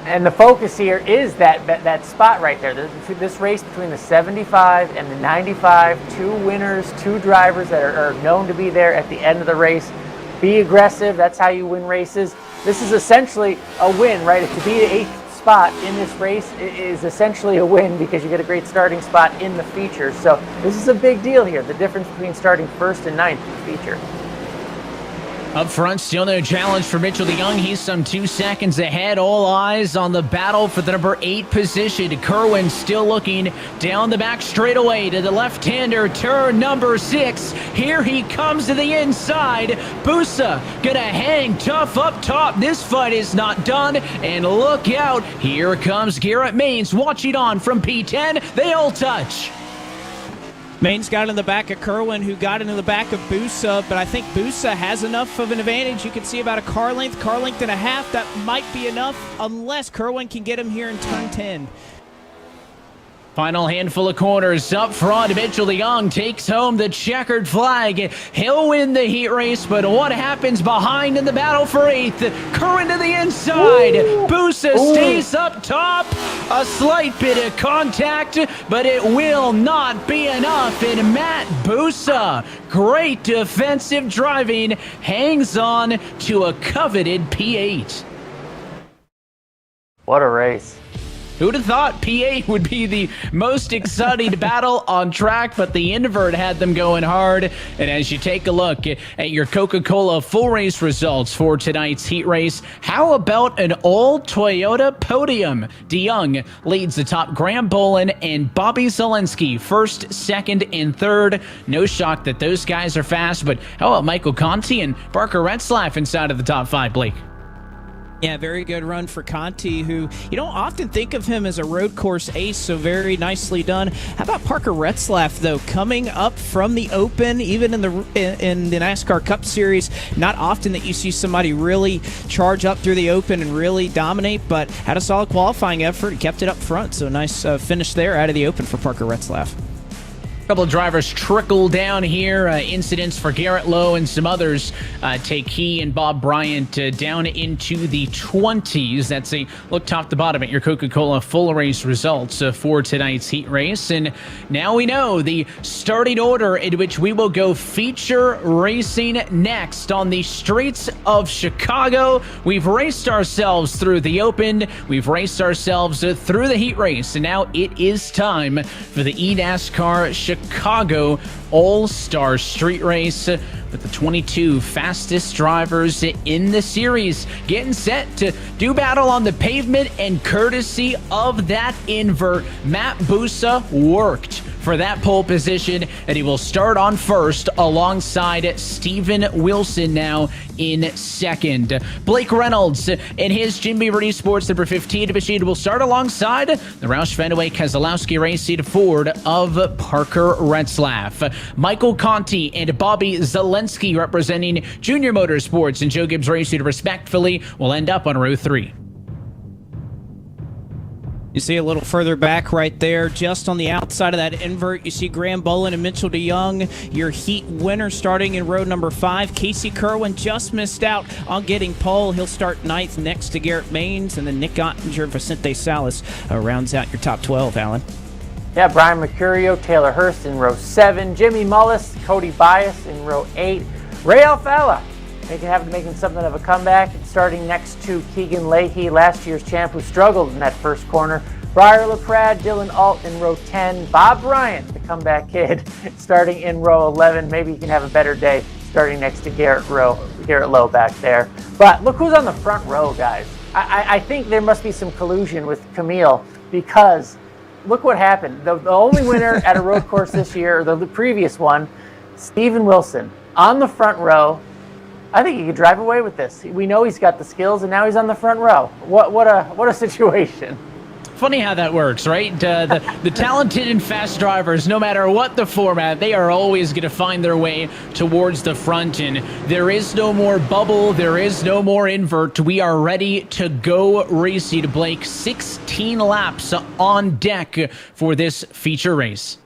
F: And the focus here is that spot right there. This race between the 75 and the 95, 2 winners, 2 drivers that are known to be there at the end of the race. Be aggressive. That's how you win races. This is essentially a win, right? To be the 8th spot in this race is essentially a win because you get a great starting spot in the feature. So this is a big deal here. The difference between starting 1st and 9th in the feature.
H: Up front, still no challenge for Mitchell DeYoung. He's some 2 seconds ahead. All eyes on the battle for the number 8 position. Kerwin still looking down the back straightaway to the left-hander, turn number 6. Here he comes to the inside. Busa gonna hang tough up top. This fight is not done. And look out, here comes Garrett Maines watching on from P10. They all touch.
G: Maines got in the back of Kerwin, who got into the back of Busa, but I think Busa has enough of an advantage. You can see about a car length and a half. That might be enough unless Kerwin can get him here in turn 10.
H: Final handful of corners up front. Mitchell DeYoung takes home the checkered flag. He'll win the heat race, but what happens behind in the battle for 8th? Kerwin to the inside. Busa stays up top. A slight bit of contact, but it will not be enough. And Matt Busa, great defensive driving, hangs on to a coveted P8.
F: What a race.
H: Who'd have thought P8 would be the most exciting battle on track, but the invert had them going hard. And as you take a look at your Coca-Cola full race results for tonight's heat race, how about an all-Toyota podium? DeYoung leads the top. Graham Bolin and Bobby Zelensky first, second, and third. No shock that those guys are fast, but how about Michael Conti and Parker Retzlaff inside of the top 5, Blake?
G: Yeah, very good run for Conti, who you don't often think of him as a road course ace, so very nicely done. How about Parker Retzlaff, though, coming up from the Open, even in the NASCAR Cup Series? Not often that you see somebody really charge up through the Open and really dominate, but had a solid qualifying effort and kept it up front, so nice finish there out of the Open for Parker Retzlaff.
H: A couple of drivers trickle down here. Incidents for Garrett Lowe and some others take he and Bob Bryant down into the 20s. That's a look top to bottom at your Coca-Cola full race results for tonight's heat race. And now we know the starting order in which we will go feature racing next on the streets of Chicago. We've raced ourselves through the Open. We've raced ourselves through the heat race. And now it is time for the eNASCAR Chicago All-Star Street Race with the 22 fastest drivers in the series getting set to do battle on the pavement, and courtesy of that invert, Matt Busa worked for that pole position, and he will start on first alongside Steven Wilson now in second. Blake Reynolds in his Jim Beaver Esports number 15 machine will start alongside the Roush Fenway Keselowski race seat Ford of Parker Retzlaff. Michael Conti and Bobby Zelensky representing Junior Motorsports and Joe Gibbs race seat respectively will end up on row 3.
G: You see a little further back right there, just on the outside of that invert, you see Graham Bolin and Mitchell DeYoung, your heat winner starting in row number 5. Casey Kerwin just missed out on getting pole. He'll start 9th next to Garrett Maines, and then Nick Ottinger, Vicente Salas rounds out your top 12, Alan.
F: Yeah, Brian Mercurio, Taylor Hurst in row 7, Jimmy Mullis, Cody Bias in row 8, Ray Alfalla making something of a comeback, starting next to Keegan Leahy, last year's champ who struggled in that first corner. Briar LaPrade, Dylan Alt in row 10. Bob Bryant, the comeback kid, starting in row 11. Maybe he can have a better day starting next to Garrett Lowe back there. But look who's on the front row, guys. I think there must be some collusion with Camille, because look what happened. The only winner at a road course this year, or the previous one, Steven Wilson, on the front row. I think he could drive away with this. We know he's got the skills, and now he's on the front row. What a situation.
H: Funny how that works, right? The talented and fast drivers, no matter what the format, they are always going to find their way towards the front. And there is no more bubble. There is no more invert. We are ready to go racing, Blake. 16 laps on deck for this feature race.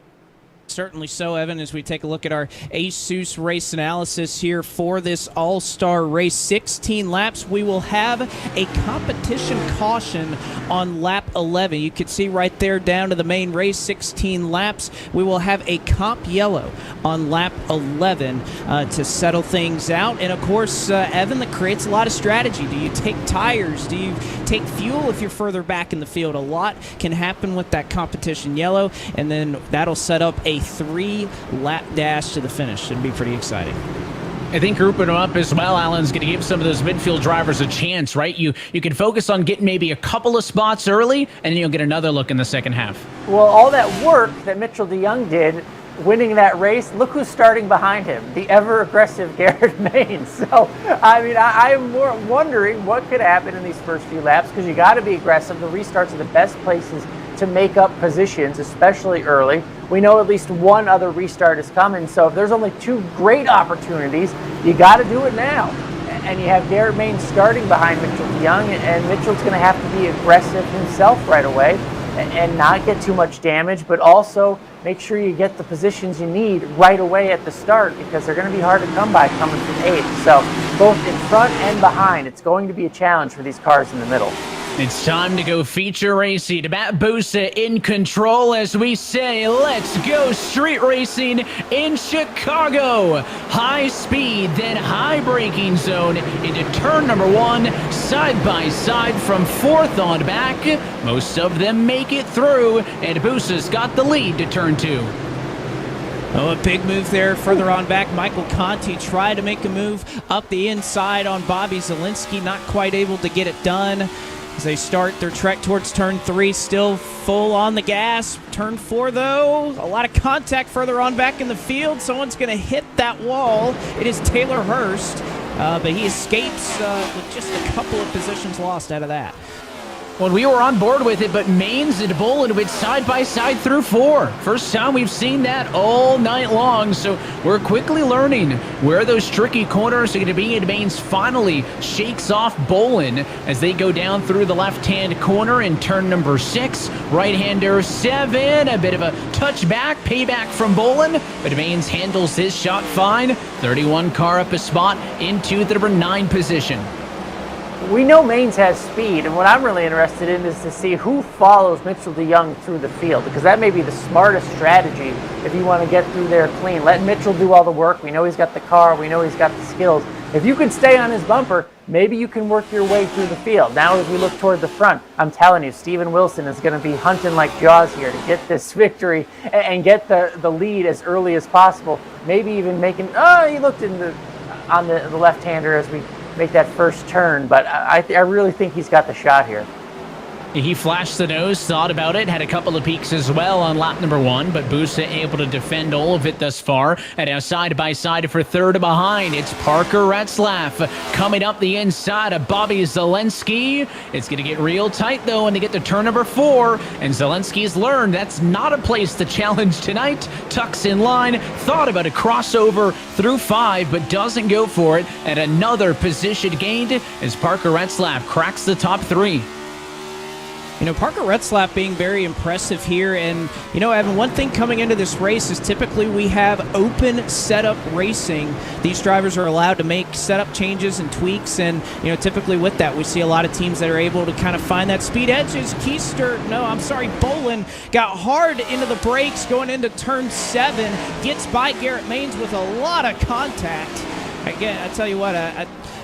G: Certainly so, Evan, as we take a look at our ASUS race analysis here for this all-star race. 16 laps. We will have a competition caution on lap 11. You can see right there down to the main race, 16 laps. We will have a comp yellow on lap 11 to settle things out. And, of course, Evan, that creates a lot of strategy. Do you take tires? Do you take fuel if you're further back in the field? A lot can happen with that competition yellow, and then that'll set up a 3-lap dash to the finish. Should be pretty exciting.
H: I think grouping them up as well, Alan's going to give some of those midfield drivers a chance, right? You can focus on getting maybe a couple of spots early, and then you'll get another look in the second half.
F: Well, all that work that Mitchell DeYoung did winning that race, look who's starting behind him, the ever-aggressive Garrett Maines. So, I mean, I'm more wondering what could happen in these first few laps, because you got to be aggressive. The restarts are the best places to make up positions, especially early. We know at least one other restart is coming, so if there's only 2 great opportunities, you got to do it now. And you have Garrett Maines starting behind Mitchell DeYoung, and Mitchell's going to have to be aggressive himself right away. and not get too much damage, but also make sure you get the positions you need right away at the start, because they're going to be hard to come by coming from 8th. So both in front and behind, it's going to be a challenge for these cars in the middle.
H: It's time to go feature racing. Matt Busa in control as we say, let's go street racing in Chicago. High speed, then high braking zone into turn number 1, side by side from 4th on back. Most of them make it through, and Busa's got the lead to turn 2.
G: Oh, a big move there further on back. Michael Conti tried to make a move up the inside on Bobby Zielinski, not quite able to get it done. As they start their trek towards turn 3, still full on the gas. Turn 4, though, a lot of contact further on back in the field. Someone's going to hit that wall. It is Taylor Hurst, but he escapes with just a couple of positions lost out of that.
H: Well, we were on board with it, but Maines and Bolin went side by side through 4. First time we've seen that all night long, so we're quickly learning where those tricky corners are going to be, and Maines finally shakes off Bolin as they go down through the left-hand corner in turn number 6. Right-hander 7, a bit of a touchback, payback from Bolin, but Maines handles his shot fine. 31 car up a spot into the number 9 position.
F: We know Maines has speed, and what I'm really interested in is to see who follows Mitchell DeYoung through the field, because that may be the smartest strategy if you want to get through there clean. Let Mitchell do all the work. We know he's got the car. We know he's got the skills. If you can stay on his bumper, maybe you can work your way through the field. Now as we look toward the front, I'm telling you, Steven Wilson is going to be hunting like Jaws here to get this victory and get the lead as early as possible. Maybe even making, he looked on the left-hander as we make that first turn, but I really think he's got the shot here.
H: He flashed the nose, thought about it, had a couple of peeks as well on lap number 1, but Busa able to defend all of it thus far. And now side by side for 3rd behind, it's Parker Retzlaff coming up the inside of Bobby Zielinski. It's going to get real tight though, and to get to turn number 4, and Zielinski's learned that's not a place to challenge tonight. Tucks in line, thought about a crossover through 5, but doesn't go for it, and another position gained as Parker Retzlaff cracks the top 3.
G: You know, Parker Retzlaff being very impressive here, and, you know, Evan, one thing coming into this race is typically we have open setup racing. These drivers are allowed to make setup changes and tweaks, and, you know, typically with that we see a lot of teams that are able to kind of find that speed edges. Bolin got hard into the brakes going into turn 7, gets by Garrett Maines with a lot of contact. Again, I tell you what,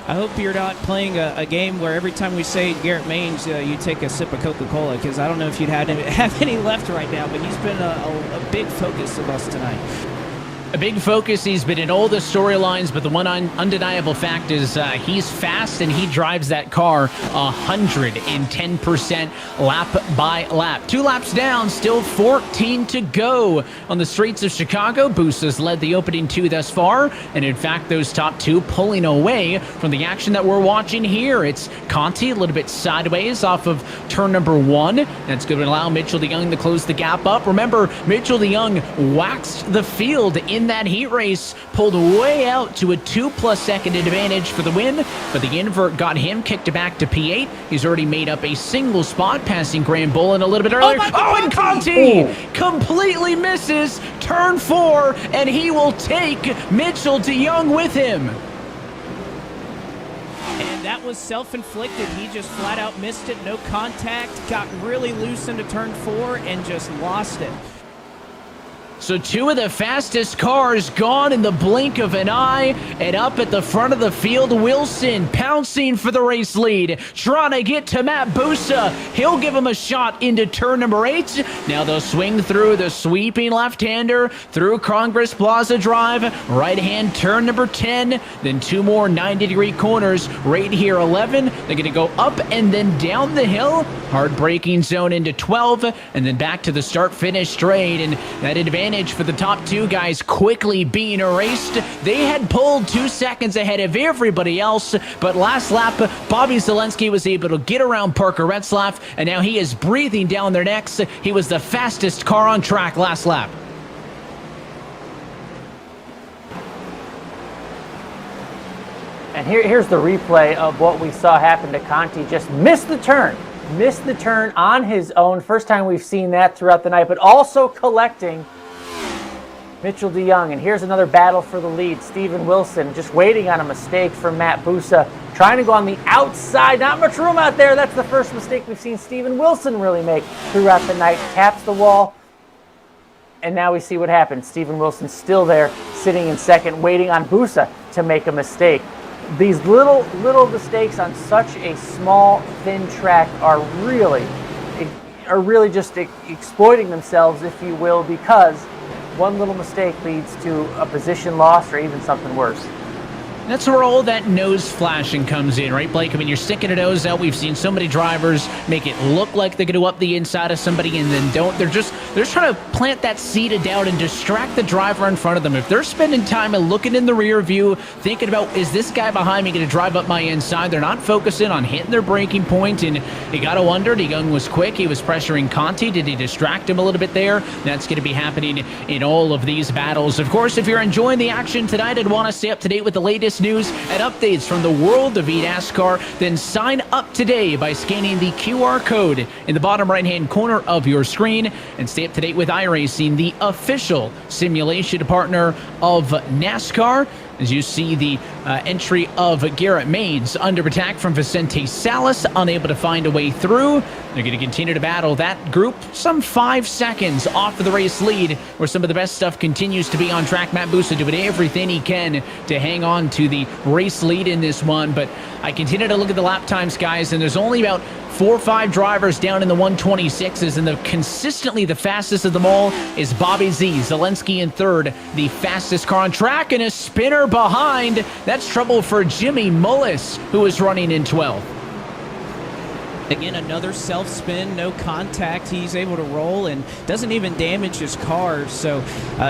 G: I hope you're not playing a game where every time we say Garrett Maines, you take a sip of Coca-Cola, because I don't know if you'd have any left right now, but he's been a big focus of us tonight.
H: A big focus. He's been in all the storylines, but the one undeniable fact is he's fast and he drives that car 110% lap by lap. 2 laps down, still 14 to go on the streets of Chicago. Busa's led the opening 2 thus far, and in fact, those top 2 pulling away from the action that we're watching here. It's Conti a little bit sideways off of turn number 1. That's going to allow Mitchell DeYoung to close the gap up. Remember, Mitchell DeYoung waxed the field in that heat race, pulled way out to a 2+ second advantage for the win, but the invert got him kicked back to P8. He's already made up a single spot, passing Graham Bolin a little bit earlier. And Conti completely misses turn 4, and he will take Mitchell DeYoung with him.
G: And that was self-inflicted. He just flat out missed it, no contact, got really loose into turn 4 and just lost it.
H: So 2 of the fastest cars gone in the blink of an eye, and up at the front of the field, Wilson pouncing for the race lead, trying to get to Matt Busa. He'll give him a shot into turn number 8. Now they'll swing through the sweeping left-hander, through Congress Plaza Drive, right-hand turn number 10, then 2 more 90-degree corners right here, 11. They're going to go up and then down the hill, hard braking zone into 12, and then back to the start-finish straight, and that advantage for the top 2 guys quickly being erased. They had pulled 2 seconds ahead of everybody else, but last lap, Bobby Zielinski was able to get around Parker Retzlaff, and now he is breathing down their necks. He was the fastest car on track last lap.
F: And here's the replay of what we saw happen to Conti. Just missed the turn. missed the turn on his own. First time we've seen that throughout the night, but also collecting Mitchell DeYoung. And here's another battle for the lead. Steven Wilson just waiting on a mistake from Matt Busa, trying to go on the outside. Not much room out there. That's the first mistake we've seen Steven Wilson really make throughout the night. Taps the wall. And now we see what happens. Steven Wilson still there, sitting in second, waiting on Busa to make a mistake. These little mistakes on such a small, thin track are really just exploiting themselves, if you will, because one little mistake leads to a position loss or even something worse.
G: That's where all that nose flashing comes in, right, Blake? I mean, you're sticking a nose out. We've seen so many drivers make it look like they're going to go up the inside of somebody and then don't. They're just trying to plant that seed of doubt and distract the driver in front of them. If they're spending time and looking in the rear view, thinking about, is this guy behind me going to drive up my inside? They're not focusing on hitting their braking point, and you got to wonder, DeYoung was quick. He was pressuring Conti. Did he distract him a little bit there? That's going to be happening in all of these battles. Of course, if you're enjoying the action tonight and want to stay up to date with the latest news and updates from the world of eNASCAR, then sign up today by scanning the QR code in the bottom right-hand corner of your screen and stay up to date with iRacing, the official simulation partner of NASCAR. As you see the entry of Garrett Maines under attack from Vicente Salas, unable to find a way through. They're going to continue to battle that group some 5 seconds off of the race lead, where some of the best stuff continues to be on track. Matt Busa doing everything he can to hang on to the race lead in this one, but I continue to look at the lap times, guys, and there's only about 4 or 5 drivers down in the 126s, and consistently the fastest of them all is Bobby Z. Zelensky in third, the fastest car on track, and a spinner behind. That's trouble for Jimmy Mullis, who is running in 12th. Again, another self-spin, no contact. He's able to roll and doesn't even damage his car. So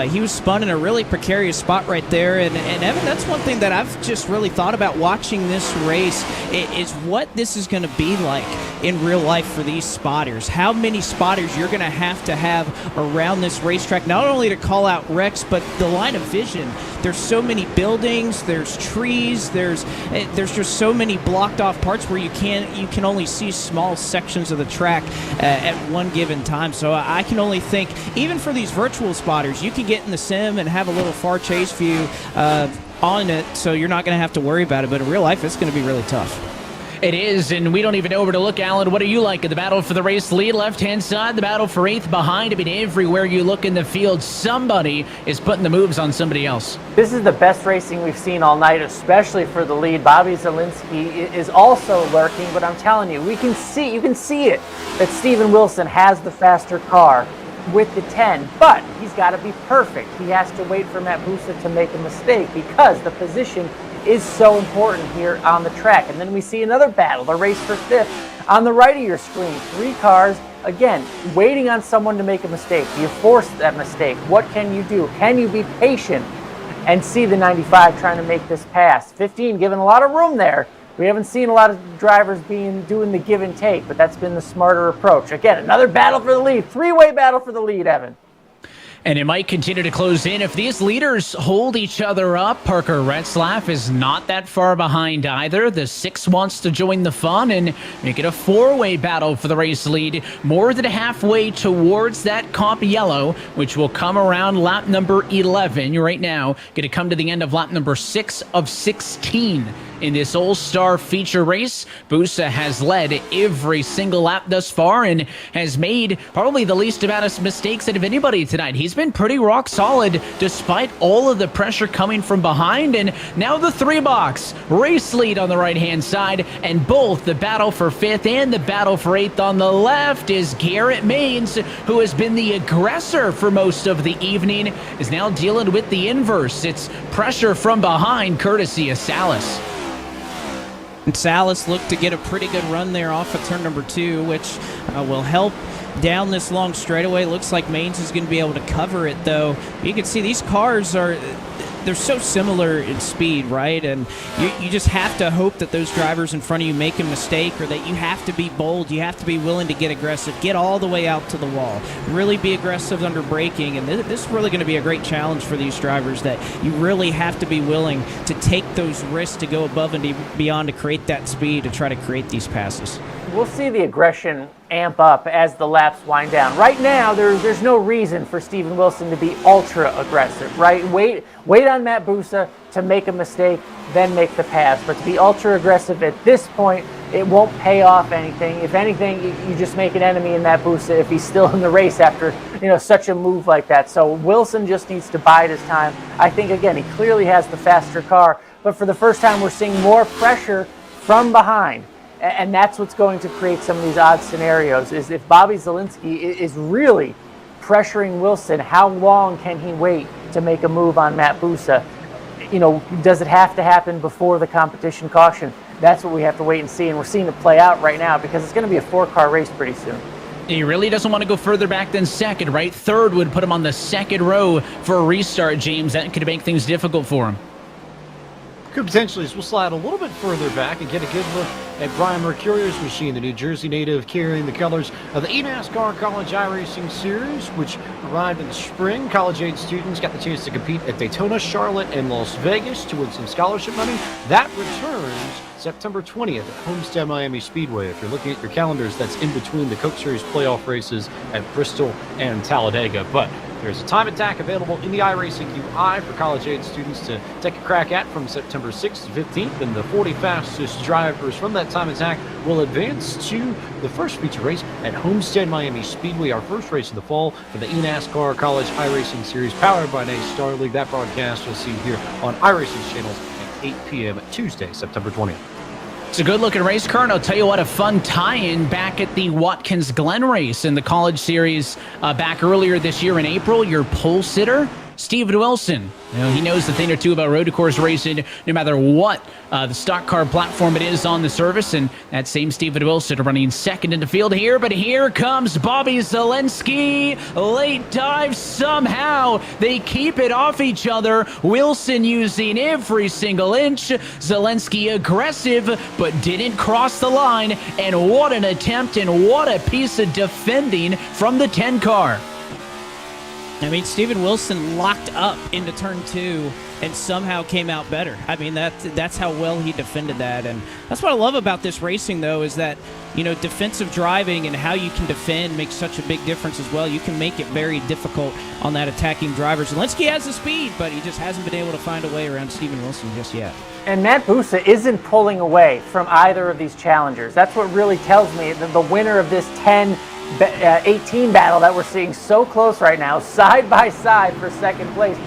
G: he was spun in a really precarious spot right there. And Evan, that's one thing that I've just really thought about watching this race is what this is going to be like in real life for these spotters. How many spotters you're going to have around this racetrack, not only to call out wrecks, but the line of vision. There's so many buildings, there's trees, there's just so many blocked off parts where you can only see small sections of the track at one given time. So I can only think, even for these virtual spotters, you can get in the sim and have a little far chase view on it, so you're not going to have to worry about it. But in real life, it's going to be really tough. It is, and we don't even know where to look, Alan. What do you like? The battle for the race lead, left-hand side, the battle for 8th behind. I mean, everywhere you look in the field, somebody is putting the moves on somebody else.
F: This is the best racing we've seen all night, especially for the lead. Bobby Zelensky is also lurking, but I'm telling you, you can see it, that Steven Wilson has the faster car with the 10, but he's got to be perfect. He has to wait for Matt Busa to make a mistake because the position is so important here on the track. And then we see another battle, the race for 5th on the right of your screen. 3 cars, again, waiting on someone to make a mistake. You force that mistake. What can you do? Can you be patient and see the 95 trying to make this pass? 15 given a lot of room there. We haven't seen a lot of drivers doing the give and take, but that's been the smarter approach. Again, another battle for the lead. 3-way battle for the lead, Evan.
G: And it might continue to close in if these leaders hold each other up. Parker Retzlaff is not that far behind either. The 6 wants to join the fun and make it a 4-way battle for the race lead. More than halfway towards that comp yellow, which will come around lap number 11. Right now, going to come to the end of lap number 6 of 16. In this all-star feature race, Busa has led every single lap thus far and has made probably the least amount of mistakes out of anybody tonight. He's been pretty rock solid despite all of the pressure coming from behind. And now the 3-box race lead on the right-hand side, and both the battle for 5th and the battle for 8th on the left is Garrett Maines, who has been the aggressor for most of the evening, is now dealing with the inverse. It's pressure from behind courtesy of Salas.
I: And Salas looked to get a pretty good run there off of turn number 2, which will help down this long straightaway. Looks like Maines is going to be able to cover it, though. You can see these cars they're so similar in speed, right? And you just have to hope that those drivers in front of you make a mistake, or that you have to be bold. You have to be willing to get aggressive, get all the way out to the wall, really be aggressive under braking. And this is really going to be a great challenge for these drivers, that you really have to be willing to take those risks to go above and beyond to create that speed to try to create these passes.
F: we'll see the aggression amp up as the laps wind down. Right now, there's no reason for Steven Wilson to be ultra aggressive, right? Wait on Matt Bussa to make a mistake, then make the pass. But to be ultra aggressive at this point, it won't pay off anything. If anything, you just make an enemy in Matt Bussa if he's still in the race after such a move like that. So Wilson just needs to bide his time. I think, again, he clearly has the faster car, but for the first time, we're seeing more pressure from behind. And that's what's going to create some of these odd scenarios, is if Bobby Zalinski is really pressuring Wilson, how long can he wait to make a move on Matt Bussa? Does it have to happen before the competition caution? That's what we have to wait and see, and we're seeing it play out right now because it's going to be a 4-car race pretty soon.
H: He really doesn't want to go further back than second, right? Third would put him on the second row for a restart, James. That could make things difficult for him.
S: Could potentially, as we'll slide a little bit further back and get a good look at Brian Mercurio's machine, the New Jersey native carrying the colors of the eNASCAR College iRacing Series, which arrived in the spring. College-age students got the chance to compete at Daytona, Charlotte, and Las Vegas to win some scholarship money. That returns September 20th at Homestead Miami Speedway. If you're looking at your calendars, that's in between the Coke Series playoff races at Bristol and Talladega. But there's a time attack available in the iRacing UI for college-age students to take a crack at from September 6th to 15th, and the 40 fastest drivers from that time attack will advance to the first feature race at Homestead Miami Speedway, our first race of the fall for the eNASCAR College iRacing Series powered by Star League. That broadcast you'll see here on iRacing's channels at 8 p.m. Tuesday, September 20th.
H: It's a good-looking race car, and I'll tell you what, a fun tie-in back at the Watkins Glen race in the College Series back earlier this year in April. Your pole sitter, Steven Wilson. He knows a thing or two about road course racing, no matter what the stock car platform it is on the service. And that same Steven Wilson running second in the field here. But here comes Bobby Zalinski. Late dive somehow. They keep it off each other. Wilson using every single inch. Zalinski aggressive, but didn't cross the line. And what an attempt and what a piece of defending from the 10 car.
I: I mean, Steven Wilson locked up into turn 2 and somehow came out better. I mean, that's how well he defended that. And that's what I love about this racing, though, is that, defensive driving and how you can defend makes such a big difference as well. You can make it very difficult on that attacking driver. Zalinski has the speed, but he just hasn't been able to find a way around Steven Wilson just yet.
F: And Matt Bussa isn't pulling away from either of these challengers. That's what really tells me that the winner of this 10-18 battle that we're seeing so close right now, side by side for second place,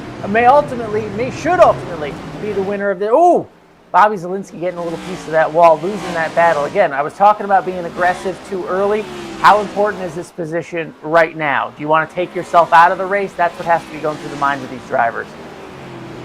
F: should ultimately be the winner of the. Ooh, Bobby Zalinski getting a little piece of that wall, losing that battle. Again, I was talking about being aggressive too early. How important is this position right now? Do you want to take yourself out of the race? That's what has to be going through the minds of these drivers.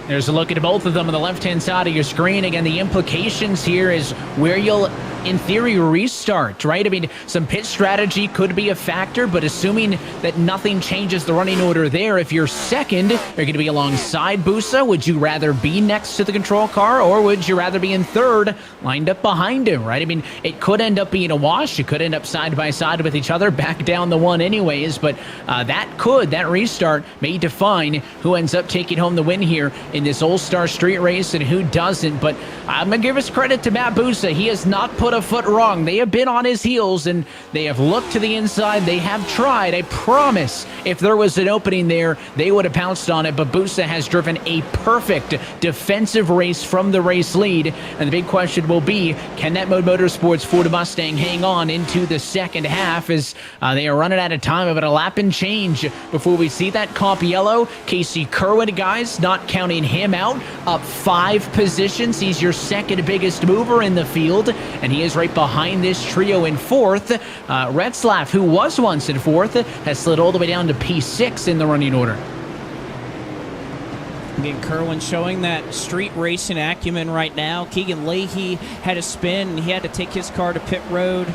H: There's a look at both of them on the left-hand side of your screen. Again, the implications here is where you'll, in theory, restart, right? I mean, some pit strategy could be a factor, but assuming that nothing changes the running order there, if you're second, you're going to be alongside Bussa. Would you rather be next to the control car, or would you rather be in third, lined up behind him, right? I mean, it could end up being a wash. You could end up side by side with each other, back down the one anyways, but that restart may define who ends up taking home the win here in this All-Star Street race and who doesn't. But I'm going to give us credit to Matt Bussa. He has not put a foot wrong. They have been on his heels, and they have looked to the inside. They have tried. I promise if there was an opening there, they would have pounced on it. But Bussa has driven a perfect defensive race from the race lead. And the big question will be, can that Mode Motorsports Ford Mustang hang on into the second half, as they are running out of time, about a lap and change before we see that comp yellow. Casey Kerwin, guys, not counting him out, up 5 positions. He's your second biggest mover in the field, and he is right behind this trio in fourth. Retzlaff, who was once in fourth, has slid all the way down to P6 in the running order.
I: Again, Kerwin showing that street racing acumen right now. Keegan Leahy had a spin, and he had to take his car to pit road.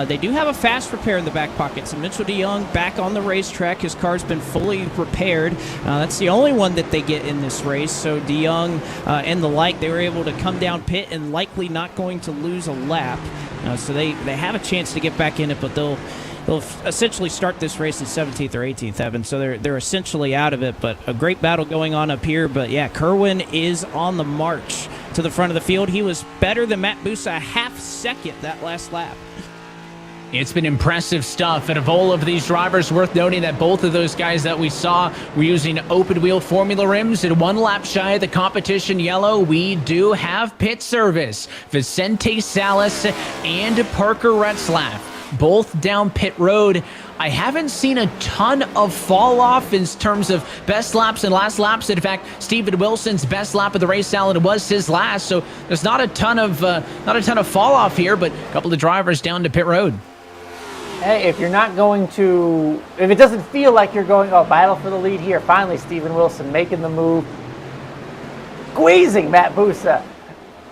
I: They do have a fast repair in the back pocket. So Mitchell DeYoung back on the racetrack. His car's been fully repaired. That's the only one that they get in this race. So DeYoung and the like, they were able to come down pit and likely not going to lose a lap. So they have a chance to get back in it, but they'll essentially start this race in 17th or 18th, Evan. So they're essentially out of it, but a great battle going on up here. But yeah, Kerwin is on the march to the front of the field. He was better than Matt Bussa a half second that last lap.
H: It's been impressive stuff. And of all of these drivers, worth noting that both of those guys that we saw were using open wheel formula rims and 1 lap shy of the competition yellow. We do have pit service. Vicente Salas and Parker Retzlaff, both down pit road. I haven't seen a ton of fall off in terms of best laps and last laps. In fact, Steven Wilson's best lap of the race, Alan, was his last. So there's not a ton of fall off here, but a couple of drivers down to pit road.
F: Hey, if you're not going to, if it doesn't feel like you're going, oh, battle for the lead here. Finally, Steven Wilson making the move, squeezing Matt Bussa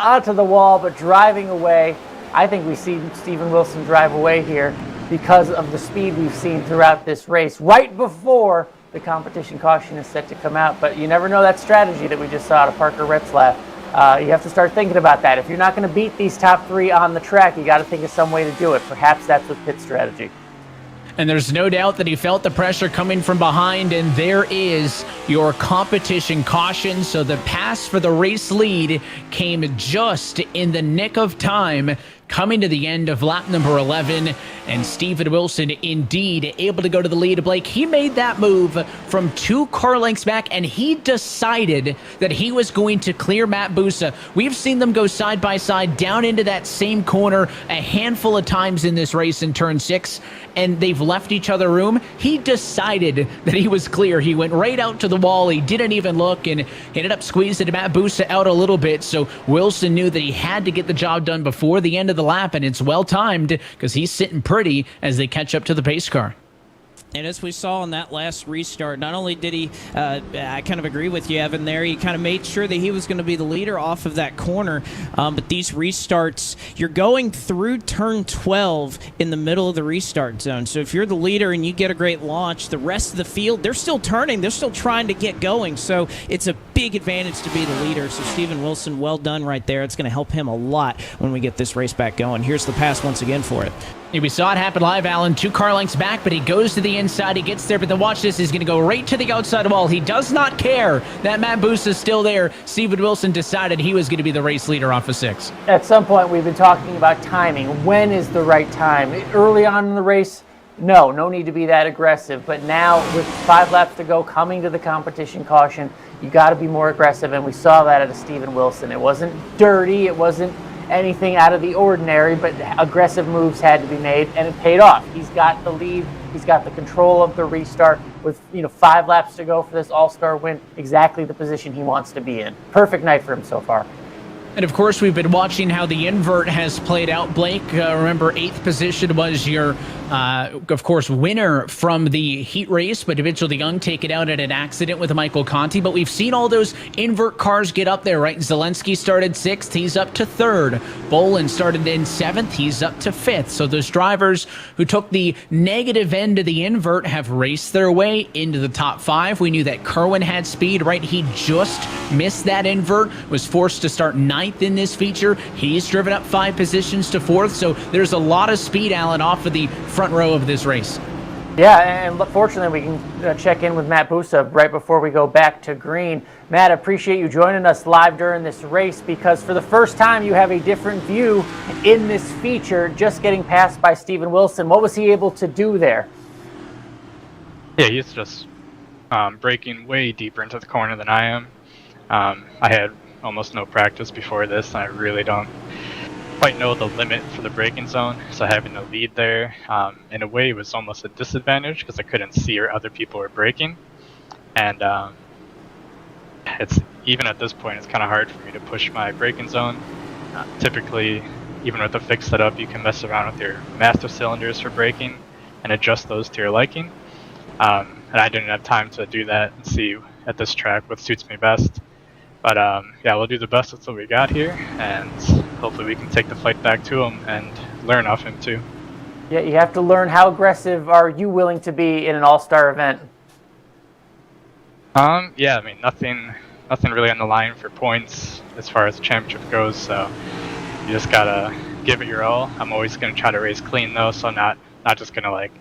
F: onto the wall, but driving away. I think we see Steven Wilson drive away here because of the speed we've seen throughout this race, right before the competition caution is set to come out. But you never know that strategy that we just saw out of Parker Retzlaff. You have to start thinking about that. If you're not going to beat these top 3 on the track, you got to think of some way to do it. Perhaps that's with pit strategy.
H: And there's no doubt that he felt the pressure coming from behind, and there is your competition caution. So the pass for the race lead came just in the nick of time, coming to the end of lap number 11, and Steven Wilson indeed able to go to the lead. Blake, he made that move from 2 car lengths back, and he decided that he was going to clear Matt Bussa. We've seen them go side by side down into that same corner a handful of times in this race in turn 6, and they've left each other room. He decided that he was clear. He went right out to the wall. He didn't even look, and ended up squeezing Matt Bussa out a little bit. So Wilson knew that he had to get the job done before the end of the lap, and it's well timed because he's sitting pretty as they catch up to the pace car.
I: And as we saw in that last restart, not only did he, I kind of agree with you, Evan, there, he kind of made sure that he was going to be the leader off of that corner. But these restarts, you're going through turn 12 in the middle of the restart zone. So if you're the leader and you get a great launch, the rest of the field, they're still turning. They're still trying to get going. So it's a big advantage to be the leader. So Steven Wilson, well done right there. It's going to help him a lot when we get this race back going. Here's the pass once again for it.
H: We saw it happen live, Alan. 2 car lengths back, but he goes to the inside. He gets there, but then watch this. He's going to go right to the outside wall. He does not care that Matt Bussa is still there. Steven Wilson decided he was going to be the race leader off of 6.
F: At some point, we've been talking about timing. When is the right time? Early on in the race, no need to be that aggressive. But now, with 5 laps to go, coming to the competition caution, you got to be more aggressive, and we saw that out of Steven Wilson. It wasn't dirty. It wasn't anything out of the ordinary, but aggressive moves had to be made, and it paid off. He's got the lead. He's got the control of the restart with 5 laps to go for this all-star win. Exactly the position he wants to be in. Perfect night for him so far.
H: And of course, we've been watching how the invert has played out. Blake, remember, 8th position was your, of course, winner from the heat race, but eventually Young take it out at an accident with Michael Conti. But we've seen all those invert cars get up there, right? Zelensky started 6th. He's up to 3rd. Bolin started in 7th. He's up to 5th. So those drivers who took the negative end of the invert have raced their way into the top 5. We knew that Kerwin had speed, right? He just missed that invert, was forced to start 9th in this feature. He's driven up 5 positions to 4th, so there's a lot of speed, Alan, off of the front row of this race.
F: Yeah, and fortunately we can check in with Matt Bussa right before we go back to green. Matt, appreciate you joining us live during this race, because for the first time you have a different view in this feature, just getting passed by Steven Wilson. What was he able to do there?
J: Yeah, he's just braking way deeper into the corner than I am. I had almost no practice before this, and I really don't quite know the limit for the braking zone, so having the lead there in a way was almost a disadvantage because I couldn't see where other people were braking, and it's even at this point it's kind of hard for me to push my braking zone. Typically, even with a fixed setup, you can mess around with your master cylinders for braking and adjust those to your liking, and I didn't have time to do that and see at this track what suits me best. But yeah, we'll do the best with what we got here, and hopefully we can take the fight back to him and learn off him too.
F: Yeah, you have to learn. How aggressive are you willing to be in an all-star event?
J: Yeah, I mean, nothing really on the line for points as far as the championship goes, so you just gotta give it your all. I'm always gonna try to race clean though, so I'm not just gonna like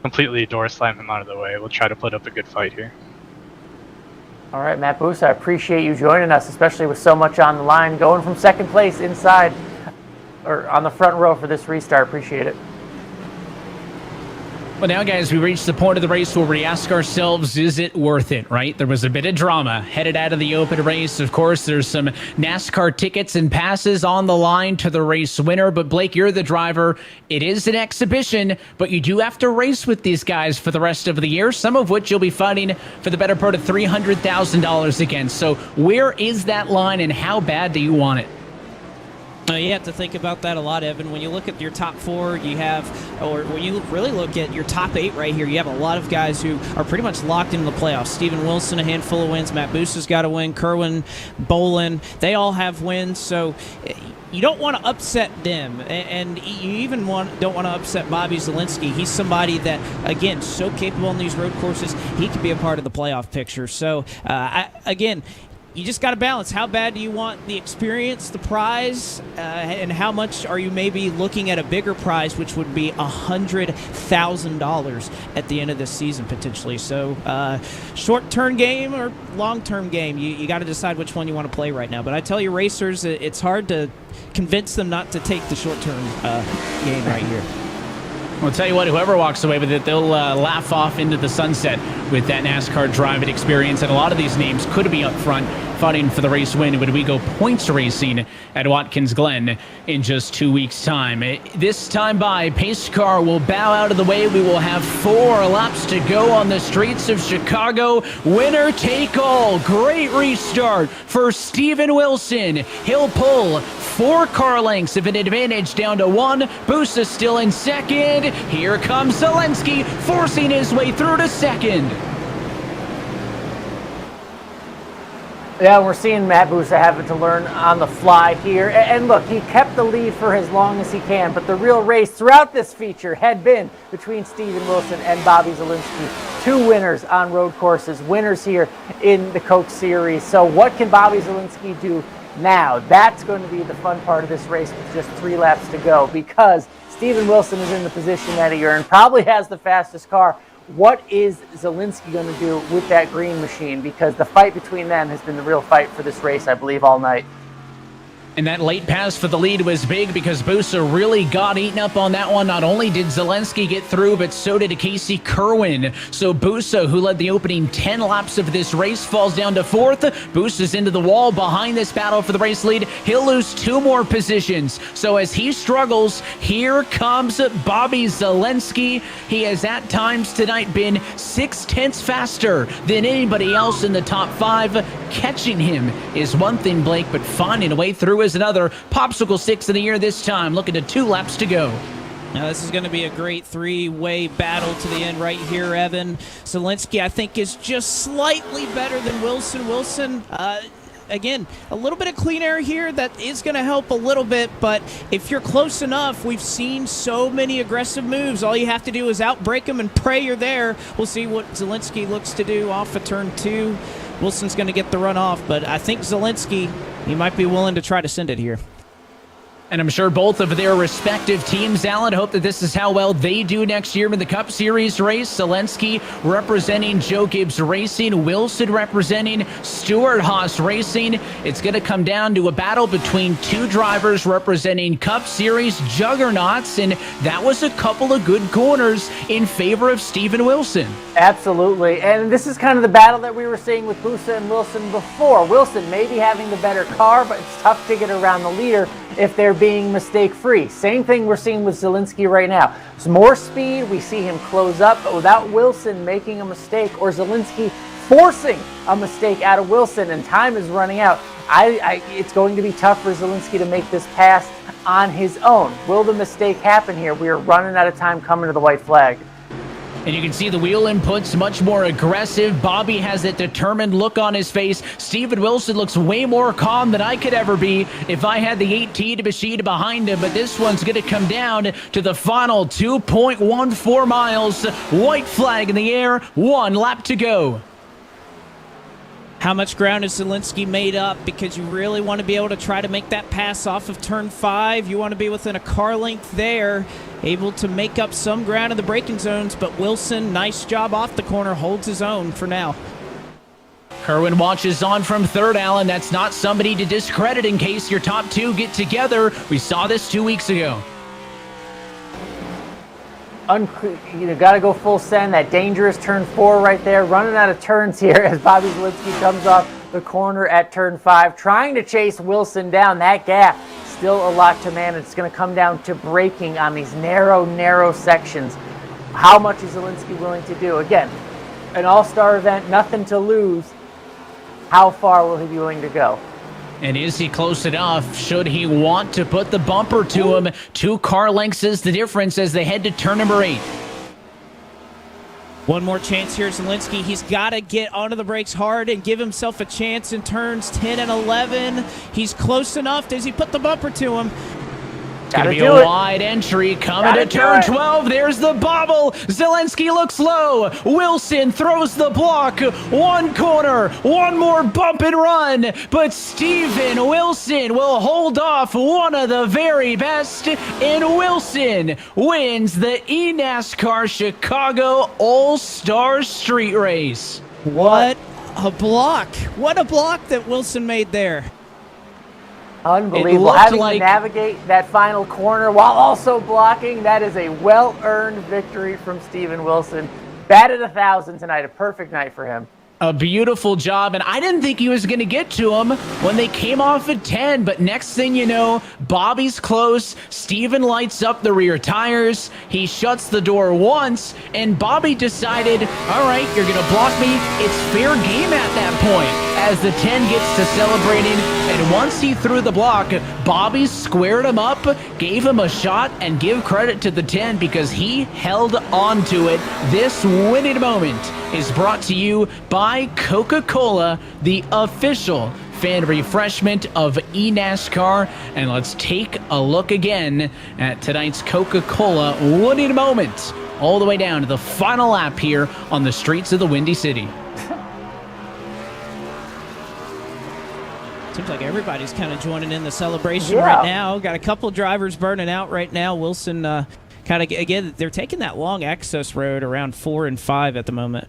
J: completely door slam him out of the way. We'll try to put up a good fight here.
F: All right, Matt Bussa, I appreciate you joining us, especially with so much on the line, going from 2nd place inside or on the front row for this restart. Appreciate it.
H: Well, now, guys, we reached the point of the race where we ask ourselves, is it worth it, right? There was a bit of drama headed out of the open race. Of course, there's some NASCAR tickets and passes on the line to the race winner. But, Blake, you're the driver. It is an exhibition, but you do have to race with these guys for the rest of the year, some of which you'll be fighting for the better part of $300,000 against. So where is that line, and how bad do you want it?
I: You have to think about that a lot, Evan. When you look at your top four, you have, or when you really look at your top 8 right here, you have a lot of guys who are pretty much locked into the playoffs. Steven Wilson, a handful of wins. Matt Busa's got a win. Kerwin, Bolin, they all have wins. So you don't want to upset them, and you even don't want to upset Bobby Zielinski. He's somebody that, again, so capable on these road courses, he could be a part of the playoff picture. So, again, you just got to balance. How bad do you want the experience, the prize, and how much are you maybe looking at a bigger prize, which would be $100,000 at the end of this season potentially. So short-term game or long-term game, you got to decide which one you want to play right now. But I tell you, racers, it's hard to convince them not to take the short-term game right here.
H: I'll tell you what, whoever walks away with it, they'll laugh off into the sunset with that NASCAR driving experience. And a lot of these names could be up front fighting for the race win when we go points racing at Watkins Glen in just 2 weeks' time. This time by, pace car will bow out of the way. We will have 4 laps to go on the streets of Chicago. Winner take all. Great restart for Steven Wilson. He'll pull 4 car lengths of an advantage down to 1. Busa still in second. Here comes Zielinski forcing his way through to second.
F: Yeah, we're seeing Matt Busa having to learn on the fly here. And look, he kept the lead for as long as he can, but the real race throughout this feature had been between Steven Wilson and Bobby Zielinski. 2 winners on road courses, winners here in the Coke Series. So what can Bobby Zielinski do now? That's going to be the fun part of this race with just 3 laps to go, because Steven Wilson is in the position that he earned, probably has the fastest car. What is Zielinski going to do with that green machine? Because the fight between them has been the real fight for this race, I believe, all night.
H: And that late pass for the lead was big because Busa really got eaten up on that one. Not only did Zielinski get through, but so did Casey Kerwin. So Busa, who led the opening 10 laps of this race, falls down to 4th. Busa's into the wall behind this battle for the race lead. He'll lose 2 more positions. So as he struggles, here comes Bobby Zielinski. He has at times tonight been 0.6 faster than anybody else in the top 5. Catching him is one thing, Blake, but finding a way through is another. Popsicle sticks of the year this time, looking at 2 laps to go.
I: Now, this is going to be a great 3-way battle to the end right here, Evan. Zielinski, I think, is just slightly better than Wilson. Wilson, again, a little bit of clean air here that is going to help a little bit, but if you're close enough, we've seen so many aggressive moves. All you have to do is outbrake them and pray you're there. We'll see what Zielinski looks to do off of turn 2. Wilson's going to get the run off, but I think Zielinski, he might be willing to try to send it here.
H: And I'm sure both of their respective teams, Alan, hope that this is how well they do next year in the Cup Series race. Zielinski representing Joe Gibbs Racing, Wilson representing Stewart Haas Racing. It's going to come down to a battle between 2 drivers representing Cup Series juggernauts, and that was a couple of good corners in favor of Steven Wilson.
F: Absolutely, and this is kind of the battle that we were seeing with Busa and Wilson before. Wilson maybe having the better car, but it's tough to get around the leader if they're being mistake-free. Same thing we're seeing with Zielinski right now. It's more speed, we see him close up, but without Wilson making a mistake or Zielinski forcing a mistake out of Wilson, and time is running out. It's going to be tough for Zielinski to make this pass on his own. Will the mistake happen here? We are running out of time coming to the white flag.
H: And you can see the wheel inputs much more aggressive. Bobby has that determined look on his face. Steven Wilson looks way more calm than I could ever be if I had the 18 machine behind him. But this one's going to come down to the final 2.14 miles. White flag in the air. 1 lap to go.
I: How much ground has Zielinski made up? Because you really want to be able to try to make that pass off of turn 5. You want to be within a car length there, able to make up some ground in the braking zones. But Wilson, nice job off the corner, holds his own for now.
H: Kerwin watches on from 3rd, Alan. That's not somebody to discredit in case your top 2 get together. We saw this 2 weeks ago.
F: got to go full send. That dangerous turn 4 right there, running out of turns here as Bobby Zalinski comes off the corner at turn 5, trying to chase Wilson down. That gap, still a lot to manage. It's going to come down to braking on these narrow sections. How much is Zalinski willing to do? Again, an all-star event, nothing to lose. How far will he be willing to go?
H: And is he close enough? Should he want to put the bumper to him? 2 car lengths is the difference as they head to turn number 8.
I: One more chance here, Zalinski. He's got to get onto the brakes hard and give himself a chance in turns 10 and 11. He's close enough. Does he put the bumper to him?
H: It's going to be a wide entry coming to turn 12. There's the bobble. Zalinski looks low. Wilson throws the block. 1 corner. 1 more bump and run. But Steven Wilson will hold off one of the very best. And Wilson wins the eNASCAR Chicago All-Star Street Race.
I: What a block. What a block that Wilson made there.
F: Unbelievable. Having to navigate that final corner while also blocking, that is a well-earned victory from Steven Wilson. Batted 1,000 tonight, a perfect night for him.
H: A beautiful job, and I didn't think he was going to get to him when they came off at 10, but next thing you know, Bobby's close, Steven lights up the rear tires, he shuts the door once, and Bobby decided, all right, you're going to block me, it's fair game at that point, as the 10 gets to celebrating, and once he threw the block, Bobby squared him up, gave him a shot, and give credit to the 10 because he held on to it. This winning moment is brought to you by Coca-Cola, the official fan refreshment of eNASCAR. And let's take a look again at tonight's Coca-Cola winning moment all the way down to the final lap here on the streets of the Windy City.
I: Seems like everybody's kind of joining in the celebration right now. Got a couple drivers burning out right now. Wilson kind of, again, they're taking that long access road around 4 and 5 at the moment.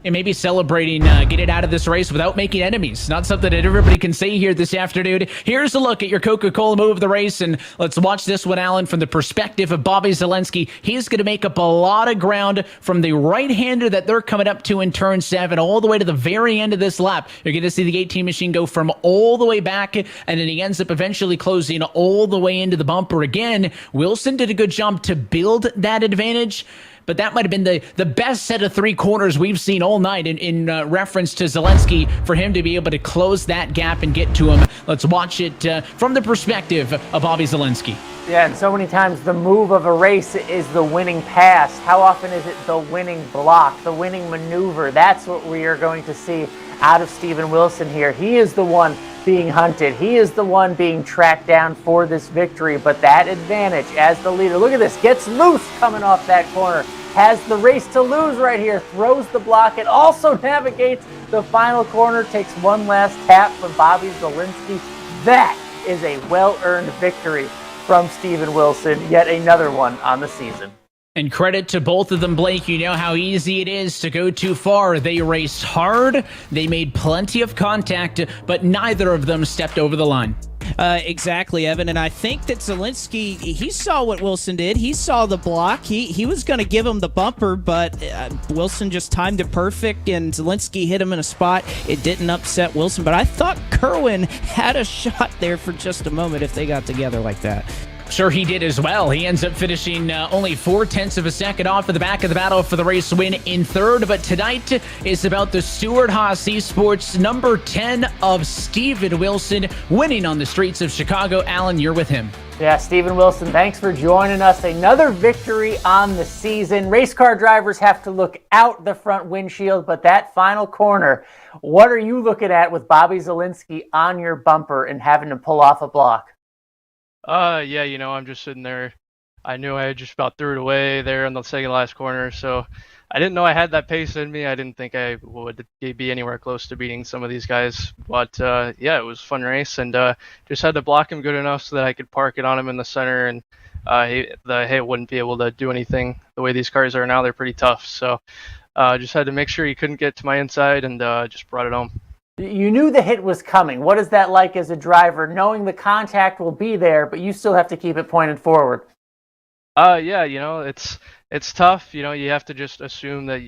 H: And maybe celebrating get it out of this race without making enemies. Not something that everybody can say here this afternoon. Here's a look at your Coca-Cola move of the race, and let's watch this one, Alan, from the perspective of Bobby Zalinski. He's going to make up a lot of ground from the right-hander that they're coming up to in turn 7 all the way to the very end of this lap. You're going to see the 18 machine go from all the way back, and then he ends up eventually closing all the way into the bumper again. Wilson did a good job to build that advantage, but that might have been the best set of 3 corners we've seen all night in reference to Zalinski for him to be able to close that gap and get to him. Let's watch it from the perspective of Bobby Zalinski.
F: Yeah, and so many times the move of a race is the winning pass. How often is it the winning block, the winning maneuver? That's what we are going to see out of Steven Wilson here. He is the one being hunted. He is the one being tracked down for this victory, but that advantage as the leader, look at this, gets loose coming off that corner. Has the race to lose right here, throws the block, and also navigates the final corner, takes one last tap from Bobby Zalinski. That is a well-earned victory from Steven Wilson, yet another one on the season.
H: And credit to both of them, Blake. You know how easy it is to go too far. They raced hard, they made plenty of contact, but neither of them stepped over the line.
I: Exactly, Evan, and I think that Zalinski, he saw what Wilson did. He saw the block. He was going to give him the bumper, but Wilson just timed it perfect, and Zalinski hit him in a spot. It didn't upset Wilson, but I thought Kerwin had a shot there for just a moment if they got together like that.
H: Sure, he did as well. He ends up finishing only 0.4 of a second off of the back of the battle for the race win in third. But tonight is about the Stewart-Haas Esports number 10 of Steven Wilson winning on the streets of Chicago. Alan, you're with him.
F: Yeah, Steven Wilson, thanks for joining us. Another victory on the season. Race car drivers have to look out the front windshield, but that final corner, what are you looking at with Bobby Zalinski on your bumper and having to pull off a block?
J: Yeah, I'm just sitting there. I knew I had just about threw it away there in the second last corner, so I didn't know I had that pace in me. I didn't think I would be anywhere close to beating some of these guys. But yeah, it was a fun race, and just had to block him good enough so that I could park it on him in the center, and the hit wouldn't be able to do anything. The way these cars are now, they're pretty tough. So just had to make sure he couldn't get to my inside, and just brought it home.
F: You knew the hit was coming. What is that like as a driver, knowing the contact will be there, but you still have to keep it pointed forward?
L: Yeah, it's tough. You have to just assume that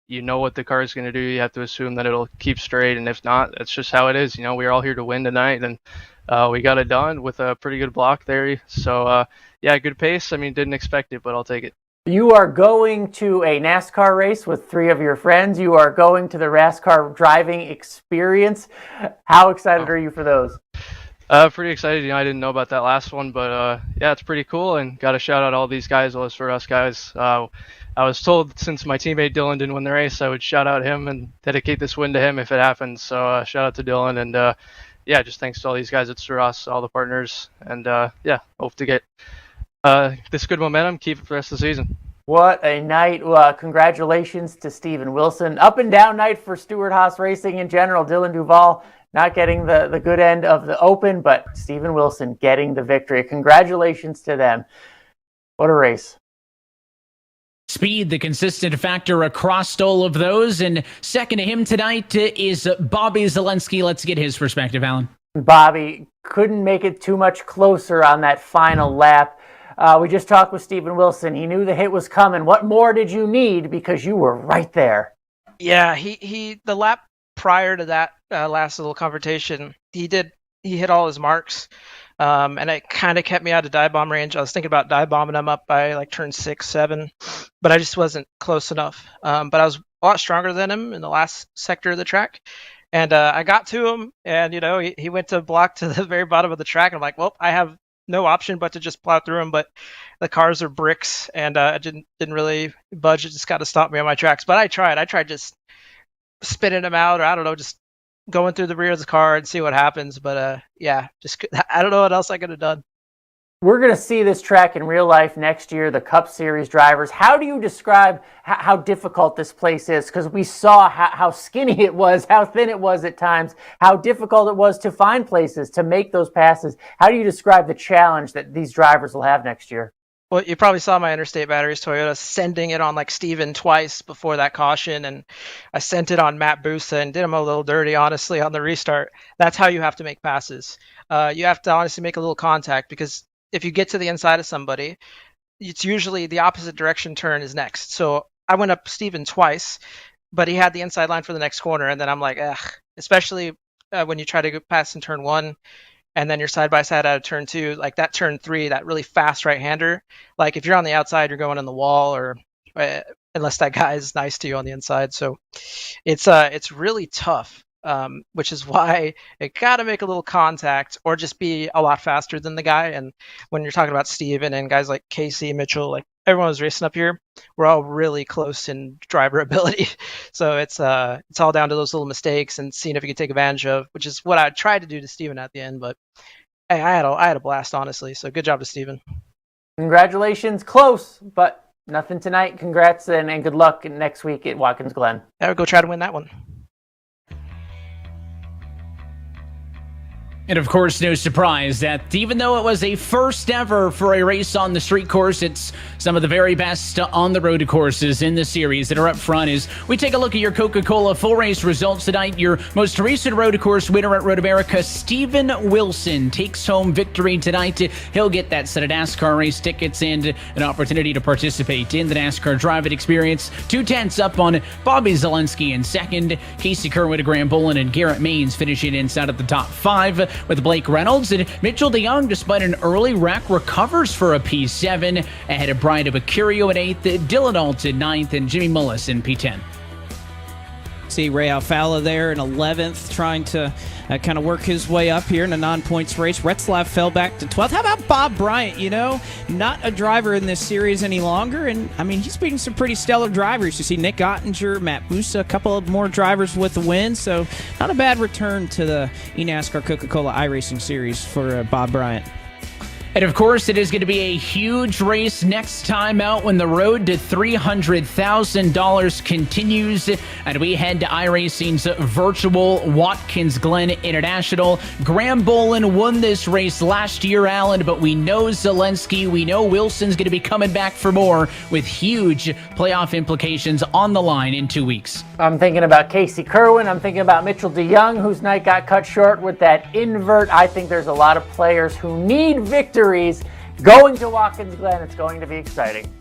L: you know what the car is going to do. You have to assume that it'll keep straight, and if not, that's just how it is. We're all here to win tonight, and we got it done with a pretty good block there. So, yeah, good pace. Didn't expect it, but I'll take it.
F: You are going to a NASCAR race with 3 of your friends. You are going to the NASCAR driving experience. How excited are you for those?
L: Pretty excited. I didn't know about that last one, but yeah, it's pretty cool. And got to shout out all these guys. Well, it's for us guys. I was told since my teammate Dylan didn't win the race, I would shout out him and dedicate this win to him if it happens. So shout out to Dylan, and yeah, just thanks to all these guys at Suras, all the partners, and yeah, hope to get this good momentum, keep it for the rest of the season.
F: What a night. Congratulations to Steven Wilson. Up and down night for Stewart-Haas Racing in general. Dylan Duval not getting the good end of the Open, but Steven Wilson getting the victory. Congratulations to them. What a race.
H: Speed, the consistent factor across all of those. And second to him tonight is Bobby Zelensky. Let's get his perspective, Alan.
F: Bobby couldn't make it too much closer on that final lap. We just talked with Steven Wilson. He knew the hit was coming. What more did you need? Because you were right there.
M: Yeah, the lap prior to that last little confrontation, he hit all his marks, and it kind of kept me out of dive bomb range. I was thinking about dive bombing him up by like turn 6, 7, but I just wasn't close enough. But I was a lot stronger than him in the last sector of the track. And I got to him, and he went to block to the very bottom of the track. And I'm like, well, I have no option but to just plow through him. But the cars are bricks, and I didn't really budge. It just got to stop me on my tracks. But I tried just spinning him out, or I don't know, just going through the rear of the car and see what happens. But yeah, just I don't know what else I could have done.
F: We're going to see this track in real life next year, the Cup Series drivers. How do you describe how difficult this place is? Because we saw how skinny it was, how thin it was at times, how difficult it was to find places to make those passes. How do you describe the challenge that these drivers will have next year?
M: Well, you probably saw my Interstate Batteries Toyota sending it on like Steven twice before that caution, and I sent it on Matt Busa and did him a little dirty, honestly, on the restart. That's how you have to make passes. You have to honestly make a little contact, because if you get to the inside of somebody, it's usually the opposite direction turn is next. So I went up Steven twice, but he had the inside line for the next corner, and then I'm like, ugh, especially when you try to go past in turn 1, and then you're side by side out of turn 2, like that turn 3, that really fast right-hander. Like if you're on the outside, you're going in the wall, or unless that guy is nice to you on the inside. So it's really tough. Which is why it got to make a little contact or just be a lot faster than the guy. And when you're talking about Steven and guys like Casey, Mitchell, like everyone was racing up here, we're all really close in driver ability. So it's all down to those little mistakes and seeing if you can take advantage of, which is what I tried to do to Steven at the end. But hey, I had a blast, honestly. So good job to Steven.
F: Congratulations. Close, but nothing tonight. Congrats and good luck next week at Watkins Glen.
M: I would go try to win that one.
H: And of course, no surprise that even though it was a first ever for a race on the street course, it's some of the very best on the road courses in the series that are up front. As we take a look at your Coca-Cola full race results tonight, your most recent road course winner at Road America, Steven Wilson, takes home victory tonight. He'll get that set of NASCAR race tickets and an opportunity to participate in the NASCAR Drive It experience. 2/10 up on Bobby Zelensky in second. Casey Kerwin, Graham Bolin, and Garrett Maines finishing inside of the top 5. With Blake Reynolds, and Mitchell DeYoung, despite an early wreck, recovers for a P7 ahead of Brian Abacurio at 8th, Dylan Alton 9th, and Jimmy Mullis in P10.
I: See Ray Alfala there in 11th, trying to kind of work his way up here in a non-points race. Retzlaff fell back to 12th. How about Bob Bryant? Not a driver in this series any longer, and I mean, he's beating some pretty stellar drivers. You see Nick Ottinger, Matt Busa, a couple of more drivers with the win, so not a bad return to the eNASCAR Coca-Cola iRacing series for Bob Bryant.
H: And of course, it is going to be a huge race next time out when the road to $300,000 continues. And we head to iRacing's virtual Watkins Glen International. Graham Bolin won this race last year, Alan, but we know Zelensky, we know Wilson's going to be coming back for more with huge playoff implications on the line in 2 weeks.
F: I'm thinking about Casey Kerwin. I'm thinking about Mitchell DeYoung, whose night got cut short with that invert. I think there's a lot of players who need victories going to Watkins Glen. It's going to be exciting.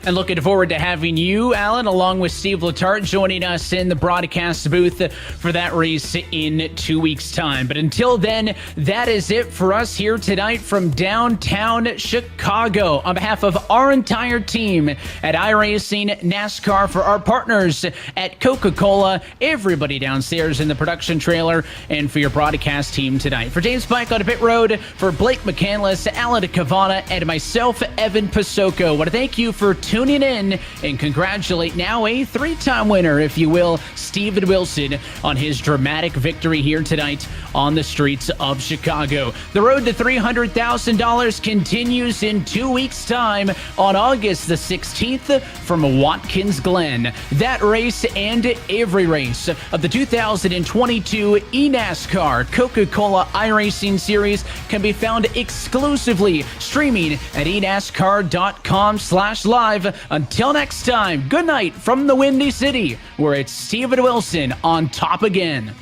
H: And looking forward to having you, Alan, along with Steve Letarte, joining us in the broadcast booth for that race in 2 weeks' time. But until then, that is it for us here tonight from downtown Chicago. On behalf of our entire team at iRacing NASCAR, for our partners at Coca-Cola, everybody downstairs in the production trailer, and for your broadcast team tonight. For James Pike on Pit Road, for Blake McCandless, Alan Cavana, and myself, Evan Pasoko, I want to thank you for tuning in and congratulate now a three-time winner, if you will, Steven Wilson, on his dramatic victory here tonight on the streets of Chicago. The road to $300,000 continues in 2 weeks' time on August the 16th from Watkins Glen. That race and every race of the 2022 eNASCAR Coca-Cola iRacing Series can be found exclusively streaming at eNASCAR.com/live. Until next time, good night from the Windy City, where it's Steven Wilson on top again.